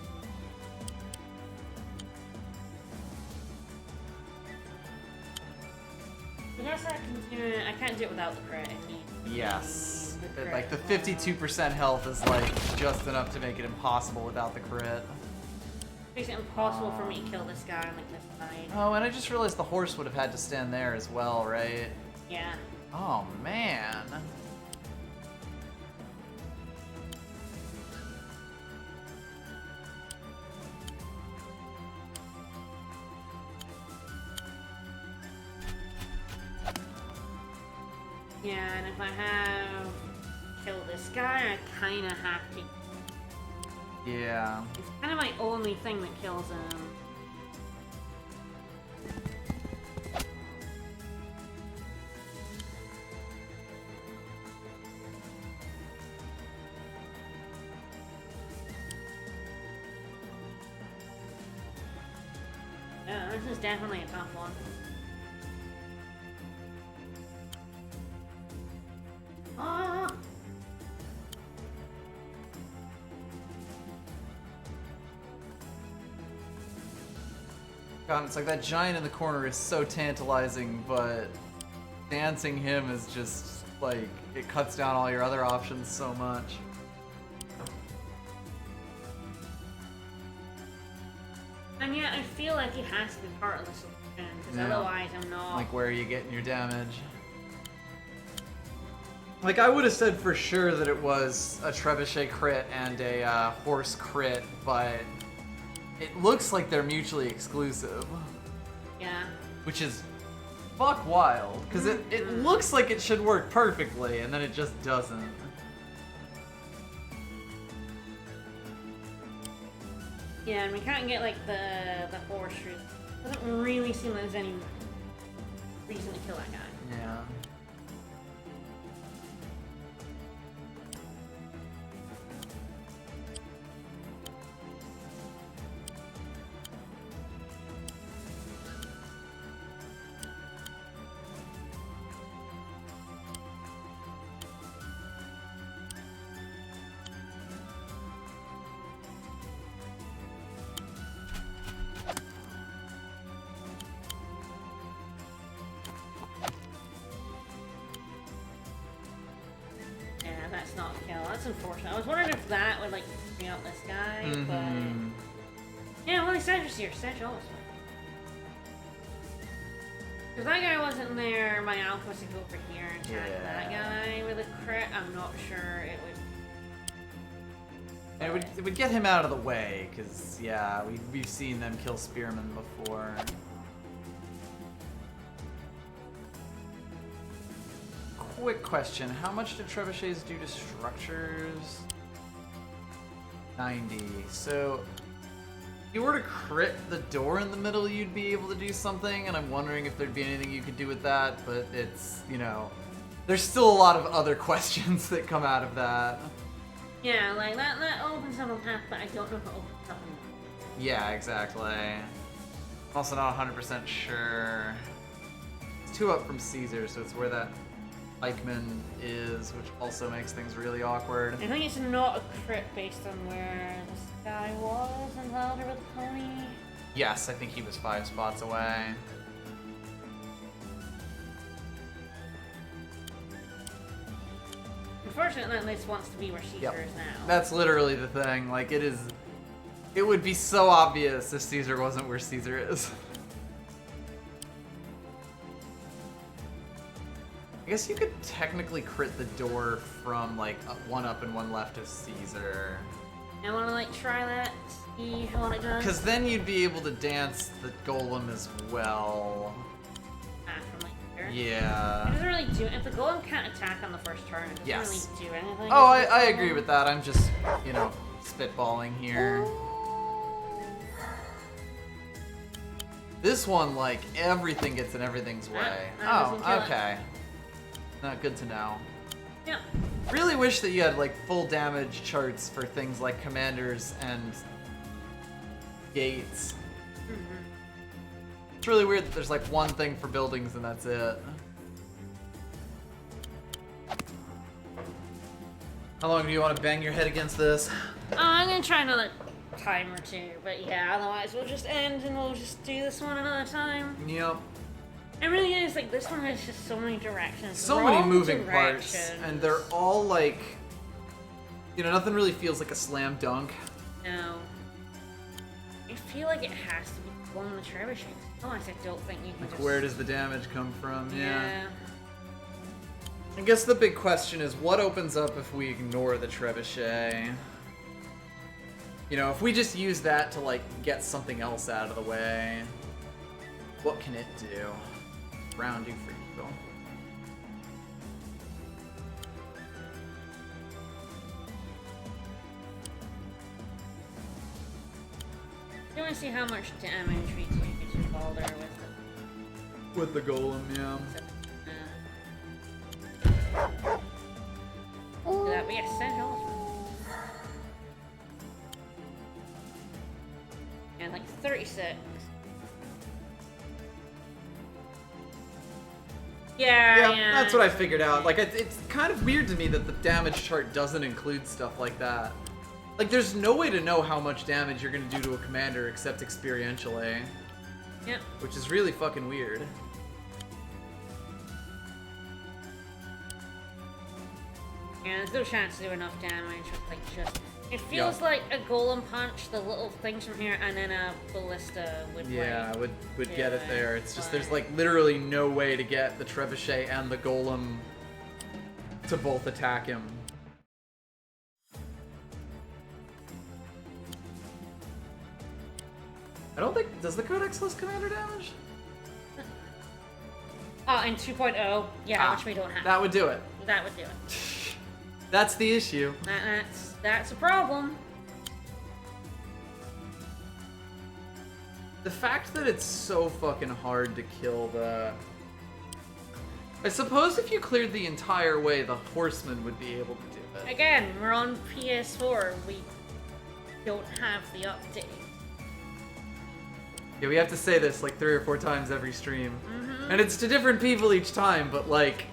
I guess I can do it. I can't do it without the crit. I need Yes. the crit. Like the 52% health is like just enough to make it impossible without the crit. Makes it impossible for me to kill this guy on like this side. Oh, and I just realized the horse would have had to stand there as well, right? Yeah. Oh, man. Yeah, and if I have killed this guy, I kind of have to. Yeah. It's kind of my only thing that kills him. Yeah, this is definitely a tough one. Ah! God, it's like that giant in the corner is so tantalizing, but dancing him is just like, it cuts down all your other options so much. And yet I feel like it has to be part of the solution, because Yeah. otherwise I'm not. Like, where are you getting your damage? Like, I would have said for sure that it was a trebuchet crit and a horse crit, but it looks like they're mutually exclusive. Yeah. Which is fuck wild, because it looks like it should work perfectly, and then it just doesn't. Yeah, and we can't get like the horse route. Doesn't really seem like there's any reason to kill that guy. Yeah. Yeah, that's not a kill. That's unfortunate. I was wondering if that would like bring out this guy, Mhm. but yeah, well, Sedge was here. Sedge always went. If that guy wasn't there, my alpha was to go over here and attack that guy with a crit. I'm not sure it would. It would get him out of the way, because, yeah, we've seen them kill spearmen before. Quick question, how much do trebuchets do to structures? 90. So, if you were to crit the door in the middle, you'd be able to do something, and I'm wondering if there'd be anything you could do with that, but it's, you know, there's still a lot of other questions that come out of that. Yeah, like that opens up a path, but I don't know if it opens up. Yeah, exactly. I'm also not 100% sure. It's 2 up from Caesar, so it's where that Eichmann is, which also makes things really awkward. I think it's not a crit based on where this guy was in Louder with the pony. Yes, I think he was 5 spots away. Unfortunately, at least wants to be where Caesar is now. That's literally the thing. Like, it would be so obvious if Caesar wasn't where Caesar is. I guess you could technically crit the door from, like, 1 up and 1 left of Caesar. I want to, like, try that, see how it does. Because then you'd be able to dance the golem as well. From, like, here. It Yeah. doesn't really do it. If the golem can't attack on the first turn, it doesn't Yes. really do anything. Oh, I agree with that. I'm just, you know, spitballing here. This one, like, everything gets in everything's way. that doesn't kill it. Okay. Not good to know. Yeah. Really wish that you had, like, full damage charts for things like commanders and gates. It's really weird that there's, like, one thing for buildings and that's it. How long do you want to bang your head against this? I'm gonna try another time or two, but yeah, otherwise we'll just end and we'll just do this one another time. Yep. It really is, like, this one has just so many directions. So many Wrong moving parts, directions. and they're all like, you know, nothing really feels like a slam dunk. No. I feel like it has to be one of the trebuchets. Otherwise, I don't think you can Like, just... where does the damage come from? Yeah. I guess the big question is, what opens up if we ignore the trebuchet? You know, if we just use that to, like, get something else out of the way, what can it do? Round you for you, I want to see how much damage we do to Balder with With the golem, yeah. Do that, but yes, Sedge almost. And like 36. Yeah, That's what I figured out. Like, it's kind of weird to me that the damage chart doesn't include stuff like that. Like, there's no way to know how much damage you're gonna do to a commander except experientially. Yep. Which is really fucking weird. Yeah, there's no chance to do enough damage with like just... It feels Yup. like a golem punch, the little things from here, and then a ballista would Yeah, like... would get it yeah, there. It's just, but- there's like literally no way to get the trebuchet and the golem to both attack him. I don't think, does the Codex list commander damage? Oh, and 2.0, yeah, which we don't have. That would do it. That would do it. That's the issue. That's a problem. The fact that it's so fucking hard to kill the... I suppose if you cleared the entire way, the horseman would be able to do it. Again, we're on PS4. We don't have the update. Yeah, we have to say this like 3 or 4 times every stream. And it's to different people each time, but like...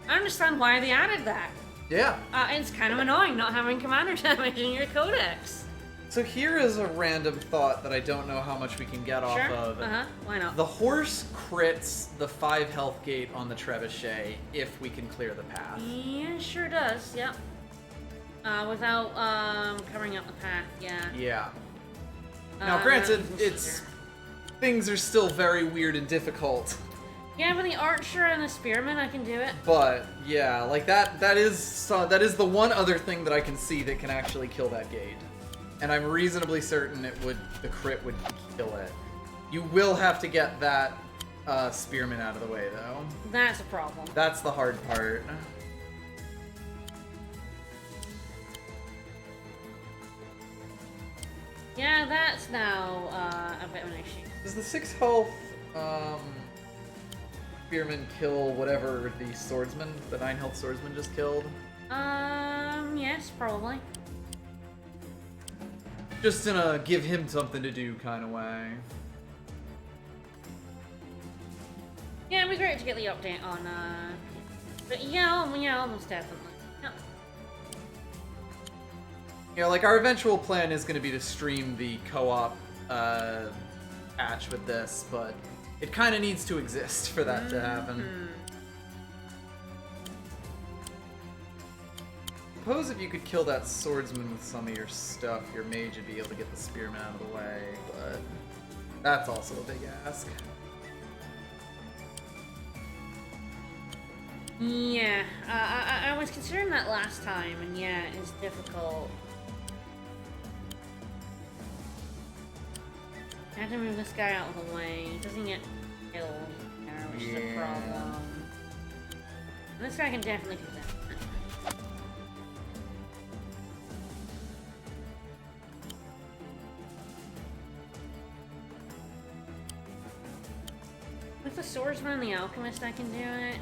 I understand why they added that. Yeah. It's kind of annoying not having commander damage in your codex. So here is a random thought that I don't know how much we can get off Sure. of. Why not? The horse crits the 5 health gate on the trebuchet if we can clear the path. Yeah, sure does. Yep. Without covering up the path. Yeah. Yeah. Now, granted, it's things are still very weird and difficult. Yeah, with the archer and the spearman, I can do it. But yeah, like that is the one other thing that I can see that can actually kill that gate. And I'm reasonably certain the crit would kill it. You will have to get that spearman out of the way though. That's a problem. That's the hard part. Yeah, that's now a bit of an issue. Does the 6 health spearman kill whatever the 9 health swordsman just killed? Yes, probably. Just in a give him something to do kind of way. Yeah, it'd be great to get the update on, but yeah, almost definitely. Yep. Yeah, like our eventual plan is going to be to stream the co-op patch with this, but it kind of needs to exist for that to happen. Suppose if you could kill that swordsman with some of your stuff, your mage would be able to get the spearman out of the way, but that's also a big ask. Yeah, I was considering that last time, and yeah, it's difficult. I have to move this guy out of the way. He doesn't get killed there, which is a problem. And this guy can definitely do that. With the swordsman and the alchemist, I can do it.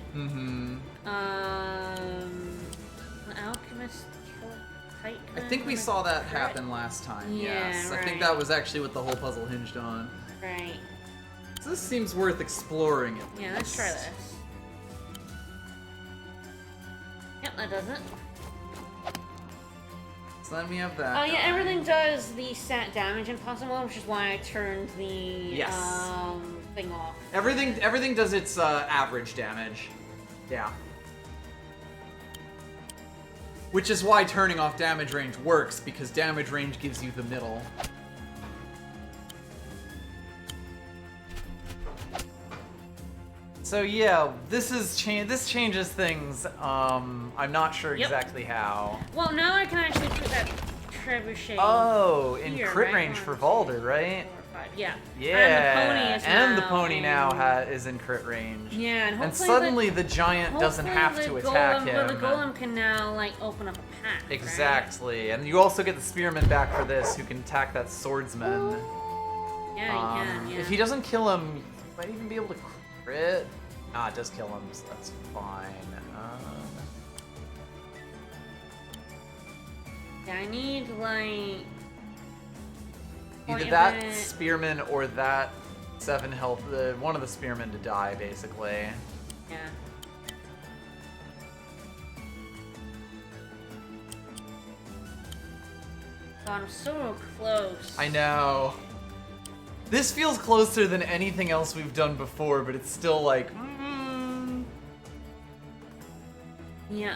The alchemist killed Titan. I think we saw that happen last time, Yeah, yes. I think right. that was actually what the whole puzzle hinged on. Right. So this seems worth exploring at Yeah, let's try least. this. Yep, that does it. So then we have that. Oh yeah, guy. everything does the set damage impossible, which is why I turned the Yes. thing off. Everything does its average damage. Yeah. Which is why turning off damage range works, because damage range gives you the middle. So yeah, this changes things. I'm not sure Yep. exactly how. Well, now I can actually put that trebuchet. Oh, in here, crit right? range for 1, Balder, 2, right? 4, 5. Yeah. Yeah, And the pony now is in crit range. Yeah, and And hopefully suddenly the giant doesn't hopefully have the to attack golem, him. Well, the golem can now like open up a path. right? Exactly, and you also get the spearman back for this, who can attack that swordsman. Yeah, you can. Yeah. If he doesn't kill him, he might even be able to crit. Ah, it does kill him, so that's fine. Yeah, I need like Either point that of it. spearman or that 7 health, one of the spearmen to die, basically. Yeah. God, I'm so close. I know. This feels closer than anything else we've done before, but it's still like, Yeah.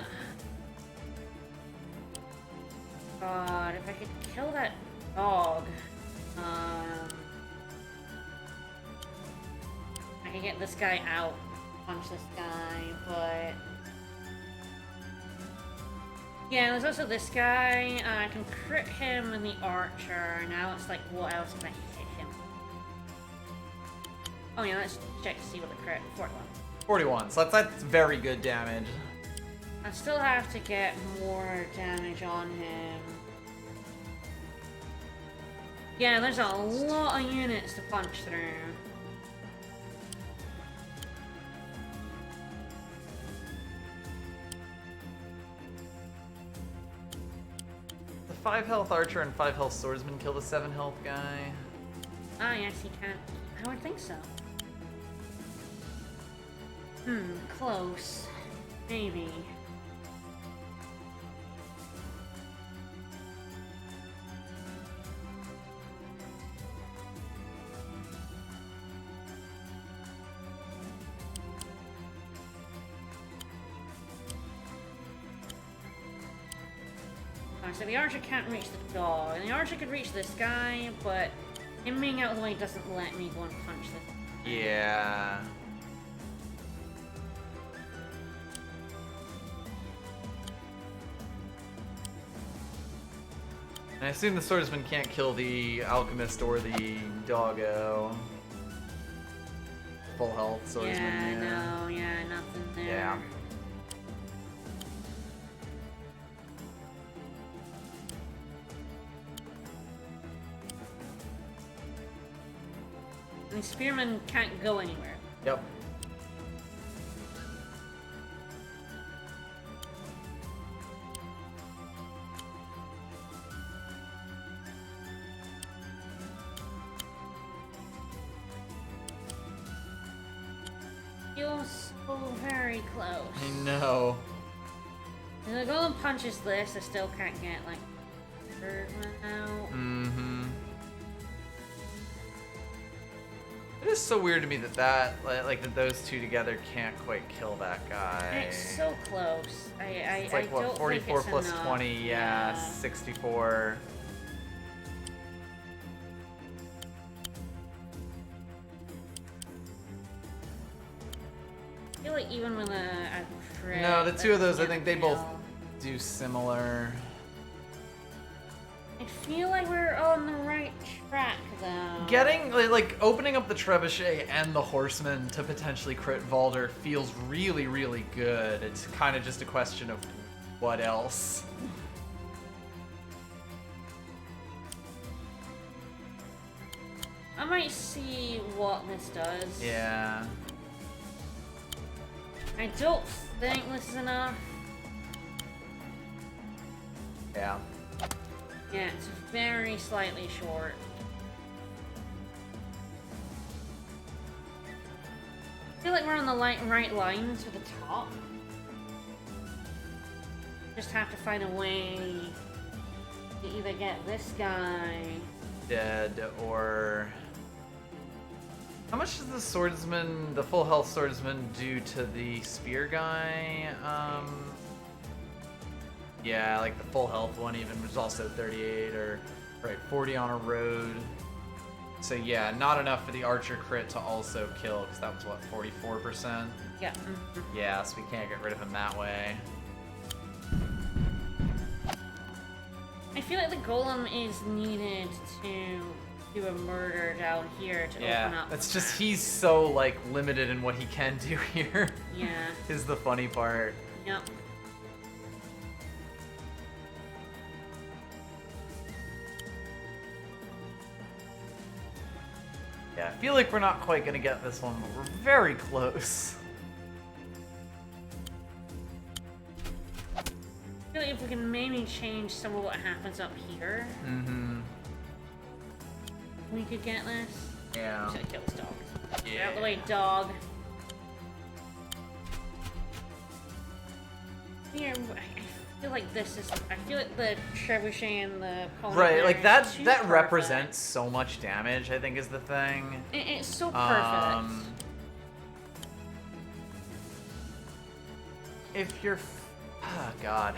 God, if I could kill that dog, I can get this guy out, punch this guy, but yeah, there's also this guy. I can crit him and the archer. Now it's like, what else can I hit him? Oh yeah, let's check to see what the crit 41. 41, so that's very good damage. I still have to get more damage on him. Yeah, there's a lot of units to punch through. The 5 health archer and 5 health swordsman kill the 7 health guy. Ah, yes, he can. I would think so. Close. Maybe. So the archer can't reach the dog, and the archer could reach this guy, but him being out of the way doesn't let me go and punch this. Yeah. And I assume the swordsman can't kill the alchemist or the doggo. Full health swordsman. Yeah, nothing there. Yeah. And the spearman can't go anywhere. Yep. Feels so very close. I know. If the golem punches this, I still can't get, like, third one out. Mm-hmm. It is so weird to me that that those two together can't quite kill that guy. It's so close. It's like, I what, don't 44 think it's plus enough. 20, yeah, 64. I feel like even with a crit, No, the two of those, I can't think they both kill. do similar. I feel like we're on the right track, though. Getting, like, opening up the trebuchet and the horseman to potentially crit Valder feels really, really good. It's kind of just a question of what else. I might see what this does. Yeah. I don't think this is enough. Yeah. Yeah, it's very slightly short. I feel like we're on the right lines for the top. Just have to find a way to either get this guy. Dead or... How much does the swordsman, the full health swordsman, do to the spear guy? Yeah, like the full health one even was also 38 or right 40 on a road. So yeah, not enough for the archer crit to also kill because that was what 44%. Yeah. Yeah, so we can't get rid of him that way. I feel like the golem is needed to do a murder down here to open Yeah, up. it's just he's so like limited in what he can do here. Yeah. Is the funny part. Yep. Yeah, I feel like we're not quite gonna get this one, but we're very close. I feel like if we can maybe change some of what happens up here, we could get this. Yeah. Should have killed this dog. Get Yeah. out the way, dog. Here, I feel like this is. I feel like the trebuchet and the pony Right, there like is that too that perfect. represents so much damage, I think is the thing. It's so perfect. If you're oh god.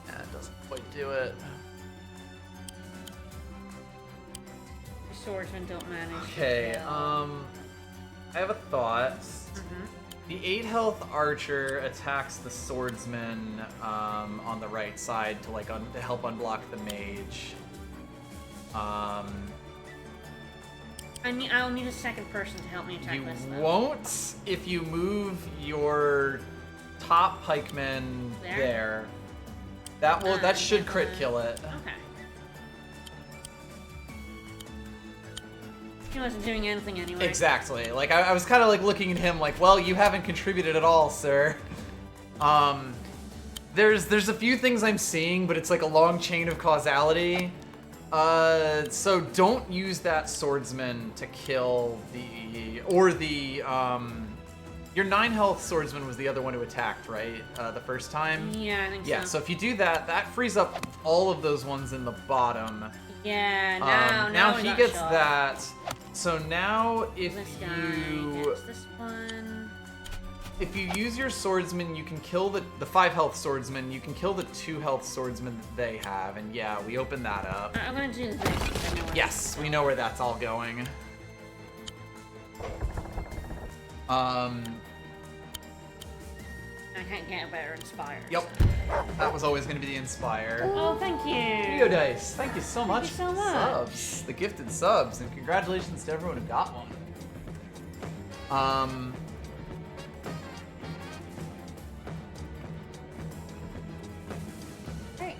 That doesn't quite do it. The swordsmen don't manage. Okay, to kill. I have a thought. The 8 health archer attacks the swordsman on the right side to like to help unblock the mage. I'll need a second person to help me attack You this. Though. won't if you move your top pikeman There? there. That will that should crit definitely. kill it. Okay. He wasn't doing anything anyway. Exactly. Like, I was kind of like looking at him like, well, you haven't contributed at all, sir. There's a few things I'm seeing, but it's like a long chain of causality. So don't use that swordsman to kill your 9 health swordsman was the other one who attacked, right? The first time? Yeah, I think so. Yeah, so if you do that, that frees up all of those ones in the bottom. Yeah, now we he got gets shot. that. So now if This guy you gets this one. if you use your swordsman, you can kill the 5 health swordsman, you can kill the 2 health swordsman that they have, and yeah, we open that up. I'm gonna do this next because I know where Yes, we know where that's all going. I can't get a better inspired. Yep. That was always going to be the Inspire. Oh, thank you. Trio Dice, thank you so much. you so for the much. Subs, the gifted subs, and congratulations to everyone who got one. Great.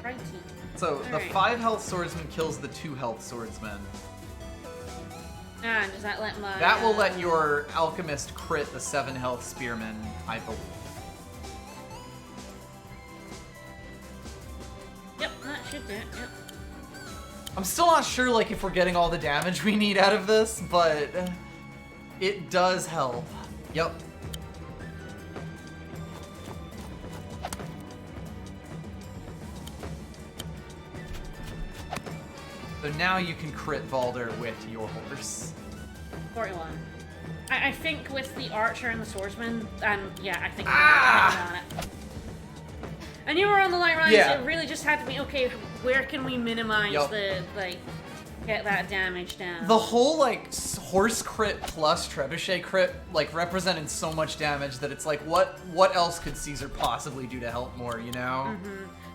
Righty. So the Alright. 5 health swordsman kills the 2 health swordsman. Ah, does that let my... That will let your alchemist crit the 7 health spearman, I believe. Yep, that should do it, yep. I'm still not sure, like, if we're getting all the damage we need out of this, but it does help. Yep. So now you can crit Balder with your horse. 41. I think with the archer and the swordsman, yeah, I think Ah! I'm on it. And you were on the light lines, Yeah. it really just had to be, okay, where can we minimize Yup. the, like, get that damage down? The whole, like, horse crit plus trebuchet crit, like, represented so much damage that it's like, what else could Caesar possibly do to help more, you know?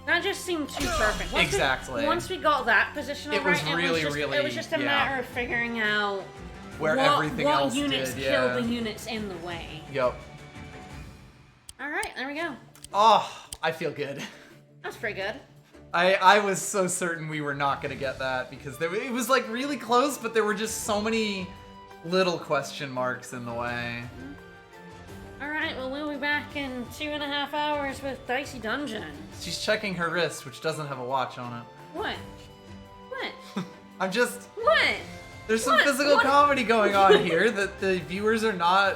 That just seemed too perfect. Exactly. Once we got that position It was right, really, it was just a yeah. matter of figuring out Where what, everything what else units did, kill yeah. the units in the way. Yep. Alright, there we go. Oh, I feel good. That's pretty good. I was so certain we were not going to get that because it was like really close, but there were just so many little question marks in the way. Alright, well we'll be back in 2.5 hours with Dicey Dungeon. She's checking her wrist, which doesn't have a watch on it. What? What? I'm just... What? There's some What? physical What? comedy going on here that the viewers are not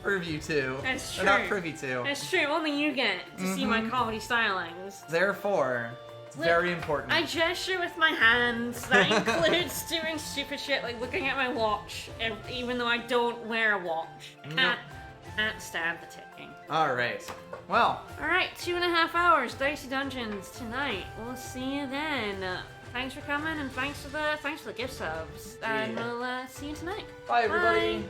privy to. That's They're not true. privy to. That's true, only you get to see my comedy stylings. Therefore, it's very important. I gesture with my hands. That includes doing stupid shit like looking at my watch, even though I don't wear a watch. I can't stand the ticking. All right. Well, Alright, 2.5 hours, Dicey Dungeons tonight. We'll see you then. Thanks for coming and thanks for the gift subs. And Yeah. we'll see you tonight. bye everybody. Bye.